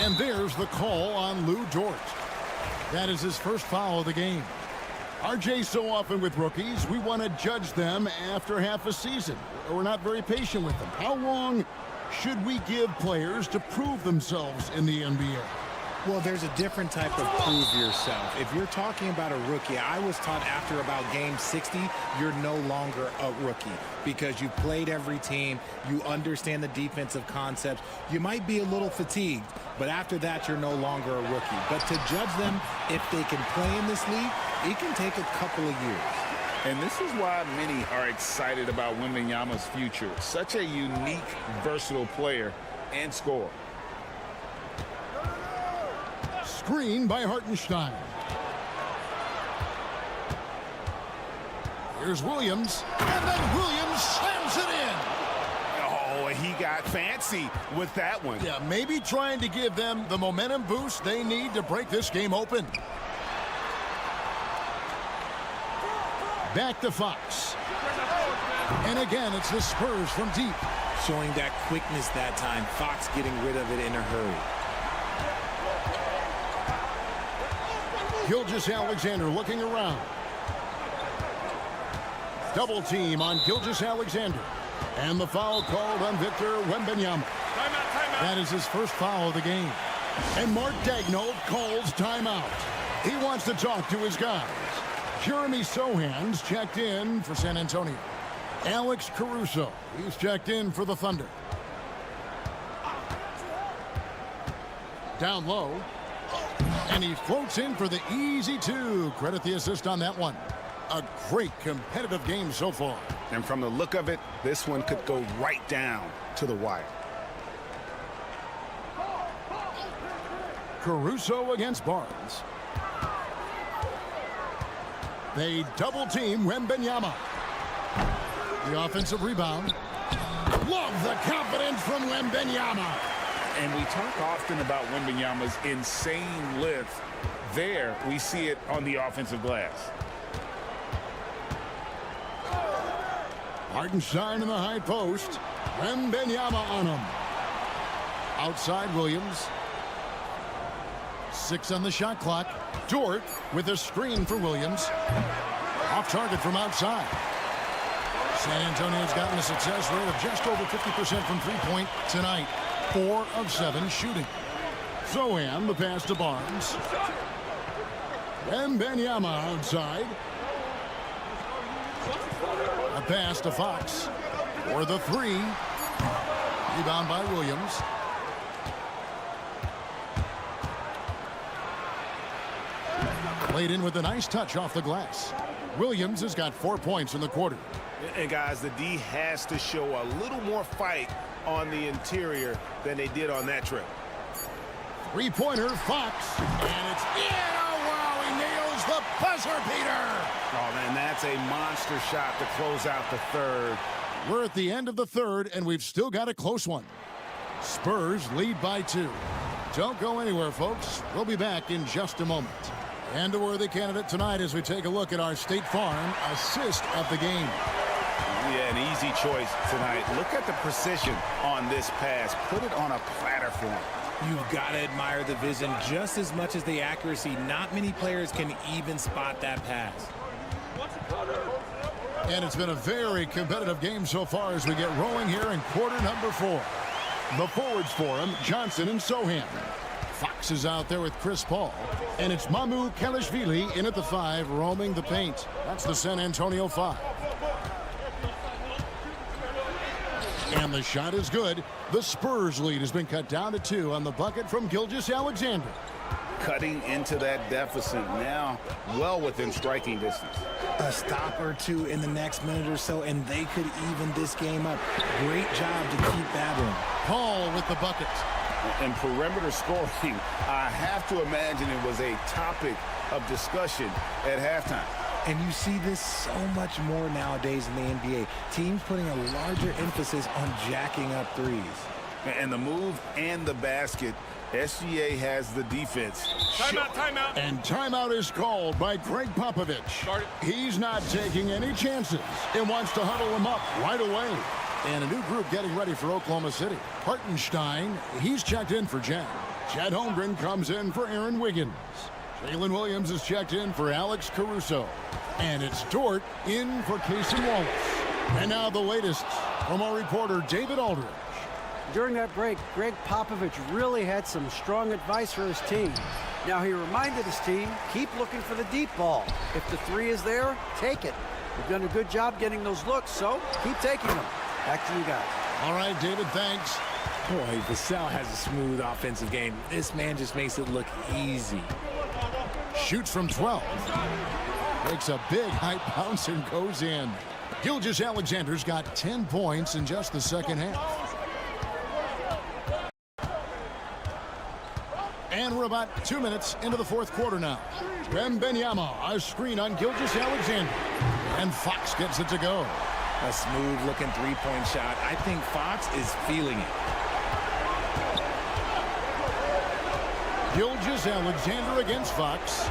And there's the call on Lou Dort. That is his first foul of the game. RJ, so often with rookies, we want to judge them after half a season. We're not very patient with them. How long should we give players to prove themselves in the NBA? Well, there's a different type of prove yourself. If you're talking about a rookie, I was taught after about game 60, you're no longer a rookie because you've played every team, you understand the defensive concepts. You might be a little fatigued, but after that, you're no longer a rookie. But to judge them, if they can play in this league, it can take a couple of years. And this is why many are excited about Wembanyama's future. Such a unique, versatile player and scorer. Screen by Hartenstein. Here's Williams. And then Williams slams it in. Oh, he got fancy with that one. Yeah, maybe trying to give them the momentum boost they need to break this game open. Back to Fox. And again, it's the Spurs from deep. Showing that quickness that time. Fox getting rid of it in a hurry. Gilgeous-Alexander looking around. Double team on Gilgeous-Alexander. And the foul called on Victor Wembanyama. That is his first foul of the game. And Mark Daigneault calls timeout. He wants to talk to his guys. Jeremy Sohan's checked in for San Antonio. Alex Caruso, he's checked in for the Thunder. Down low. And he floats in for the easy 2. Credit the assist on that one. A great competitive game so far. And from the look of it, this one could go right down to the wire. Caruso against Barnes. They double team Wembanyama. The offensive rebound. Love the confidence from Wembanyama. And we talk often about Wembanyama's insane lift. There, we see it on the offensive glass. Hartenstein in the high post. Wembanyama on him. Outside Williams. 6 on the shot clock. Dort with a screen for Williams. Off target from outside. San Antonio's gotten a success rate of just over 50% from three-point tonight. 4 of 7 shooting. Zohan, the pass to Barnes. Wembanyama outside. A pass to Fox for the 3. Rebound by Williams. Played in with a nice touch off the glass. Williams has got 4 points in the quarter. And guys, the D has to show a little more fight on the interior than they did on that trip. Three-pointer, Fox. And it's in. Oh, wow, he nails the buzzer beater. Oh, man, that's a monster shot to close out the third. We're at the end of the third, and we've still got a close one. Spurs lead by 2. Don't go anywhere, folks. We'll be back in just a moment. And a worthy candidate tonight as we take a look at our State Farm assist of the game. Yeah, an easy choice tonight. Look at the precision on this pass. Put it on a platter for him. You've got to admire the vision just as much as the accuracy. Not many players can even spot that pass. And it's been a very competitive game so far as we get rolling here in quarter number 4. The forwards for him, Johnson and Sohan. Fox is out there with Chris Paul. And it's Mamu Kelishvili in at the 5, roaming the paint. That's the San Antonio 5. And the shot is good. The Spurs lead has been cut down to 2 on the bucket from Gilgeous-Alexander. Cutting into that deficit now, well within striking distance. A stop or two in the next minute or so, and they could even this game up. Great job to keep battling. Paul with the bucket. And perimeter scoring, I have to imagine it was a topic of discussion at halftime. And you see this so much more nowadays in the NBA. Teams putting a larger emphasis on jacking up threes. And the move and the basket, SGA has the defense. Timeout. And timeout is called by Greg Popovich. He's not taking any chances and wants to huddle him up right away. And a new group getting ready for Oklahoma City. Hartenstein, he's checked in for Jen. Chad Holmgren comes in for Aaron Wiggins. Jalen Williams is checked in for Alex Caruso. And it's Dort in for Casey Wallace. And now the latest from our reporter David Aldridge. During that break, Greg Popovich really had some strong advice for his team. Now he reminded his team, keep looking for the deep ball. If the 3 is there, take it. You've done a good job getting those looks, so keep taking them. Back to you guys. All right, David, thanks. Boy, Vassell has a smooth offensive game. This man just makes it look easy. Shoots from 12. Makes a big high bounce and goes in. Gilgeous-Alexander's got 10 points in just the second half. And we're about 2 minutes into the fourth quarter now. Wembanyama, a screen on Gilgeous-Alexander. And Fox gets it to go. A smooth-looking three-point shot. I think Fox is feeling it. Gilgeous-Alexander against Fox.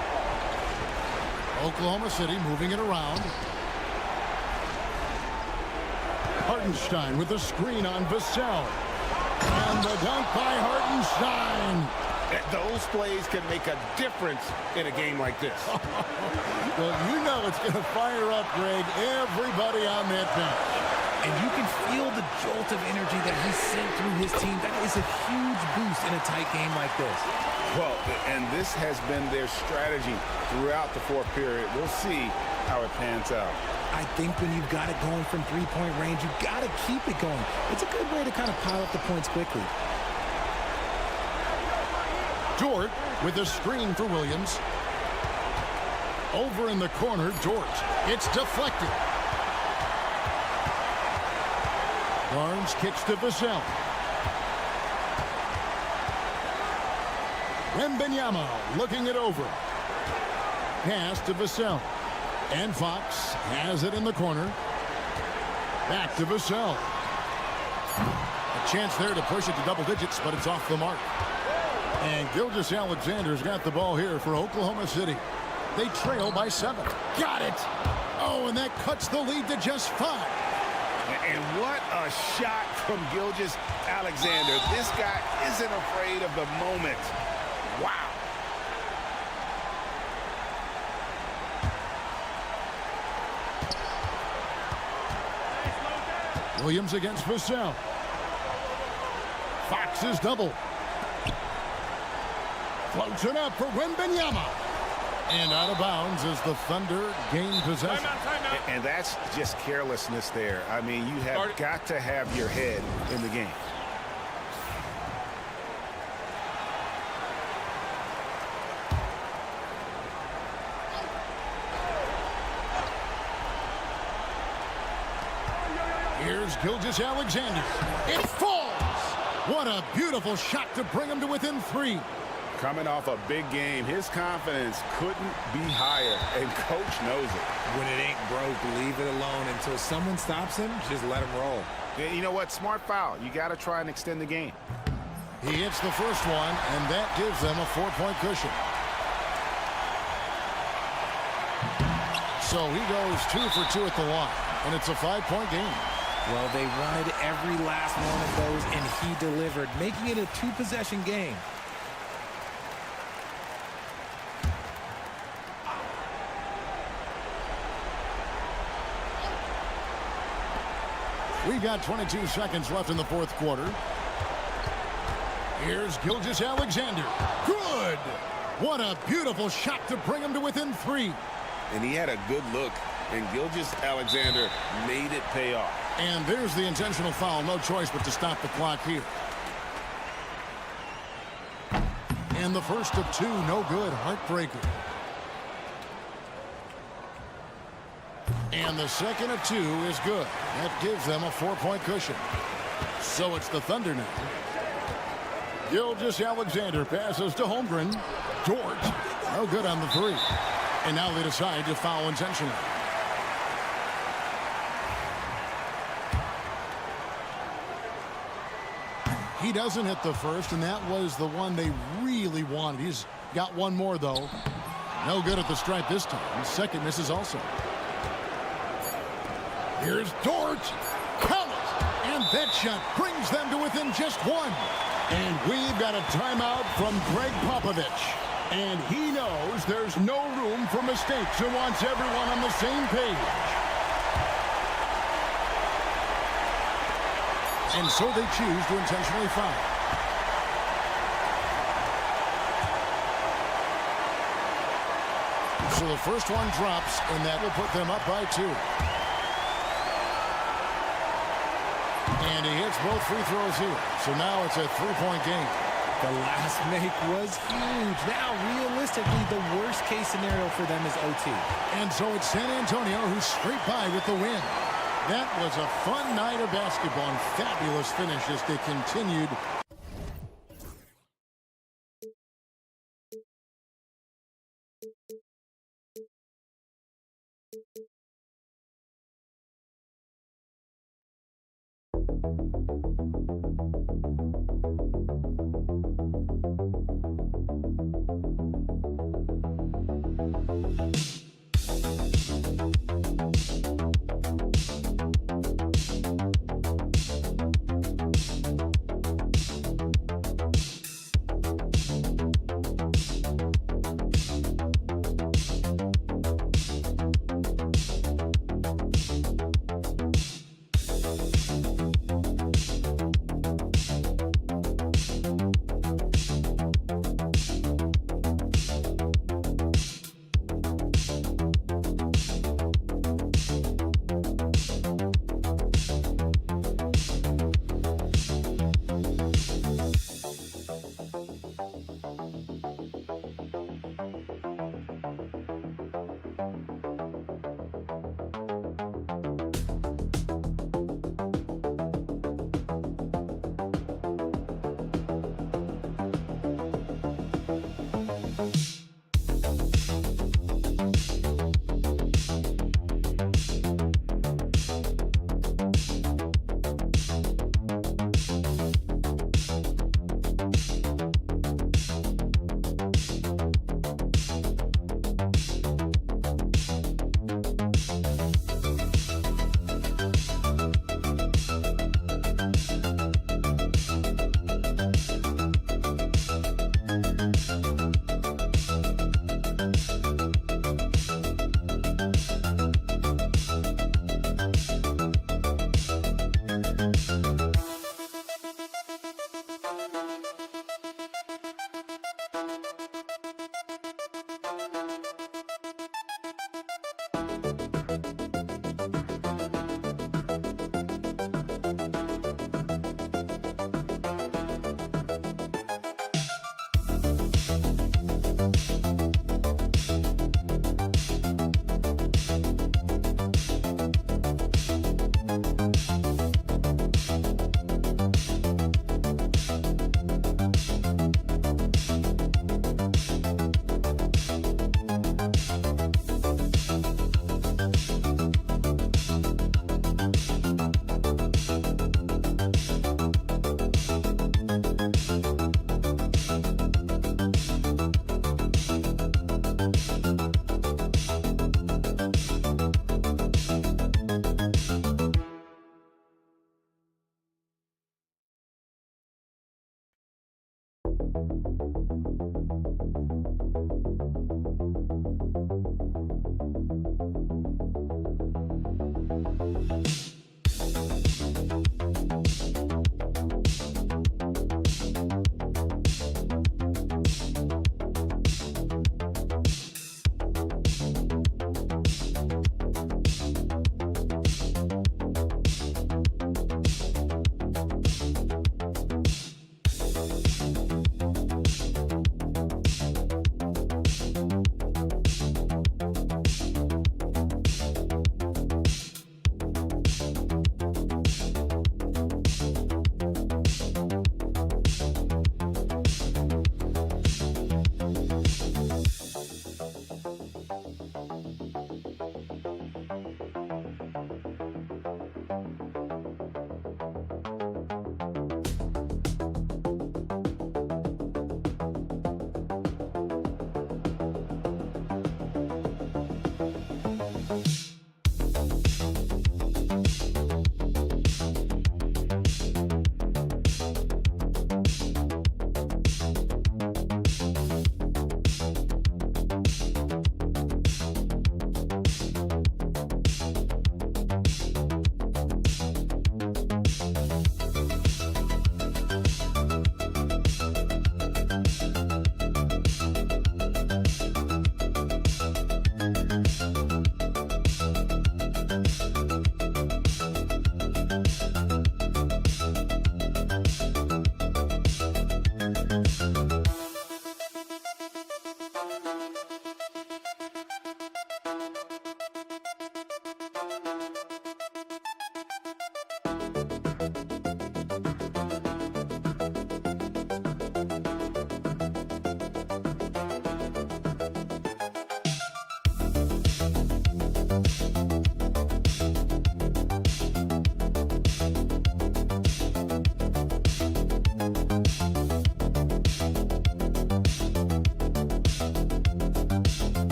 Oklahoma City moving it around. Hartenstein with the screen on Vassell. And the dunk by Hartenstein. Those plays can make a difference in a game like this. Well, you know it's going to fire up, Greg, everybody on that bench. And you can feel the jolt of energy that he sent through his team. That is a huge boost in a tight game like this. Well, and this has been their strategy throughout the fourth period. We'll see how it pans out. I think when you've got it going from three-point range, you've got to keep it going. It's a good way to kind of pile up the points quickly. Dort with a screen for Williams. Over in the corner, Dort. It's deflected. Barnes kicks to Vassell. Wembanyama looking it over. Pass to Vassell. And Fox has it in the corner. Back to Vassell. A chance there to push it to double digits, but it's off the mark. And Gilgeous-Alexander's got the ball here for Oklahoma City. They trail by 7. Got it! Oh, and that cuts the lead to just 5. And what a shot from Gilgeous-Alexander. This guy isn't afraid of the moment. Wow. Williams against Vassell. Fox is double. Floats it up for Wembanyama. And out of bounds as the Thunder gain possession. And that's just carelessness there. I mean, you have got to have your head in the game. Here's Gilgeous-Alexander. It falls! What a beautiful shot to bring him to within 3. Coming off a big game, his confidence couldn't be higher, and coach knows it. When it ain't broke, leave it alone until someone stops him. Just let him roll. Yeah, you know what? Smart foul. You got to try and extend the game. He hits the first one, and that gives them a 4-point cushion. So he goes 2 for 2 at the line, and it's a 5-point game. Well, they wanted every last one of those, and he delivered, making it a 2-possession game. We got 22 seconds left in the fourth quarter. Here's Gilgeous-Alexander. Good! What a beautiful shot to bring him to within 3. And he had a good look, and Gilgeous-Alexander made it pay off. And there's the intentional foul. No choice but to stop the clock here. And the first of 2, no good. Heartbreaker. And the second of 2 is good. That gives them a 4-point cushion. So it's the Thunder now. Gilgeous-Alexander passes to Holmgren. George, no good on the 3. And now they decide to foul intentionally. He doesn't hit the first, and that was the one they really wanted. He's got one more, though. No good at the stripe this time. Second misses also. Here's George. Count it. And that shot brings them to within just 1. And we've got a timeout from Greg Popovich. And he knows there's no room for mistakes and wants everyone on the same page. And so they choose to intentionally foul. So the first one drops, and that will put them up by 2. And he hits both free throws here. So now it's a 3-point game. The last make was huge. Now, realistically, the worst-case scenario for them is OT. And so it's San Antonio who's straight by with the win. That was a fun night of basketball and fabulous finish as they continued.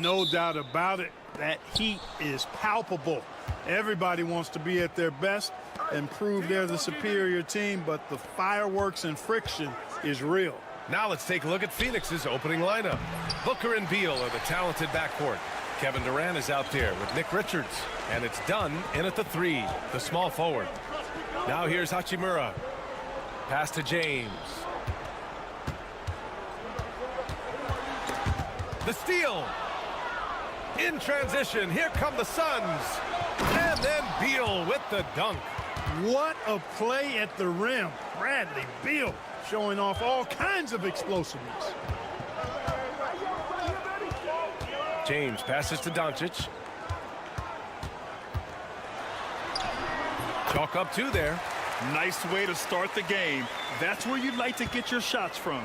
No doubt about it, that heat is palpable. Everybody wants to be at their best and prove they're the superior team, but the fireworks and friction is real. Now let's take a look at Phoenix's opening lineup. Booker and Beal are the talented backcourt. Kevin Durant is out there with Nick Richards. And it's done in at the 3, the small forward. Now here's Hachimura. Pass to James. The steal. In transition, here come the Suns. And then Beal with the dunk. What a play at the rim. Bradley Beal showing off all kinds of explosiveness. James passes to Doncic. Chalk up 2 there. Nice way to start the game. That's where you'd like to get your shots from.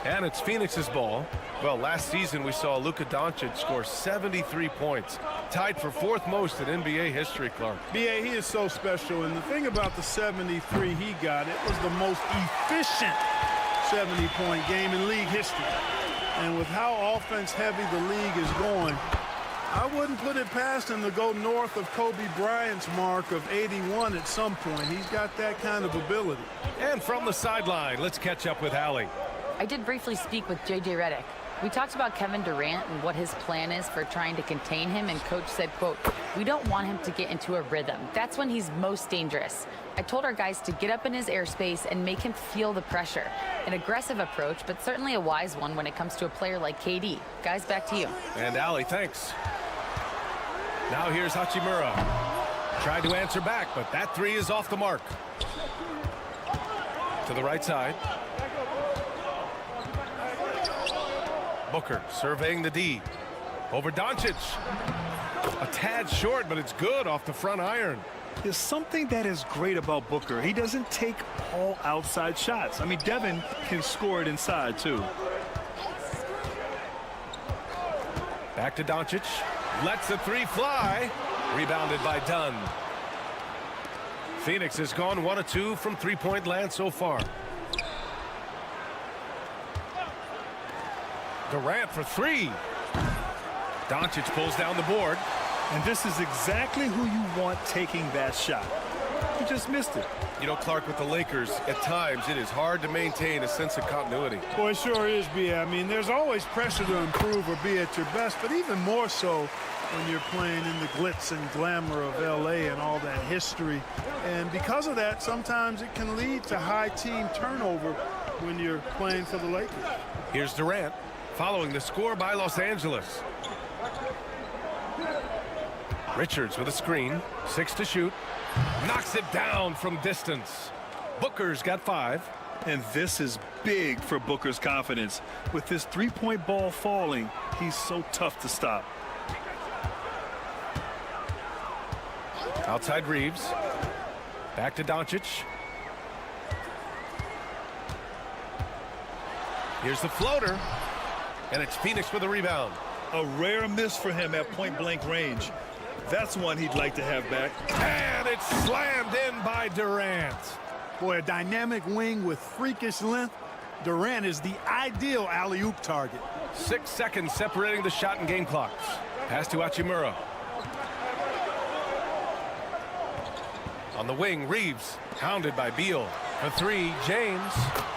And it's Phoenix's ball. Well, last season we saw Luka Doncic score 73 points. Tied for 4th most in NBA history, Clark. B.A., he is so special. And the thing about the 73 he got, it was the most efficient 70-point game in league history. And with how offense-heavy the league is going, I wouldn't put it past him to go north of Kobe Bryant's mark of 81 at some point. He's got that kind of ability. And from the sideline, let's catch up with Allie. I did briefly speak with J.J. Redick. We talked about Kevin Durant and what his plan is for trying to contain him, and Coach said, quote, "We don't want him to get into a rhythm. That's when he's most dangerous. I told our guys to get up in his airspace and make him feel the pressure. An aggressive approach, but certainly a wise one when it comes to a player like KD. Guys, back to you." And Allie, thanks. Now here's Hachimura. Tried to answer back, but that 3 is off the mark. To the right side. Booker surveying the D. Over Doncic. A tad short, but it's good off the front iron. There's something that is great about Booker. He doesn't take all outside shots. I mean, Devin can score it inside, too. Back to Doncic. Lets the 3 fly. Rebounded by Dunn. Phoenix has gone 1 of 2 from 3-point land so far. Durant for 3. Doncic pulls down the board. And this is exactly who you want taking that shot. He just missed it. You know, Clark, with the Lakers, at times it is hard to maintain a sense of continuity. Boy, it sure is, B.A. I mean, there's always pressure to improve or be at your best, but even more so when you're playing in the glitz and glamour of L.A. and all that history. And because of that, sometimes it can lead to high team turnover when you're playing for the Lakers. Here's Durant, following the score by Los Angeles. Richards with a screen, 6 to shoot. Knocks it down from distance. Booker's got 5. And this is big for Booker's confidence. With this 3-point ball falling, he's so tough to stop. Outside Reeves. Back to Doncic. Here's the floater. And it's Phoenix with a rebound. A rare miss for him at point-blank range. That's one he'd like to have back. And it's slammed in by Durant. Boy, a dynamic wing with freakish length. Durant is the ideal alley-oop target. 6 seconds separating the shot and game clocks. Pass to Hachimura. On the wing, Reeves, hounded by Beal. For 3, James.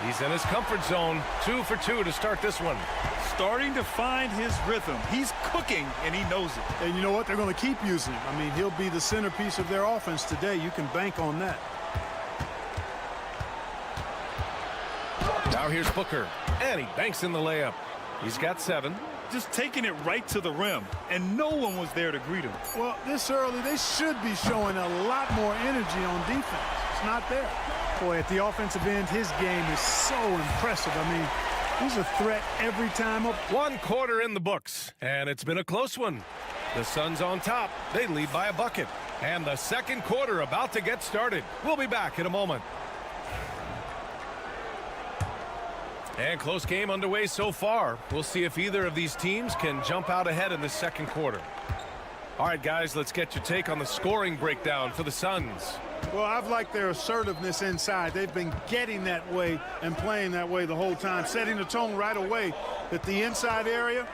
He's in his comfort zone. 2 for 2 to start this one. Starting to find his rhythm. He's cooking, and he knows it. And you know what? They're going to keep using him. I mean, he'll be the centerpiece of their offense today. You can bank on that. Now here's Booker, and he banks in the layup. He's got 7. Just taking it right to the rim, and no one was there to greet him. Well, this early, they should be showing a lot more energy on defense. It's not there. Boy, at the offensive end, his game is so impressive. I mean, he's a threat every time up. 1 quarter in the books, and it's been a close one. The Suns on top. They lead by a bucket. And the second quarter about to get started. We'll be back in a moment. And close game underway so far. We'll see if either of these teams can jump out ahead in the second quarter. All right, guys, let's get your take on the scoring breakdown for the Suns. Well, I've liked their assertiveness inside. They've been getting that way and playing that way the whole time, setting the tone right away that the inside area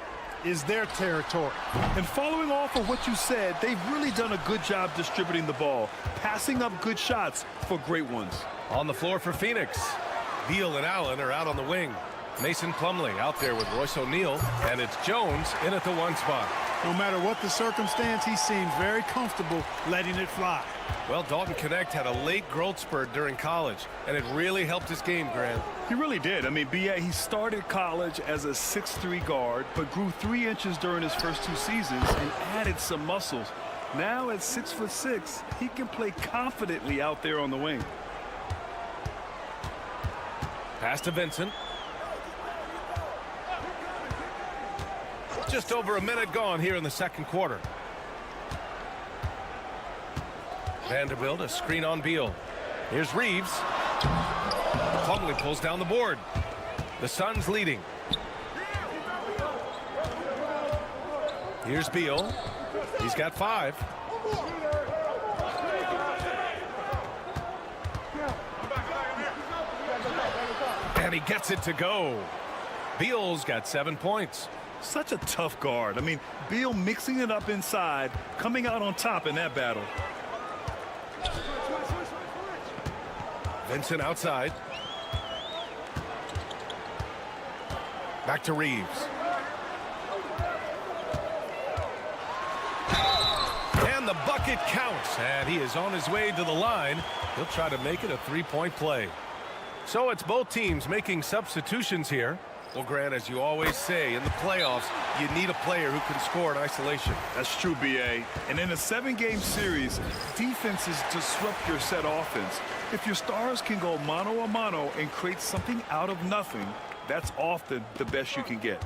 is their territory. And following off of what you said, they've really done a good job distributing the ball, passing up good shots for great ones. On the floor for Phoenix, Beal and Allen are out on the wing. Mason Plumlee out there with Royce O'Neal, and it's Jones in at the 1 spot. No matter what the circumstance, he seems very comfortable letting it fly. Well, Dalton Connect had a late growth spurt during college, and it really helped his game, Grant. He really did. I mean, B.A., he started college as a 6'3" guard, but grew 3 inches during his first 2 seasons and added some muscles. Now at 6'6", he can play confidently out there on the wing. Pass to Vincent. Just over a minute gone here in the second quarter. Vanderbilt, a screen on Beal. Here's Reeves. Plumlee pulls down the board. The Suns leading. Here's Beal. He's got 5. And he gets it to go. Beal's got 7 points. Such a tough guard. I mean, Beal mixing it up inside, coming out on top in that battle. Vincent outside. Back to Reeves. And the bucket counts. And he is on his way to the line. He'll try to make it a 3-point play. So it's both teams making substitutions here. Well, Grant, as you always say, in the playoffs, you need a player who can score in isolation. That's true, B.A. And in a 7-game series, defenses disrupt your set offense. If your stars can go mano-a-mano and create something out of nothing, that's often the best you can get.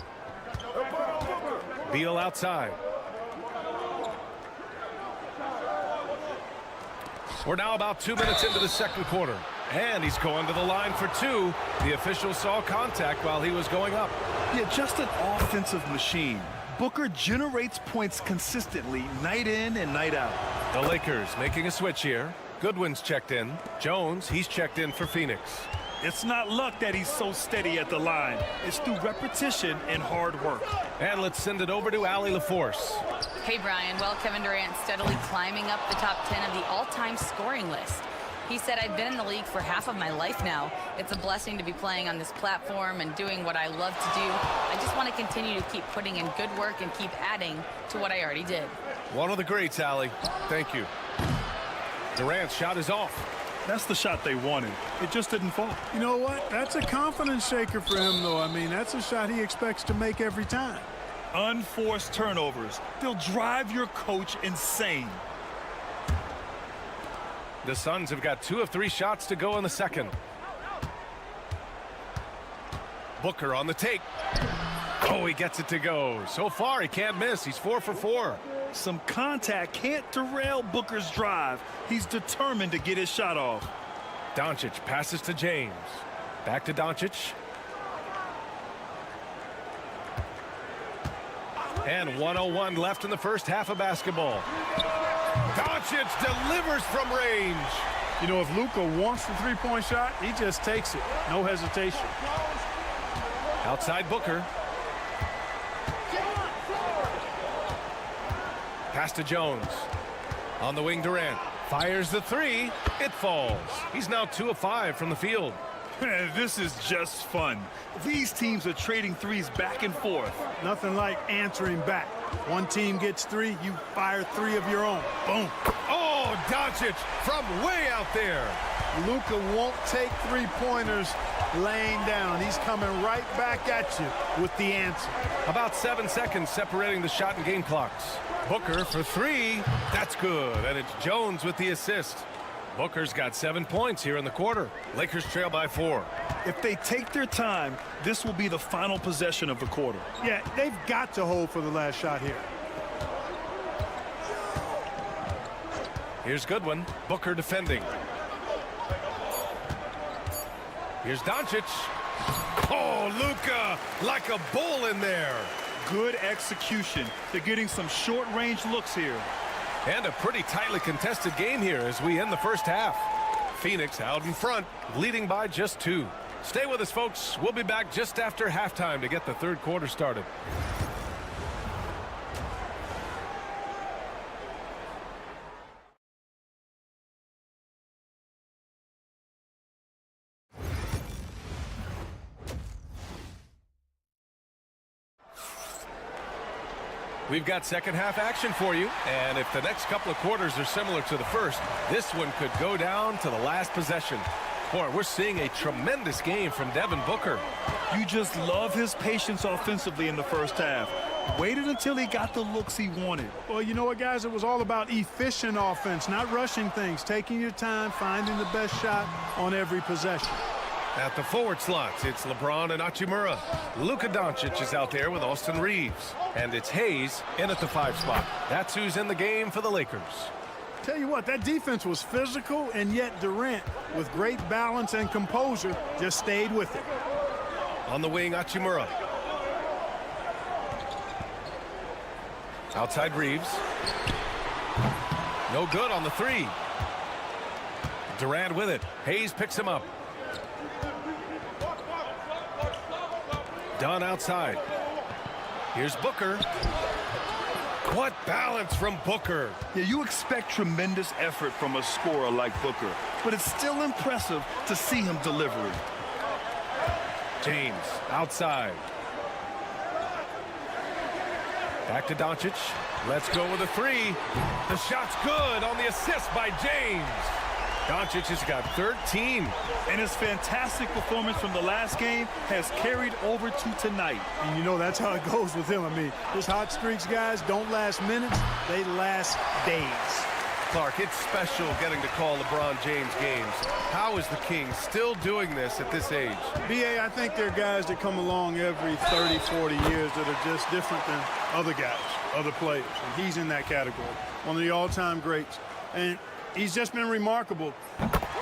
Beal outside. We're now about 2 minutes into the second quarter. And he's going to the line for 2. The official saw contact while he was going up. Yeah, just an offensive machine. Booker generates points consistently night in and night out. The Lakers making a switch here. Goodwin's checked in. Jones, he's checked in for Phoenix. It's not luck that he's so steady at the line. It's through repetition and hard work. And let's send it over to Allie LaForce. Hey, Brian. Well, Kevin Durant steadily climbing up the top 10 of the all-time scoring list. He said, I've been in the league for half of my life now. It's a blessing to be playing on this platform and doing what I love to do. I just want to continue to keep putting in good work and keep adding to what I already did. One of the greats, Allie. Thank you. Durant's shot is off. That's the shot they wanted. It just didn't fall. You know what? That's a confidence shaker for him, though. I mean, that's a shot he expects to make every time. Unforced turnovers. They'll drive your coach insane. The Suns have got 2 of 3 shots to go in the second. Booker on the take. Oh, he gets it to go. So far, he can't miss. He's 4 for 4. Some contact can't derail Booker's drive. He's determined to get his shot off. Doncic passes to James. Back to Doncic. And 1:01 left in the first half of basketball. Doncic delivers from range. You know, if Luka wants the three-point shot, he just takes it. No hesitation. Outside Booker. Pass to Jones. On the wing, Durant. Fires the 3. It falls. He's now 2 of 5 from the field. This is just fun. These teams are trading threes back and forth. Nothing like answering back. One team gets 3, you fire 3 of your own. Boom. Oh, Doncic from way out there. Luka won't take 3-pointers laying down. He's coming right back at you with the answer. About 7 seconds separating the shot and game clocks. Booker for 3. That's good. And it's Jones with the assist. Booker's got 7 points here in the quarter. Lakers trail by 4. If they take their time, this will be the final possession of the quarter. Yeah, they've got to hold for the last shot here. Here's Goodwin. Booker defending. Here's Doncic. Oh, Luka like a bull in there. Good execution. They're getting some short-range looks here. And a pretty tightly contested game here as we end the first half. Phoenix out in front, leading by just 2. Stay with us, folks. We'll be back just after halftime to get the third quarter started. We've got second half action for you, and if the next couple of quarters are similar to the first, this one could go down to the last possession. Boy, we're seeing a tremendous game from Devin Booker. You just love his patience offensively in the first half. Waited until he got the looks he wanted. Well, you know what, guys? It was all about efficient offense, not rushing things, taking your time, finding the best shot on every possession. At the forward slots, it's LeBron and Hachimura. Luka Doncic is out there with Austin Reeves. And it's Hayes in at the 5 spot. That's who's in the game for the Lakers. Tell you what, that defense was physical, and yet Durant, with great balance and composure, just stayed with it. On the wing, Hachimura. Outside Reeves. No good on the 3. Durant with it. Hayes picks him up. Dunn outside. Here's Booker. What balance from Booker. Yeah, you expect tremendous effort from a scorer like Booker, but it's still impressive to see him deliver it. James outside. Back to Doncic. Let's go with a 3. The shot's good on the assist by James. Doncic has got 13. And his fantastic performance from the last game has carried over to tonight. And you know that's how it goes with him. I mean, his hot streaks, guys, don't last minutes. They last days. Clark, it's special getting to call LeBron James games. How is the King still doing this at this age? B.A., I think there are guys that come along every 30, 40 years that are just different than other guys, other players. And he's in that category. One of the all-time greats. And he's just been remarkable.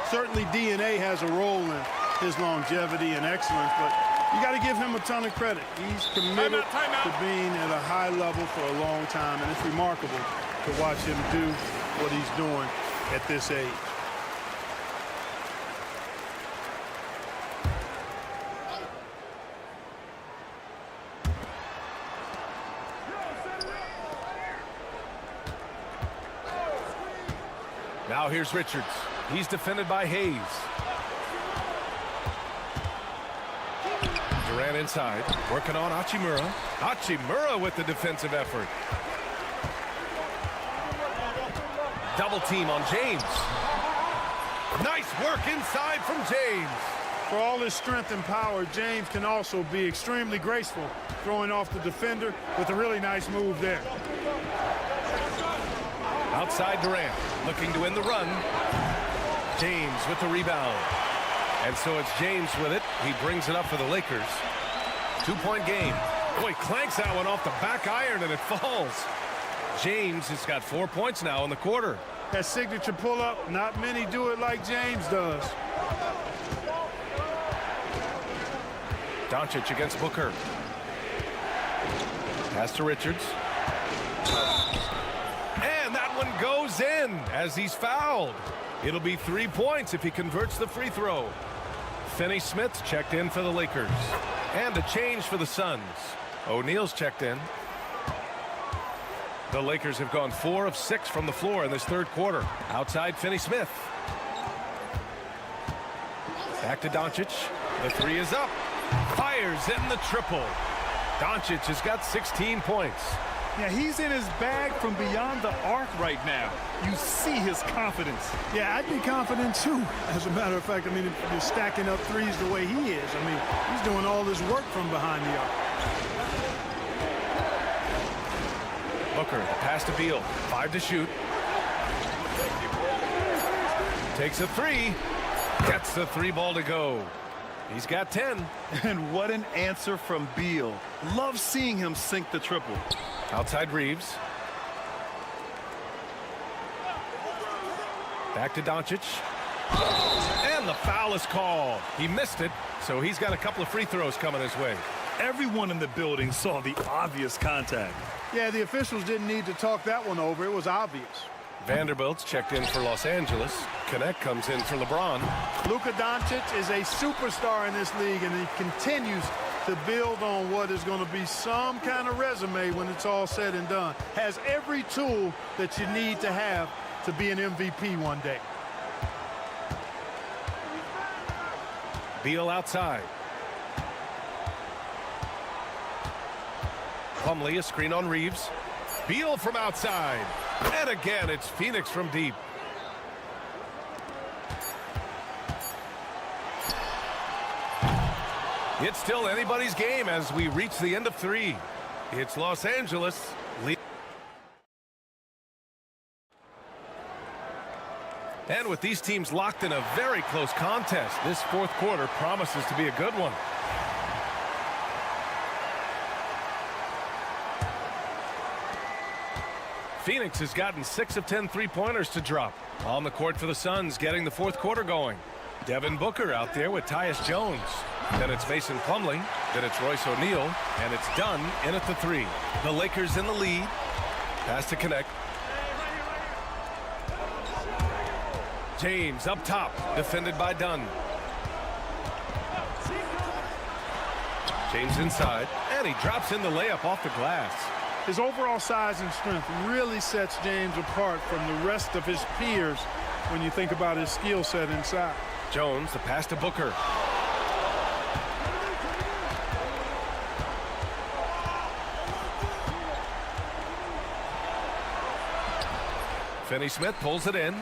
Certainly DNA has a role in his longevity and excellence, but you got to give him a ton of credit. He's committed to being at a high level for a long time, and it's remarkable to watch him do what he's doing at this age. Now here's Richards. He's defended by Hayes. Durant inside, working on Hachimura. Hachimura with the defensive effort. Double team on James. Nice work inside from James. For all his strength and power, James can also be extremely graceful, throwing off the defender with a really nice move there. Outside Durant, looking to win the run. James with the rebound. And so it's James with it. He brings it up for the Lakers. 2-point game. Boy, clanks that one off the back iron and it falls. James has got 4 points now in the quarter. That signature pull-up, not many do it like James does. Doncic against Booker. Pass to Richards. And that one goes in as he's fouled. It'll be 3 points if he converts the free throw. Finney-Smith's checked in for the Lakers. And a change for the Suns. O'Neal's checked in. The Lakers have gone 4 of 6 from the floor in this third quarter. Outside Finney-Smith. Back to Doncic. The 3 is up. Fires in the triple. Doncic has got 16 points. Yeah, he's in his bag from beyond the arc right now. You see his confidence. Yeah, I'd be confident too. As a matter of fact, I mean, if you're stacking up threes the way he is, I mean, he's doing all this work from behind the arc. Booker, pass to Beal. 5 to shoot. Takes a 3. Gets the 3 ball to go. He's got 10. And what an answer from Beal. Love seeing him sink the triple. Outside Reeves. Back to Doncic. And the foul is called. He missed it, so he's got a couple of free throws coming his way. Everyone in the building saw the obvious contact. Yeah, the officials didn't need to talk that one over. It was obvious. Vanderbilt's checked in for Los Angeles. Connect comes in for LeBron. Luka Doncic is a superstar in this league, and he continues to build on what is going to be some kind of resume when it's all said and done. Has every tool that you need to have to be an MVP one day. Beal outside. Plumlee, a screen on Reeves. Beal from outside. And again, it's Phoenix from deep. It's still anybody's game as we reach the end of 3. It's Los Angeles. And with these teams locked in a very close contest, this fourth quarter promises to be a good one. Phoenix has gotten 6 of 10 three-pointers to drop. On the court for the Suns, getting the fourth quarter going. Devin Booker out there with Tyus Jones. Then it's Mason Plumlee. Then it's Royce O'Neal. And it's Dunn in at the 3. The Lakers in the lead. Pass to connect. James up top. Defended by Dunn. James inside. And he drops in the layup off the glass. His overall size and strength really sets James apart from the rest of his peers when you think about his skill set inside. Jones, the pass to Booker. Finney-Smith pulls it in.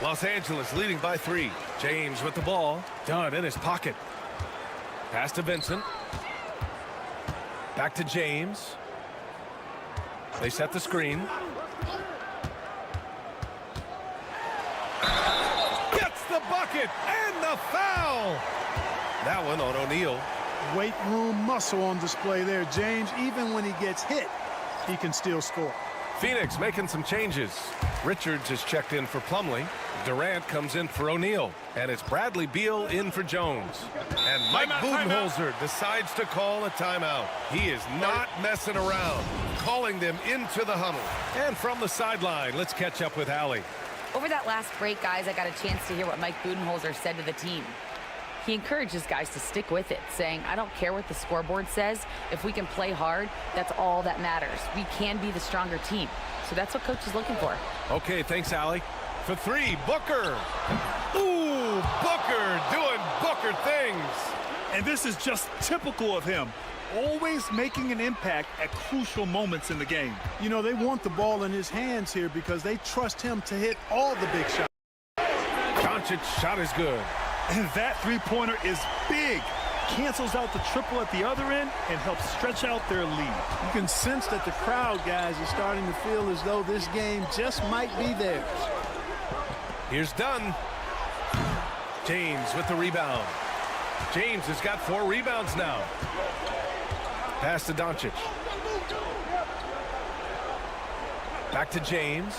Los Angeles leading by 3. James with the ball. Dunn in his pocket. Pass to Vincent. Back to James. They set the screen. Gets the bucket and the foul. That one on O'Neal. Weight room muscle on display there. James, even when he gets hit, he can still score. Phoenix making some changes. Richards is checked in for Plumlee. Durant comes in for O'Neal. And it's Bradley Beal in for Jones. And Mike Budenholzer decides to call a timeout. He is not messing around. Calling them into the huddle. And from the sideline, let's catch up with Allie. Over that last break, guys, I got a chance to hear what Mike Budenholzer said to the team. He encourages guys to stick with it, saying, I don't care what the scoreboard says. If we can play hard, that's all that matters. We can be the stronger team. So that's what coach is looking for. Okay, thanks, Allie. For 3, Booker. Ooh, Booker doing Booker things. And this is just typical of him. Always making an impact at crucial moments in the game. You know, they want the ball in his hands here because they trust him to hit all the big shots. Doncic's shot is good. And that three-pointer is big. Cancels out the triple at the other end and helps stretch out their lead. You can sense that the crowd, guys, is starting to feel as though this game just might be theirs. Here's Dunn. James with the rebound. James has got 4 rebounds now. Pass to Doncic. Back to James.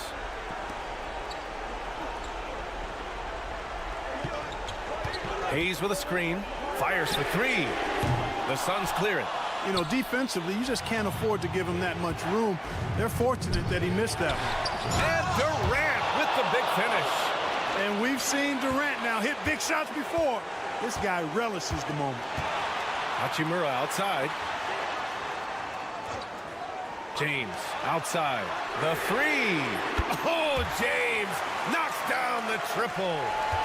Hayes with a screen. Fires for 3. The Suns clear it. You know, defensively, you just can't afford to give him that much room. They're fortunate that he missed that one. And Durant with the big finish. And we've seen Durant now hit big shots before. This guy relishes the moment. Hachimura outside. James outside. The 3. Oh, James knocks down the triple.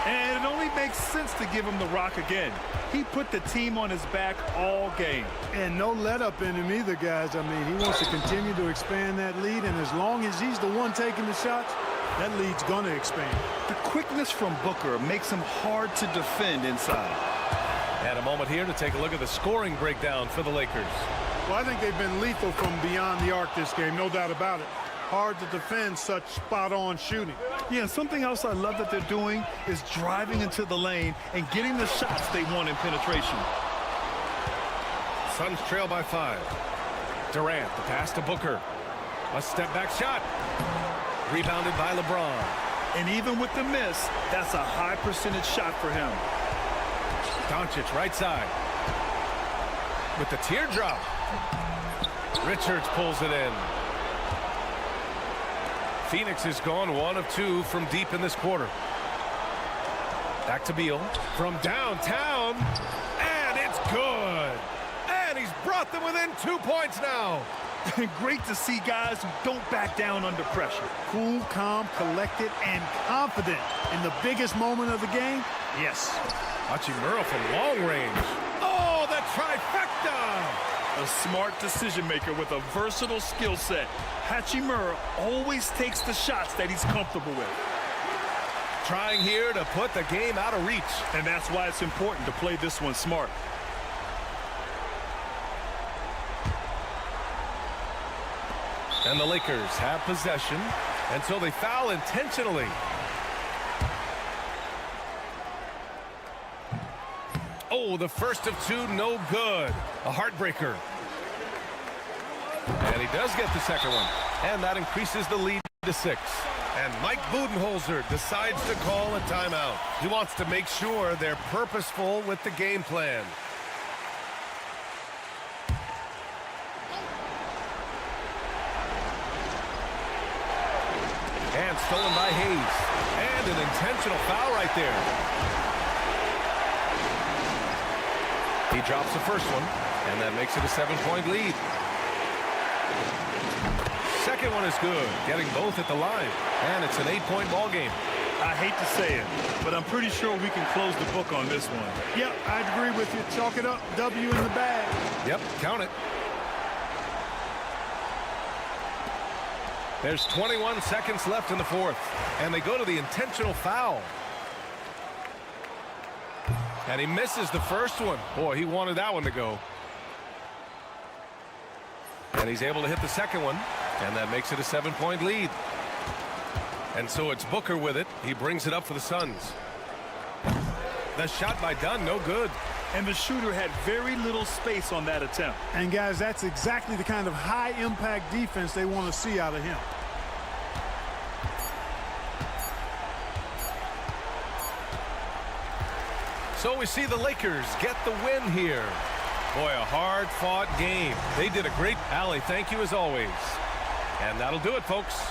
And it only makes sense to give him the rock again. He put the team on his back all game. And no let up in him either, guys. I mean, he wants to continue to expand that lead, and as long as he's the one taking the shots, that lead's going to expand. The quickness from Booker makes him hard to defend inside. And a moment here to take a look at the scoring breakdown for the Lakers. Well, I think they've been lethal from beyond the arc this game, no doubt about it. Hard to defend such spot-on shooting. Yeah, something else I love that they're doing is driving into the lane and getting the shots they want in penetration. Suns trail by 5. Durant, the pass to Booker. A step-back shot. Rebounded by LeBron. And even with the miss, that's a high percentage shot for him. Doncic right side. With the teardrop. Richards pulls it in. Phoenix has gone 1 of 2 from deep in this quarter. Back to Beal from downtown. And it's good. And he's brought them within 2 points now. Great to see guys who don't back down under pressure. Cool, calm, collected, and confident in the biggest moment of the game. Yes. Hachimura from long range. Oh, the trifecta. a smart decision maker with a versatile skill set. Hachimura always takes the shots that he's comfortable with. Trying here to put the game out of reach. And that's why it's important to play this one smart. And the Lakers have possession, and so they foul intentionally. Oh, the first of two, no good. A heartbreaker. And he does get the second one. And that increases the lead to 6. And Mike Budenholzer decides to call a timeout. He wants to make sure they're purposeful with the game plan. And stolen by Hayes. And an intentional foul right there. He drops the first one, and that makes it a 7-point lead. Second one is good, getting both at the line. And it's an 8-point ball game. I hate to say it, but I'm pretty sure we can close the book on this one. Yep, I agree with you. Chalk it up. W in the bag. Yep, count it. There's 21 seconds left in the fourth, and they go to the intentional foul. And he misses the first one. Boy, he wanted that one to go. And he's able to hit the second one, and that makes it a 7-point lead. And so it's Booker with it. He brings it up for the Suns. The shot by Dunn, no good. And the shooter had very little space on that attempt. And, guys, that's exactly the kind of high-impact defense they want to see out of him. So we see the Lakers get the win here. Boy, a hard-fought game. They did a great alley. Thank you as always. And that'll do it, folks.